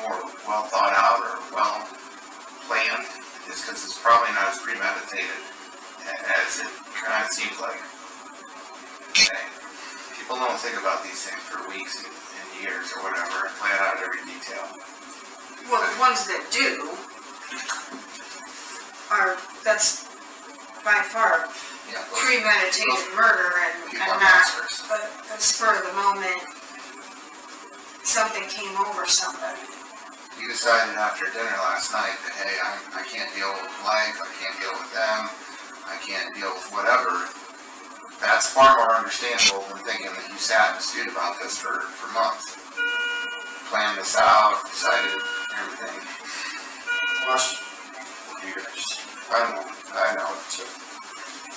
more well thought out or well planned is because it's probably not as premeditated as it kind of seems like. Okay? People don't think about these things for weeks and years or whatever and plan out every detail. well, the ones that do are, that's by far Yeah, premeditated murder people and are not monsters. a spur of the moment, something came over somebody. You decided after dinner last night that, hey, I can't deal with life, I can't deal with them, I can't deal with whatever. That's far more understandable than thinking that you sat and stewed about this for months. Planned this out, decided everything. Well, that's you guys. I know.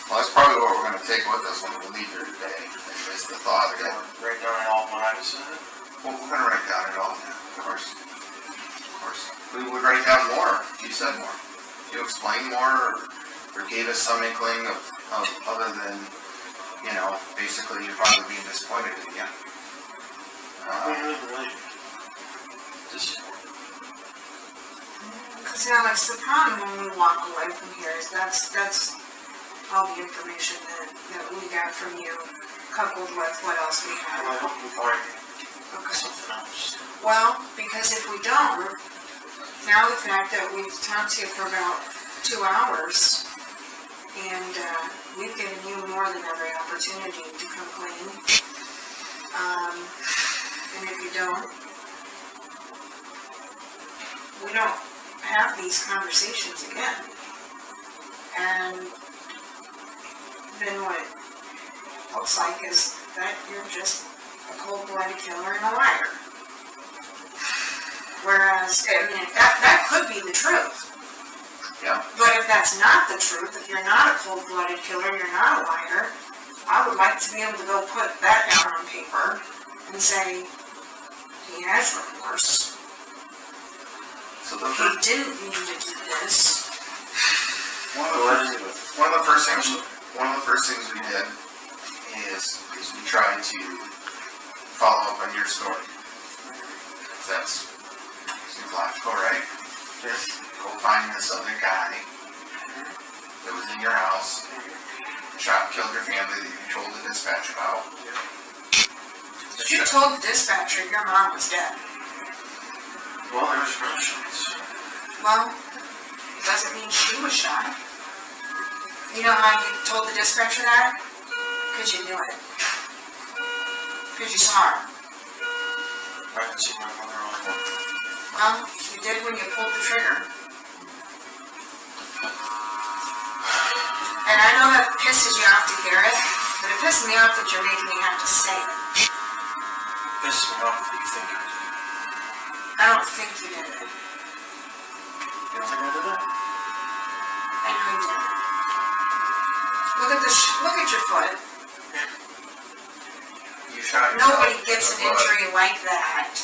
Well, that's probably what we're gonna take with us when we leave here today, is the thought that, Write down all what I decided. well, we're gonna write down it all, yeah, of course. Of course. We would write down more, if you said more. You explained more, or gave us some inkling of other than, you know, basically you're probably being disappointed again. Really. Just, Because Alex, the problem when we walk away from here is that's all the information that we got from you, coupled with what else we I have. hope you find Okay. something else. Well, because if we don't, now the fact that we've talked to you for about 2 hours, and we've given you more than every opportunity to complain, and if you don't, we don't have these conversations again. And then what it looks like is that you're just a cold-blooded killer and a liar. Whereas, I mean, that could be the truth. Yeah. But if that's not the truth, if you're not a cold-blooded killer, you're not a liar, I would like to be able to go put that down on paper and say, he has remorse. So the He didn't mean to do this. One of the first things we did is we tried to follow up on your story. That's seems logical, right? Go find this other guy that was in your house, shot and killed your family that you told the dispatch about. You told the dispatcher your mom was dead. Well, there was gunshots. Well, doesn't mean she was shot. You know how you told the dispatcher that? Because you knew it. Because you saw her. I didn't see my mother on the Well, you did when you pulled the trigger. And I know that pisses you off to hear it, but it pisses me off that you're making me have to say it. Pisses me off that you think I did. I don't think you did it. You don't think I did that? I know you did. Look at look at your foot. You shot yourself. Nobody gets an injury like that.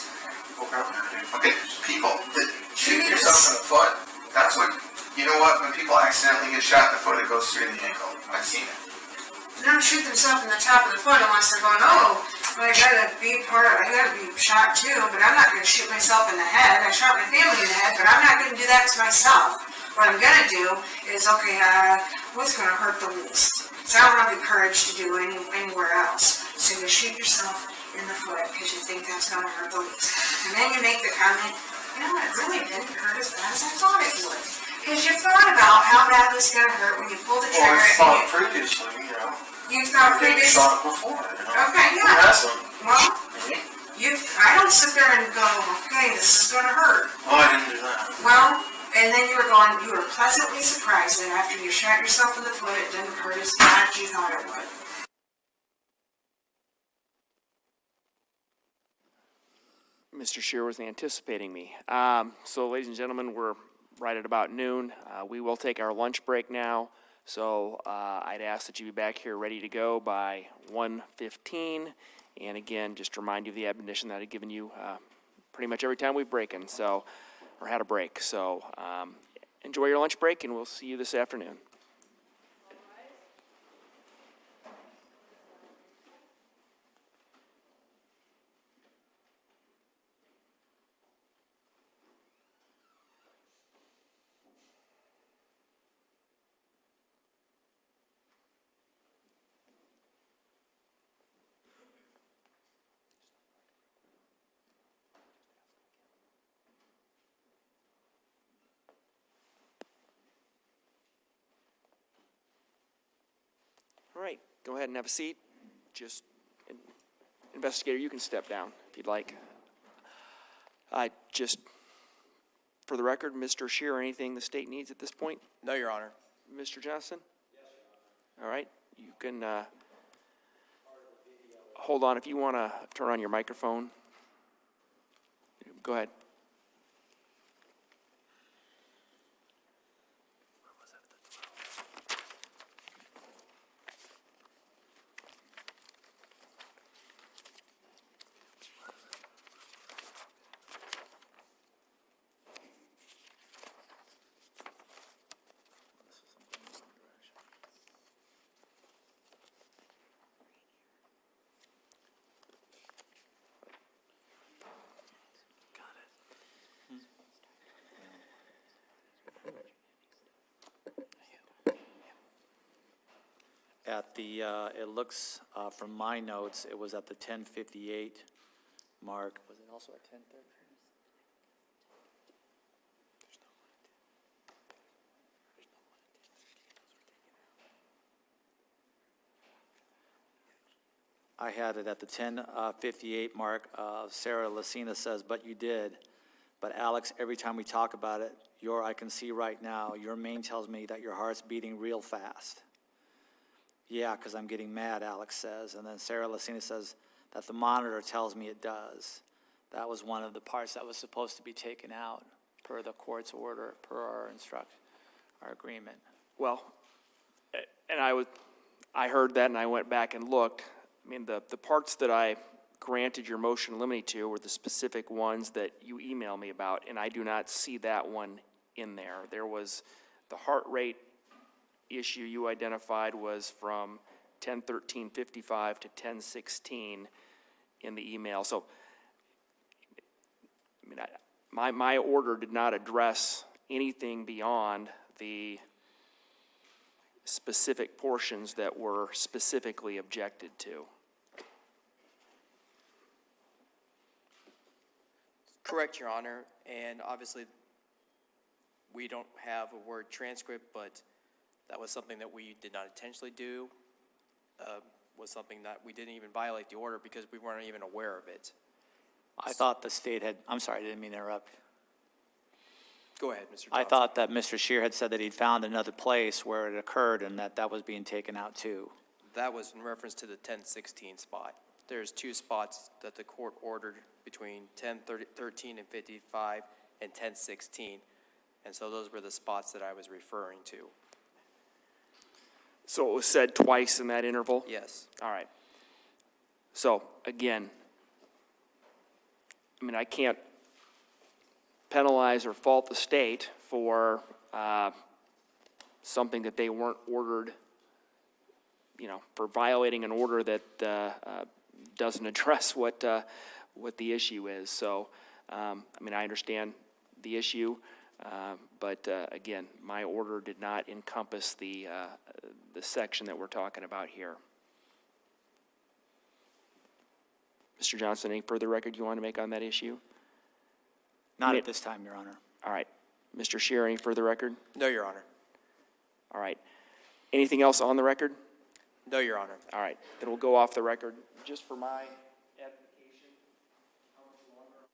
Okay, people that shoot yourself in the foot. That's what, you know what? When people accidentally get shot in the foot, it goes through the ankle. I've seen it. They don't shoot themselves in the top of the foot unless they're going, oh, I gotta be shot too, but I'm not gonna shoot myself in the head. I shot my family in the head, but I'm not gonna do that to myself. What I'm gonna do is, okay, what's gonna hurt the least? So I don't have the courage to do anywhere else. So you shoot yourself in the foot because you think that's gonna hurt the least. And then you make the comment, you know, it really didn't hurt as bad as I thought it would. Because you thought about how bad this is gonna hurt when you pull the trigger. Well, I thought previously, you know. You thought I've been previously. shot before, you know. Okay, Who yeah. hasn't? Well, Me? I don't sit there and go, okay, this is gonna hurt. Oh, I didn't do that. Well, And then you were pleasantly surprised that after you shot yourself in the foot, it didn't hurt as bad as you thought it would. Mr. Shear was anticipating me. So, ladies and gentlemen, we're right at about noon. We will take our lunch break now. So I'd ask that you be back here ready to go by 1:15. And again, just to remind you of the admonition that I've given you pretty much every time we've broken, or had a break. So enjoy your lunch break, and we'll see you this afternoon. All right, go ahead and have a seat. Investigator, you can step down if you'd like. Just for the record, Mr. Shear, anything the state needs at this point? No, Your Honor. Mr. Johnson? Yes, Your Honor. All right, you can hold on. If you want to turn on your microphone, go ahead. At the, it looks, from my notes, it was at the 10:58 mark. Was it also at 10:30? I had it at the 10:58 mark. Sarah Lucina says, but you did. But Alex, every time we talk about it, I can see right now, your main tells me that your heart's beating real fast. Yeah, because I'm getting mad, Alex says. And then Sarah Lucina says that the monitor tells me it does. That was one of the parts that was supposed to be taken out per the court's order, per our agreement. Well, and I heard that and I went back and looked. I mean, the parts that I granted your motion limine to were the specific ones that you emailed me about, and I do not see that one in there. There was the heart rate issue you identified was from 10:13:55 to 10:16 in the email. So, I mean, my order did not address anything beyond the specific portions that were specifically objected to. Correct, Your Honor, and obviously, we don't have a word transcript, but that was something that we did not intentionally do, was something that we didn't even violate the order because we weren't even aware of it. I thought the state had, I'm sorry, I didn't mean to interrupt. Go ahead, Mr. Johnson. I thought that Mr. Shear had said that he'd found another place where it occurred and that was being taken out too. That was in reference to the 10:16 spot. There's two spots that the court ordered between 10:13 and 55 and 10:16. And so those were the spots that I was referring to. So it was said twice in that interval? Yes. All right. So, again, I mean, I can't penalize or fault the state for something that they weren't ordered, for violating an order that doesn't address what the issue is. So, I mean, I understand the issue, but again, my order did not encompass the section that we're talking about here. Mr. Johnson, any further record you want to make on that issue? Not at this time, Your Honor. All right. Mr. Shear, any further record? No, Your Honor. All right. Anything else on the record? No, Your Honor. All right. Then we'll go off the record. Just for my edification, how much longer?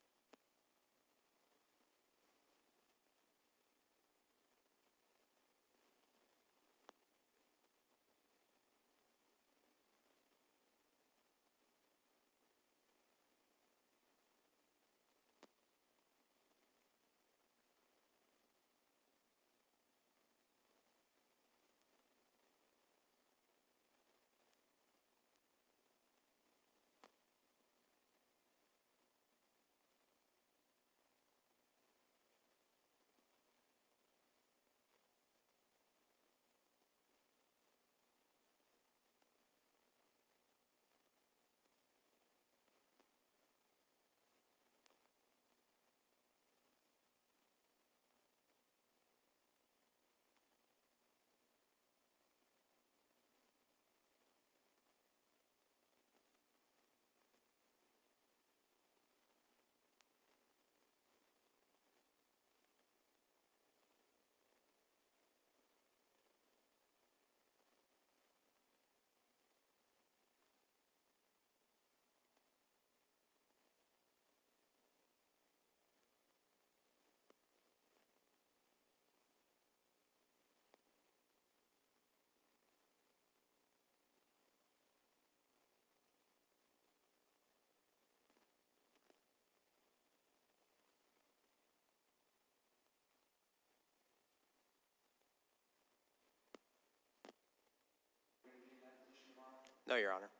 No, Your Honor.